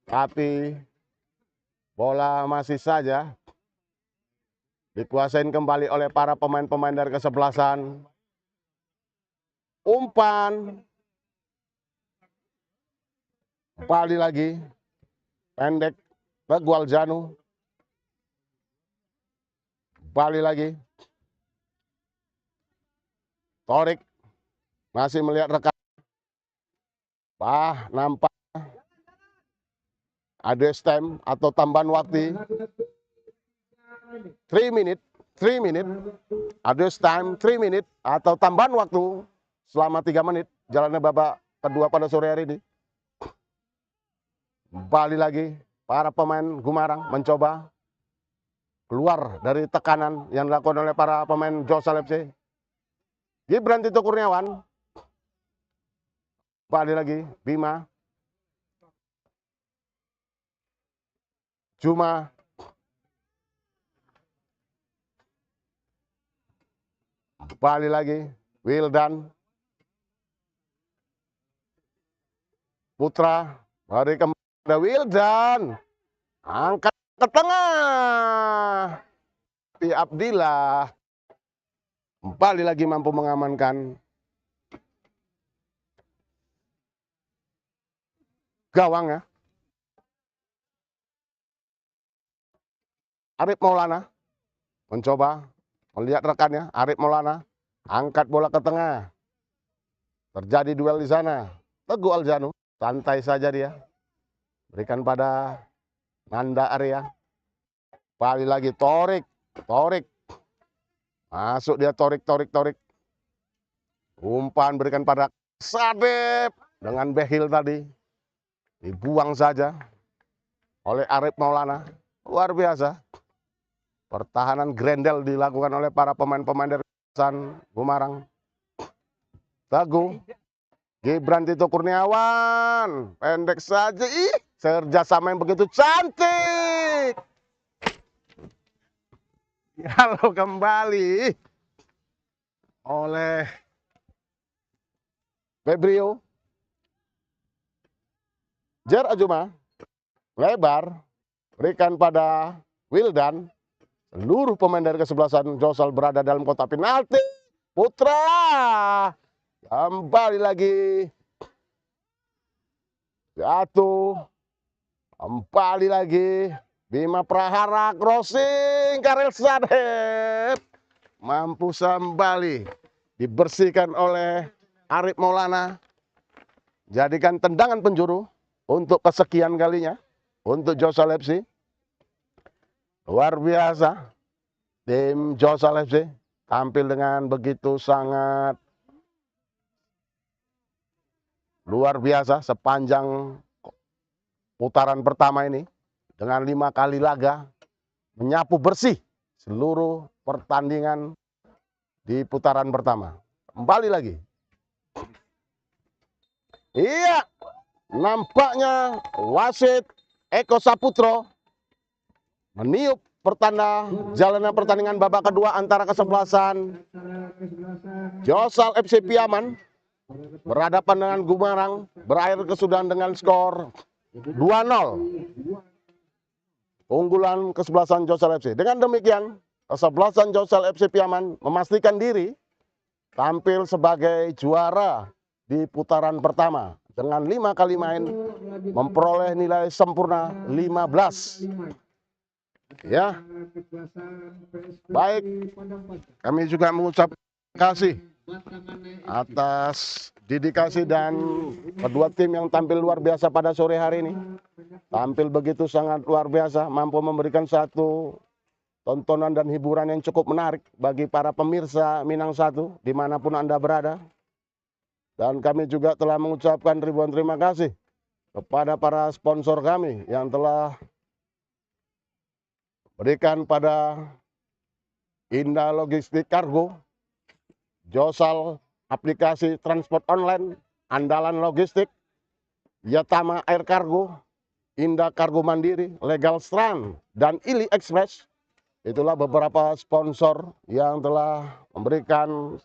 Tapi bola masih saja dikuasain kembali oleh para pemain-pemain dari kesebelasan. Umpan. Kembali lagi. Pendek. Teguh Aljanu. Kembali lagi. Torik. Masih melihat rekan. Nampak. Ada time atau tambahan waktu. 3 menit. Ada time 3 menit atau tambahan waktu selama 3 menit. Jalannya babak kedua pada sore hari ini. Kembali lagi para pemain Gumarang mencoba keluar dari tekanan yang dilakukan oleh para pemain Josal FC. Gibran Tito Kurniawan, kembali lagi, Bima, Juma, kembali lagi, Wildan, Putra, dari kepada Wildan, angkat ke tengah, Pi Abdillah, kembali lagi mampu mengamankan gawang ya. Arif Maulana mencoba melihat rekannya, Arif Maulana angkat bola ke tengah. Terjadi duel di sana. Teguh Aljanu, santai saja dia. Berikan pada Nanda Arya. Kembali lagi Torik. Masuk dia Torik. Umpan berikan pada Sadep dengan Behil tadi. Dibuang saja oleh Arif Maulana. Luar biasa. Pertahanan Grendel dilakukan oleh para pemain-pemain dari Gumarang. Teguh. Gibran Tito Kurniawan. Pendek saja. Kerjasama yang begitu cantik. Halo kembali oleh Febrio. Jer Ajuma. Lebar. Berikan pada Wildan. Seluruh pemain dari kesebelasan Josal berada dalam kotak penalti. Putra. Kembali lagi. Jatuh. Kembali lagi. Bima Prahara crossing. Karel Sadep. Mampu kembali. Dibersihkan oleh Arif Maulana. Jadikan tendangan penjuru. Untuk kesekian kalinya. Untuk Josal FC. Luar biasa. Tim Josal FC tampil dengan begitu sangat luar biasa sepanjang putaran pertama ini. Dengan 5 kali laga menyapu bersih seluruh pertandingan di putaran pertama. Kembali lagi. Iya, nampaknya wasit Eko Saputro meniup pertanda jalannya pertandingan babak kedua antara kesebelasan Josal FC Piaman berhadapan dengan Gumarang, berakhir kesudahan dengan skor 2-0. Unggulan kesebelasan Josal FC. Dengan demikian, kesebelasan Josal FC Piaman memastikan diri tampil sebagai juara di putaran pertama dengan 5 kali main memperoleh nilai sempurna 15. Ya, baik. Kami juga mengucap terima kasih atas dedikasi dan kedua tim yang tampil luar biasa pada sore hari ini. Tampil begitu sangat luar biasa, mampu memberikan satu tontonan dan hiburan yang cukup menarik bagi para pemirsa Minang 1 dimanapun Anda berada. Dan kami juga telah mengucapkan ribuan terima kasih kepada para sponsor kami yang telah berikan pada Indah Logistik Kargo, Josal aplikasi transport online, andalan logistik, Yatama Air Kargo, Indah Kargo Mandiri, Legal Strand, dan Ili Express. Itulah beberapa sponsor yang telah memberikan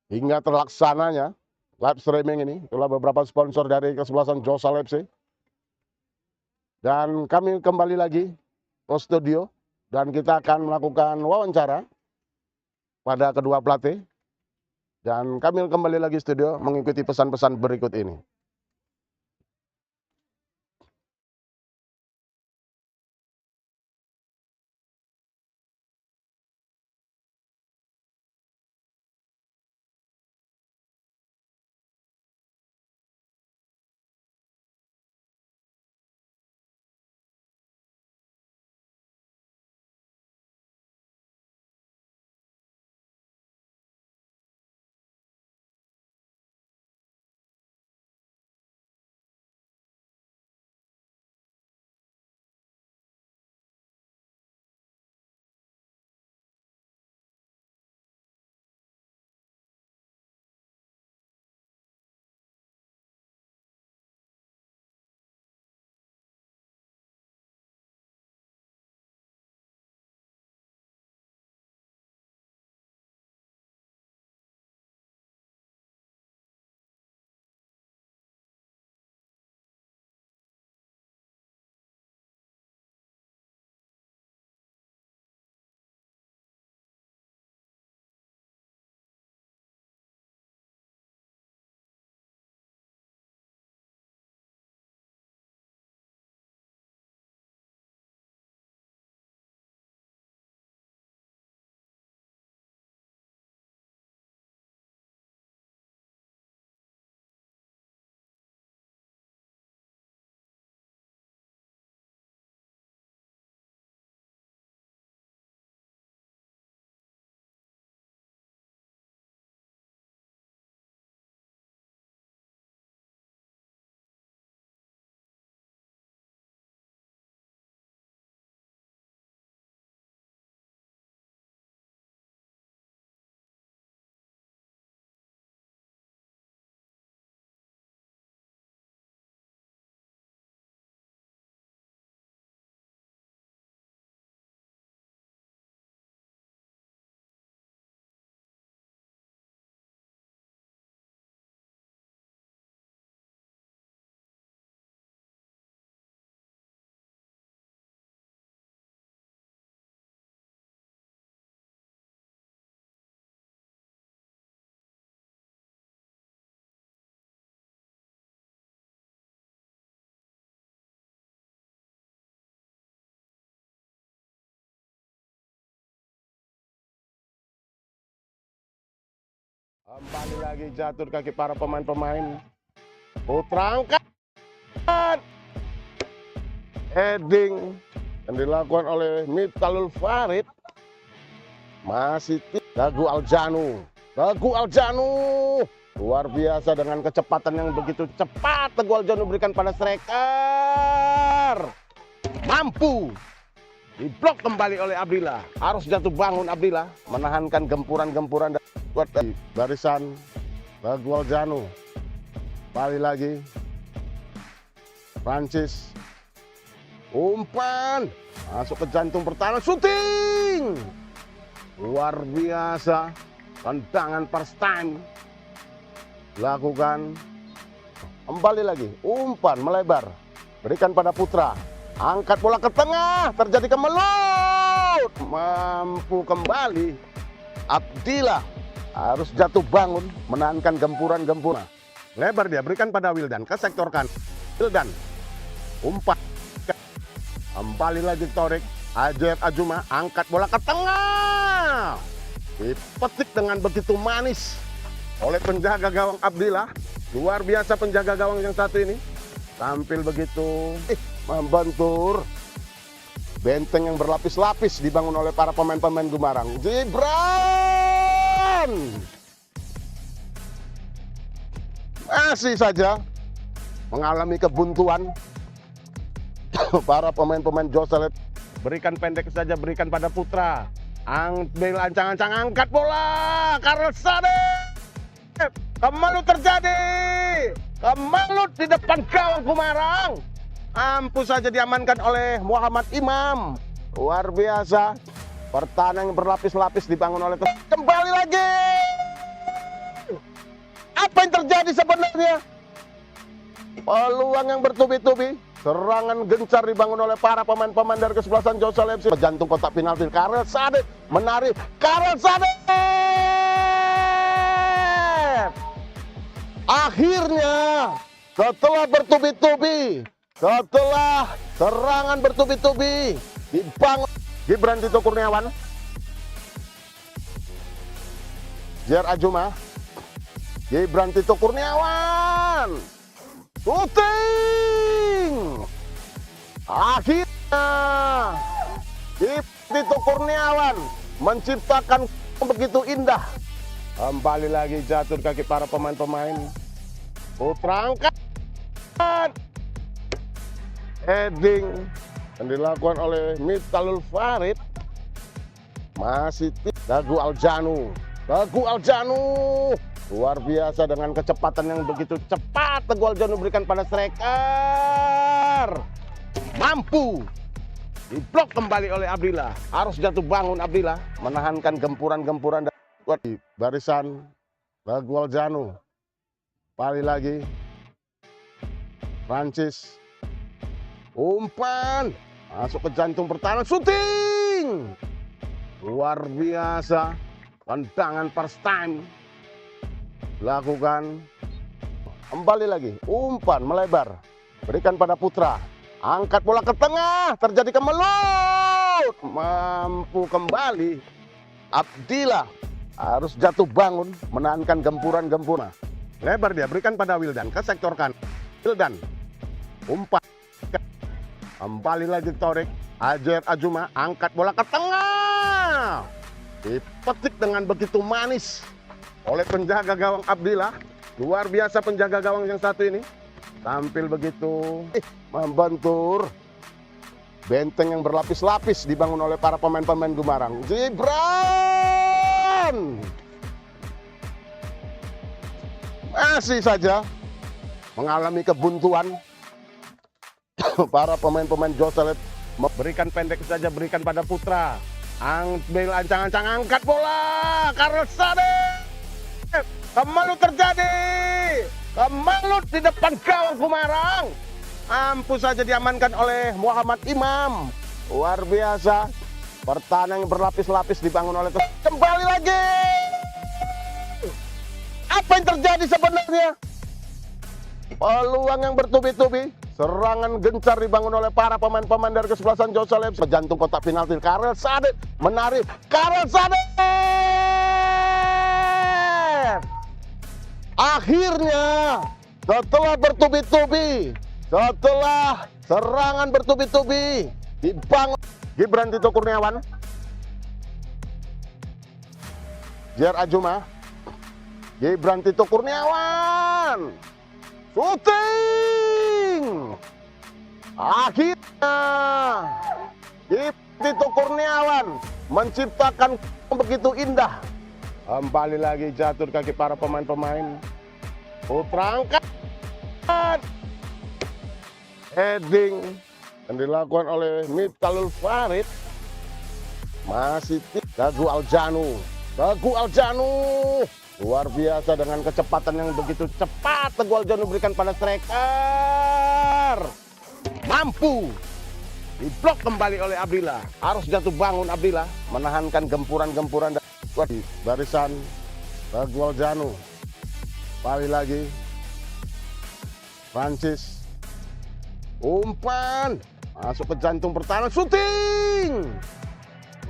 hingga terlaksananya live streaming ini. Itulah beberapa sponsor dari kesebelasan Josal FC. Dan kami kembali lagi ke studio dan kita akan melakukan wawancara pada kedua pelatih. Dan kami kembali lagi studio mengikuti pesan-pesan berikut ini. Kembali lagi jatuh kaki para pemain-pemain. Putra angkat. Heading yang dilakukan oleh Miftahul Farid. Masih Dagu Aljanu. Dagu Aljanu. Luar biasa dengan kecepatan yang begitu cepat. Dagu Aljanu berikan pada striker. Mampu. Diblok kembali oleh Abdillah. Harus jatuh bangun Abdillah. Menahankan gempuran-gempuran buat barisan Dagu Aljanu. Kembali lagi. Prancis. Umpan. Masuk ke jantung pertahanan. Shooting. Luar biasa. Tendangan first time. Lakukan. Kembali lagi. Umpan melebar. Berikan pada Putra. Angkat bola ke tengah. Terjadi kemelut. Mampu kembali. Abdillah. Harus jatuh bangun. Menahankan gempuran-gempuran. Lebar dia. Berikan pada Wildan. Ke sektor kanan. Wildan. Umpan. Kembali lagi Torik. Ajer Ajuma. Angkat bola ke tengah. Dipetik dengan begitu manis oleh penjaga gawang Abdillah. Luar biasa penjaga gawang yang satu ini. Tampil begitu membentur. Benteng yang berlapis-lapis dibangun oleh para pemain-pemain Gumarang. Gibran masih saja mengalami kebuntuan. Para pemain-pemain Joselep. Berikan pendek saja, berikan pada Putra. Ambil ancang-ancang, angkat bola. Karel Sadek. Kemelut terjadi. Kemelut di depan gawang Gumarang. Ampuh saja diamankan oleh Muhammad Imam. Luar biasa. Pertahanan yang berlapis-lapis dibangun oleh kembali lagi. Apa yang terjadi sebenarnya? Peluang yang bertubi-tubi. Serangan gencar dibangun oleh para pemain-pemain dari kesebelasan Joselep. Jantung kotak penalti. Karel Sadek menarik. Karel Sadek. Akhirnya setelah bertubi-tubi, setelah serangan bertubi-tubi dibangun Gibran Tito Kurniawan. Jer Ajuma. Gibran Tito Kurniawan. Shooting. Akhirnya Tito Kurniawan menciptakan begitu indah. Kembali lagi jatuh kaki para pemain-pemain. Putra angkat. Heading yang dilakukan oleh Miftahul Farid. Masih Dagu Aljanu. Dagu Aljanu. Luar biasa dengan kecepatan yang begitu cepat. Dagu Aljanu berikan pada striker. Mampu. Diblok kembali oleh Abdillah. Harus jatuh bangun Abdillah. Menahankan gempuran-gempuran buat di barisan Dagu Aljanu. Kembali lagi. Prancis. Umpan. Masuk ke jantung pertahanan. Shooting. Luar biasa. Tendangan first time. Lakukan. Kembali lagi. Umpan melebar. Berikan pada Putra. Angkat bola ke tengah. Terjadi kemelut. Mampu kembali. Abdillah. Harus jatuh bangun. Menahankan gempuran-gempuran. Lebar dia. Berikan pada Wildan. Ke sektor kanan. Wildan. Umpan. Kembali lagi Torik. Ajer Ajuma. Angkat bola ke tengah. Dipetik dengan begitu manis oleh penjaga gawang Abdillah. Luar biasa penjaga gawang yang satu ini. Tampil begitu membentur. Benteng yang berlapis-lapis dibangun oleh para pemain-pemain Gumarang. Gibran masih saja mengalami kebuntuan. Para pemain-pemain Joselep. Berikan pendek saja, berikan pada Putra. Ambil ancang-ancang, angkat bola. Karel Sadek. Kemelut terjadi. Kemelut di depan gawang Gumarang. Ampuh saja diamankan oleh Muhammad Imam. Luar biasa. Pertahanan yang berlapis-lapis dibangun oleh kembali lagi. Apa yang terjadi sebenarnya? Peluang yang bertubi-tubi. Serangan gencar dibangun oleh para pemain-pemain dari kesebelasan Joselep. Jantung kotak penalti. Karel Sadek menarik. Karel Sadek. Akhirnya, setelah bertubi-tubi, setelah serangan bertubi-tubi, dibangun Gibran Tito Kurniawan, Jer Ajuma, Gibran Tito Kurniawan, syuting. Akhirnya, Gibran Tito Kurniawan menciptakan begitu indah. Kembali lagi jatuh kaki para pemain-pemain. Putra angkat. Heading yang dilakukan oleh Miftahul Farid. Masih Dagu Aljanu. Dagu Aljanu. Luar biasa dengan kecepatan yang begitu cepat. Dagu Aljanu berikan pada striker. Mampu. Diblok kembali oleh Abdillah. Harus jatuh bangun Abdillah. Menahankan gempuran-gempuran di barisan Dagu Aljanu. Kembali lagi Francis. Umpan. Masuk ke jantung pertahanan. Shooting.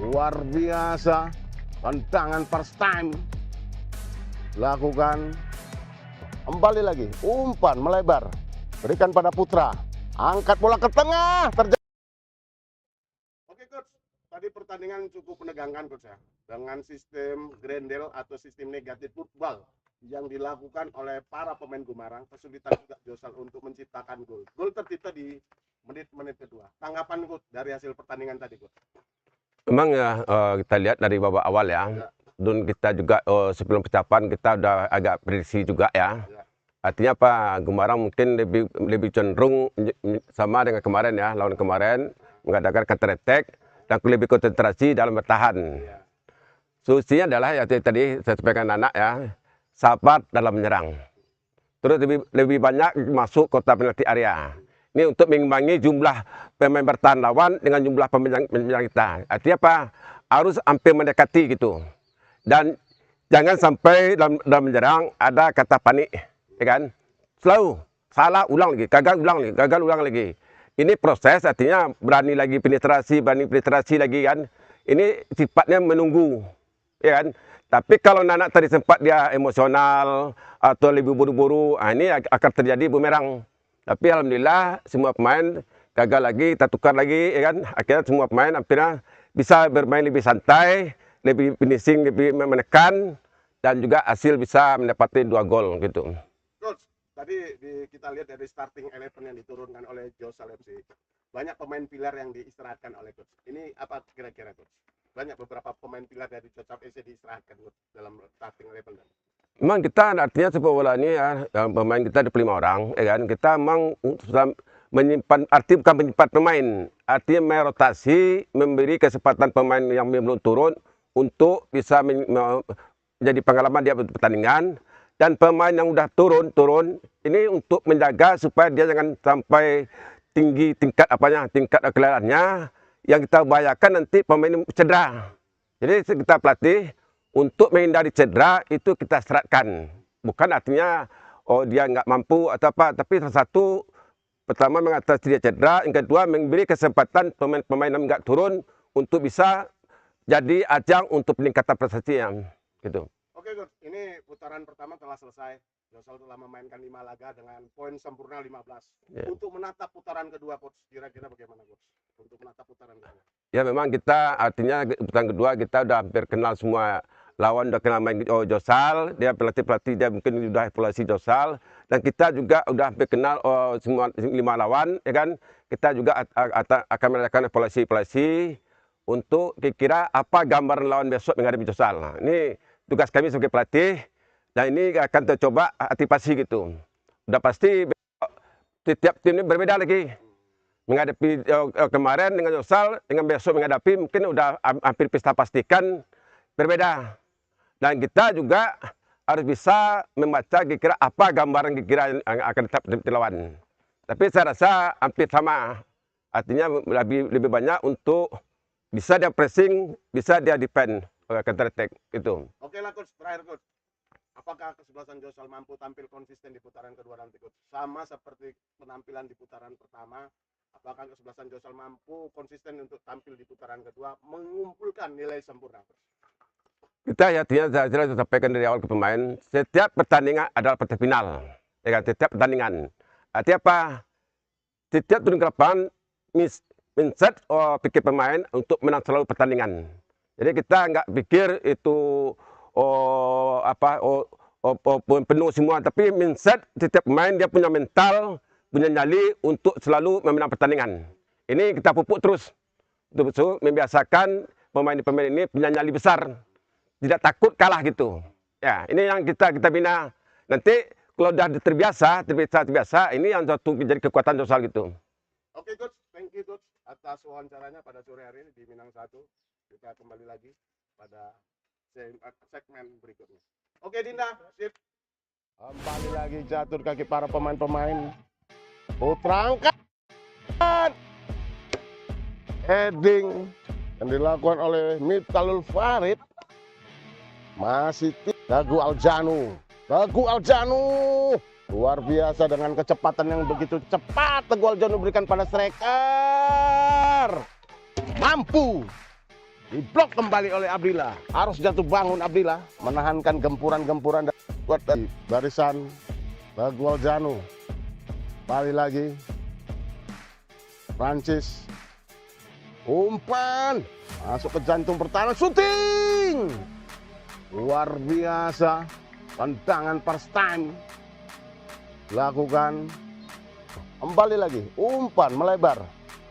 Luar biasa. Tendangan first time. Lakukan. Kembali lagi. Umpan melebar. Berikan pada Putra. Angkat bola ke tengah. Oke coach. Tadi pertandingan cukup menegangkan coach ya. Dengan sistem Grendel atau sistem negatif football yang dilakukan oleh para pemain Gumarang, kesulitan juga Josal untuk menciptakan gol. Gol tercipta di menit-menit kedua. Tanggapan coach dari hasil pertandingan tadi coach? Memang ya kita lihat dari babak awal ya. Dan kita juga sebelum percakapan kita udah agak prediksi juga ya. Artinya apa? Gumarang mungkin lebih cenderung sama dengan kemarin ya, lawan kemarin mengadakan counter attack dan lebih konsentrasi dalam bertahan. Solusinya adalah ya tadi saya sampaikan anak ya, sabar dalam menyerang. Terus lebih banyak masuk kotak penalti area. Ini untuk mengimbangi jumlah pemain bertahan lawan dengan jumlah penyerang kita. Artinya apa? Harus hampir mendekati gitu. Dan jangan sampai dalam menyerang ada kata panik, ya kan? Selalu salah ulang lagi, gagal ulang lagi, gagal ulang lagi. Ini proses artinya berani penetrasi lagi kan. Ini sifatnya menunggu, ya kan? Tapi kalau anak tadi sempat dia emosional atau lebih buru-buru, ini akan terjadi bumerang. Tapi alhamdulillah semua pemain gagal lagi, kita tukar lagi, ya kan? Akhirnya semua pemain akhirnya bisa bermain lebih santai, lebih finishing, lebih menekan, dan juga hasil bisa mendapatkan 2 gol gitu. Coach, tadi kita lihat dari starting 11 yang diturunkan oleh Josal FC, banyak pemain pilar yang diistirahatkan oleh coach. Ini apa kira-kira coach? Banyak beberapa pemain pilar dari Josal FC diistirahatkan coach dalam starting 11. Memang kita artinya sepak bola ini ya, pemain kita ada 5 orang, ya kan? Kita memang menyimpan, arti bukan menyimpan pemain, artinya merotasi, memberi kesempatan pemain yang belum turun untuk bisa menjadi pengalaman dia pertandingan, dan pemain yang udah turun ini untuk menjaga supaya dia jangan sampai tinggi tingkat kelelahannya yang kita bayangkan nanti pemain cedera. Jadi kita pelatih untuk menghindari cedera itu kita seratkan. Bukan artinya dia nggak mampu atau apa, tapi salah satu pertama mengatasi dia cedera, yang kedua memberi kesempatan pemain-pemain yang nggak turun untuk bisa jadi ajang untuk peningkatan prestasinya gitu. Oke coach, ini putaran pertama telah selesai. Josal telah memainkan 5 laga dengan poin sempurna 15. Untuk menatap putaran kedua coach, kira-kira bagaimana coach? Untuk menatap putaran kedua. Ya memang kita artinya putaran kedua kita udah hampir kenal semua lawan, udah kenal main Josal, dia pelatih dia mungkin sudah evaluasi Josal, dan kita juga udah hampir kenal semua 5 lawan, ya kan? Kita juga akan melakukan evaluasi untuk kira-kira apa gambaran lawan besok menghadapi Josal. Nah, ini tugas kami sebagai pelatih, dan ini akan tercoba antisipasi gitu. Udah pasti setiap tim ini berbeda lagi. Menghadapi kemarin dengan Josal, dengan besok menghadapi mungkin udah hampir bisa pastikan berbeda. Dan kita juga harus bisa membaca kira-kira apa gambaran kira-kira yang akan tetap dilawan. Tapi saya rasa hampir sama. Artinya lebih banyak untuk bisa dia pressing, bisa dia defend, counter attack itu. Oke lah coach, terakhir coach. Apakah kesebelasan Josal mampu tampil konsisten di putaran kedua nanti coach? Sama seperti penampilan di putaran pertama, apakah kesebelasan Josal mampu konsisten untuk tampil di putaran kedua mengumpulkan nilai sempurna coach? Kita ya saya sudah sampaikan dari awal ke pemain, setiap pertandingan adalah pertandingan final. Ya kan? Setiap pertandingan. Artinya apa? Setiap turun ke lapangan, mindset pikir pemain untuk menang selalu pertandingan. Jadi kita nggak pikir itu penuh semua, tapi mindset setiap pemain dia punya mental, punya nyali untuk selalu memenang pertandingan. Ini kita pupuk terus, untuk membiasakan pemain-pemain ini punya nyali besar, tidak takut kalah gitu. Ya, ini yang kita bina. Nanti kalau sudah terbiasa, ini yang satu menjadi kekuatan Josal gitu. Oke, Coach. Thank you, Coach, atas wawancaranya pada sore hari ini di Minang 1. Kita kembali lagi pada segmen berikutnya. Oke, Dinda, sip. Kembali lagi catur kaki para pemain-pemain. Putra angkat. Heading yang dilakukan oleh Miftahul Farid. Masih Dagu Aljanu. Luar biasa dengan kecepatan yang begitu cepat. Dagu Aljanu berikan pada striker. Mampu. Diblok kembali oleh Abdillah. Harus jatuh bangun Abdillah. Menahankan gempuran-gempuran dari barisan Dagu Aljanu. Kembali lagi. Prancis. Umpan. Masuk ke jantung pertahanan. Shooting. Luar biasa. Tendangan first time. Lakukan. Kembali lagi. Umpan melebar.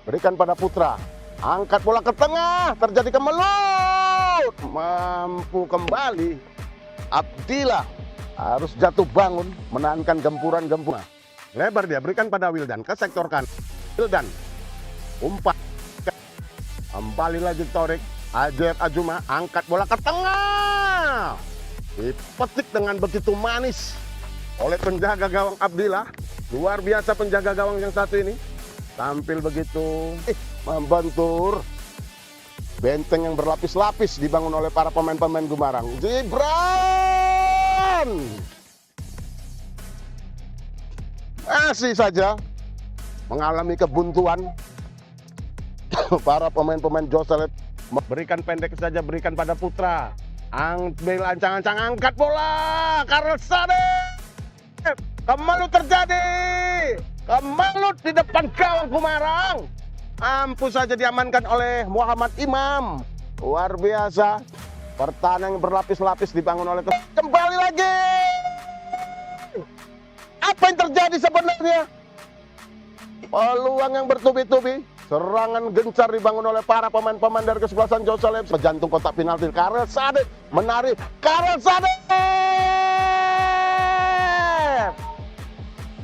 Berikan pada Putra. Angkat bola ke tengah. Terjadi kemelut. Mampu kembali. Abdillah. Harus jatuh bangun. Menahankan gempuran-gempuran. Lebar dia. Berikan pada Wildan. Ke sektor kanan. Wildan. Umpan. Kembali lagi Torik. Ajer Ajuma. Angkat bola ke tengah. Dipetik dengan begitu manis oleh penjaga gawang Abdillah. Luar biasa penjaga gawang yang satu ini. Tampil begitu membentur. Benteng yang berlapis-lapis dibangun oleh para pemain-pemain Gumarang. Gibran masih saja mengalami kebuntuan. Para pemain-pemain Josal berikan pendek saja, berikan pada Putra. Ambil ancang-ancang, angkat bola. Karel Sadep. Kemelut terjadi. Kemelut di depan gawang Gumarang. Ampuh saja diamankan oleh Muhammad Imam. Luar biasa. Pertahanan yang berlapis-lapis dibangun oleh kembali lagi. Apa yang terjadi sebenarnya? Peluang yang bertubi-tubi. Serangan gencar dibangun oleh para pemain-pemain dari kesebelasan Josal FC. Jantung kotak penalti. Karel Sadep menarik. Karel Sadep.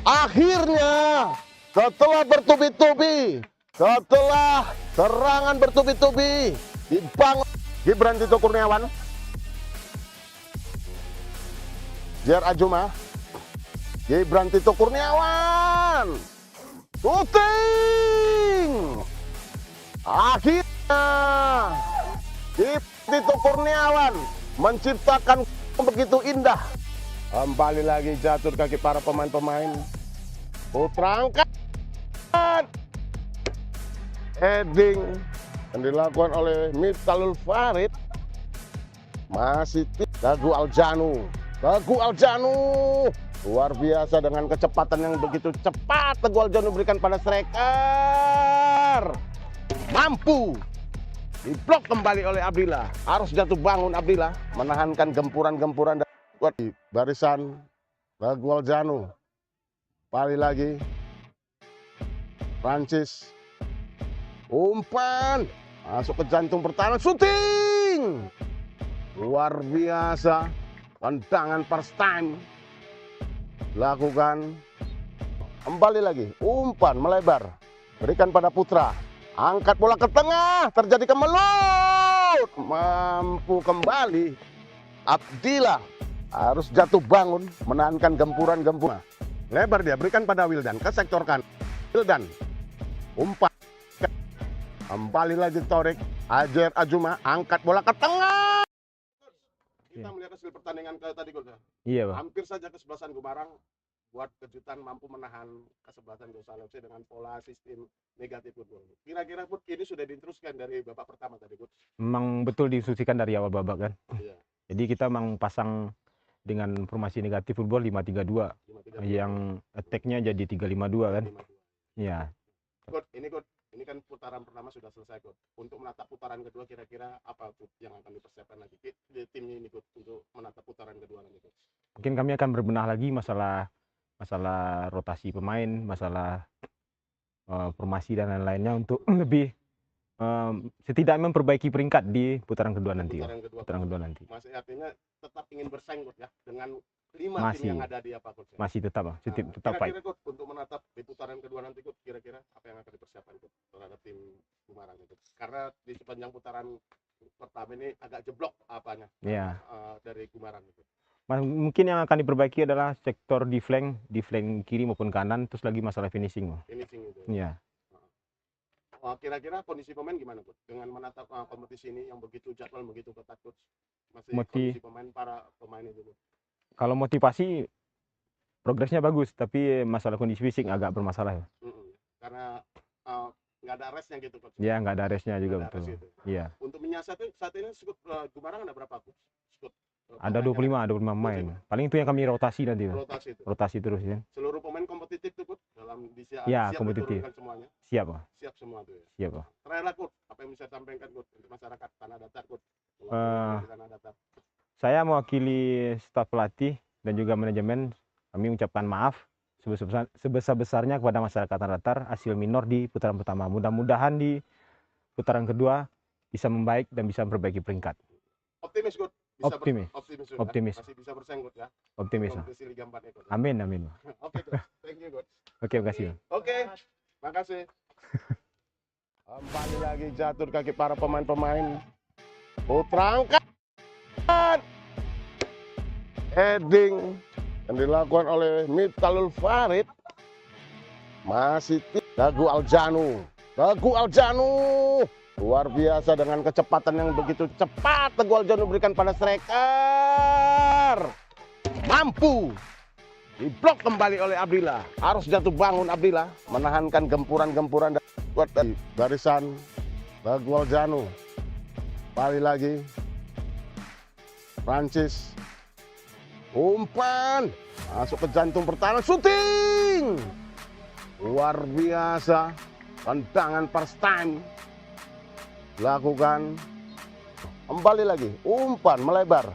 Akhirnya setelah bertubi-tubi, setelah serangan bertubi-tubi dibangun Gibran Tito Kurniawan. Jer Ajuma. Gibran Tito Kurniawan. Shooting. Akhirnya Tito Kurniawan menciptakan begitu indah. Kembali lagi jatuh kaki para pemain-pemain. Putra angkat. Heading yang dilakukan oleh Miftahul Farid. Masih Dagu Aljanu. Luar biasa dengan kecepatan yang begitu cepat. Dagu Aljanu berikan pada striker. Mampu. Diblok kembali oleh Abdillah. Harus jatuh bangun Abdillah. Menahankan gempuran-gempuran di barisan Dagu Aljanu. Kembali lagi. Prancis. Umpan. Masuk ke jantung pertahanan. Shooting. Luar biasa. Tendangan first time. Lakukan. Kembali lagi. Umpan melebar. Berikan pada Putra. Angkat bola ke tengah. Terjadi kemelut. Mampu kembali. Abdillah. Harus jatuh bangun. Menahankan gempuran-gempuran. Lebar dia. Berikan pada Wildan. Ke sektor kanan. Wildan. Umpan. Kembali lagi Torik. Ajer Ajuma. Angkat bola ke tengah. Kita melihat hasil pertandingan tadi, Coach. Iya, Bang. Hampir saja kesebelasan Gumarang buat kejutan mampu menahan kesebelasan Josal FC dengan pola sistem negatif football. Kira-kira pun ini sudah diteruskan dari babak pertama tadi, Coach. Memang betul disusikan dari awal babak kan. Iya. Jadi kita memang pasang dengan formasi negatif football 5-3-2 5-3-2. yang attack-nya jadi 3-5-2 kan. 5-2. Iya. Ini kan putaran pertama sudah selesai, Coach. Untuk menatap putaran kedua kira-kira apa Coach, yang akan dipersiapkan lagi di timnya ini, Coach, untuk menatap putaran kedua nanti, Coach? Mungkin kami akan berbenah lagi masalah rotasi pemain, masalah formasi dan lain-lainnya untuk lebih setidaknya memperbaiki peringkat di putaran kedua nanti. Putaran kedua nanti. Masih artinya tetap ingin bersaing, Coach, ya, dengan 5 Masih. tim yang ada di apa, Coach? Ya? Masih tetap tetap fight. Kira-kira, Coach, untuk menatap di putaran kedua nanti, Coach, kira-kira apa yang akan dipersiapkan, Coach, terhadap tim Gumarang itu? Karena di sepanjang putaran pertama ini agak jeblok apanya Iya. dari Gumarang itu. Mungkin yang akan diperbaiki adalah sektor di flank kiri maupun kanan, terus lagi masalah finishing. Finishing itu. Iya. Kira-kira kondisi pemain gimana, Coach? Dengan menatap kompetisi ini yang begitu jadwal begitu ketat, Coach. Masih kondisi pemain, para pemain itu, Coach. Kalau motivasi progresnya bagus, tapi masalah kondisi fisik agak bermasalah. Karena nggak ada restnya gitu, Coach. Iya, nggak ada restnya juga, Nggak ada betul. rest gitu. Iya. Untuk menyiasat saat ini skuad Gumarang ada berapa, Coach? Skuad, Ada 25 pemain. Paling itu yang kami rotasi nanti. rotasi itu. Rotasi terus ya. Seluruh pemain kompetitif tuh, Coach, dalam Iya, siap kompetitif. diturunkan semuanya. Siap, Pak. Siap semua tuh ya. Siap, Pak. Terakhir lah, Coach, apa yang bisa sampaikan, Coach, untuk masyarakat Tanah Datar, Coach? Tanah Datar. Saya mewakili staf pelatih dan juga manajemen, kami mengucapkan maaf sebesar-besarnya kepada masyarakat Tanah Datar hasil minor di putaran pertama. Mudah-mudahan di putaran kedua bisa membaik dan bisa memperbaiki peringkat. Optimis, Coach. Optimis. Masih bisa bersaing, Coach, ya. Optimis. Kompetisi Liga 4 ya, Coach. Amin. Oke, Coach. Thank you, Coach. Oke, makasih. Oke, makasih. Kembali lagi jatuh di kaki para pemain-pemain. Putra angkat. Heading yang dilakukan oleh Miftahul Farid. Masih Dagu Aljanu. Luar biasa dengan kecepatan yang begitu cepat. Dagu Aljanu berikan pada striker. Mampu. Diblok kembali oleh Abdillah. Harus jatuh bangun Abdillah. Menahankan gempuran-gempuran dari barisan Dagu Aljanu. Kembali lagi. Prancis. Umpan. Masuk ke jantung pertahanan. Shooting. Luar biasa. Tendangan first time. Lakukan. Kembali lagi. Umpan melebar.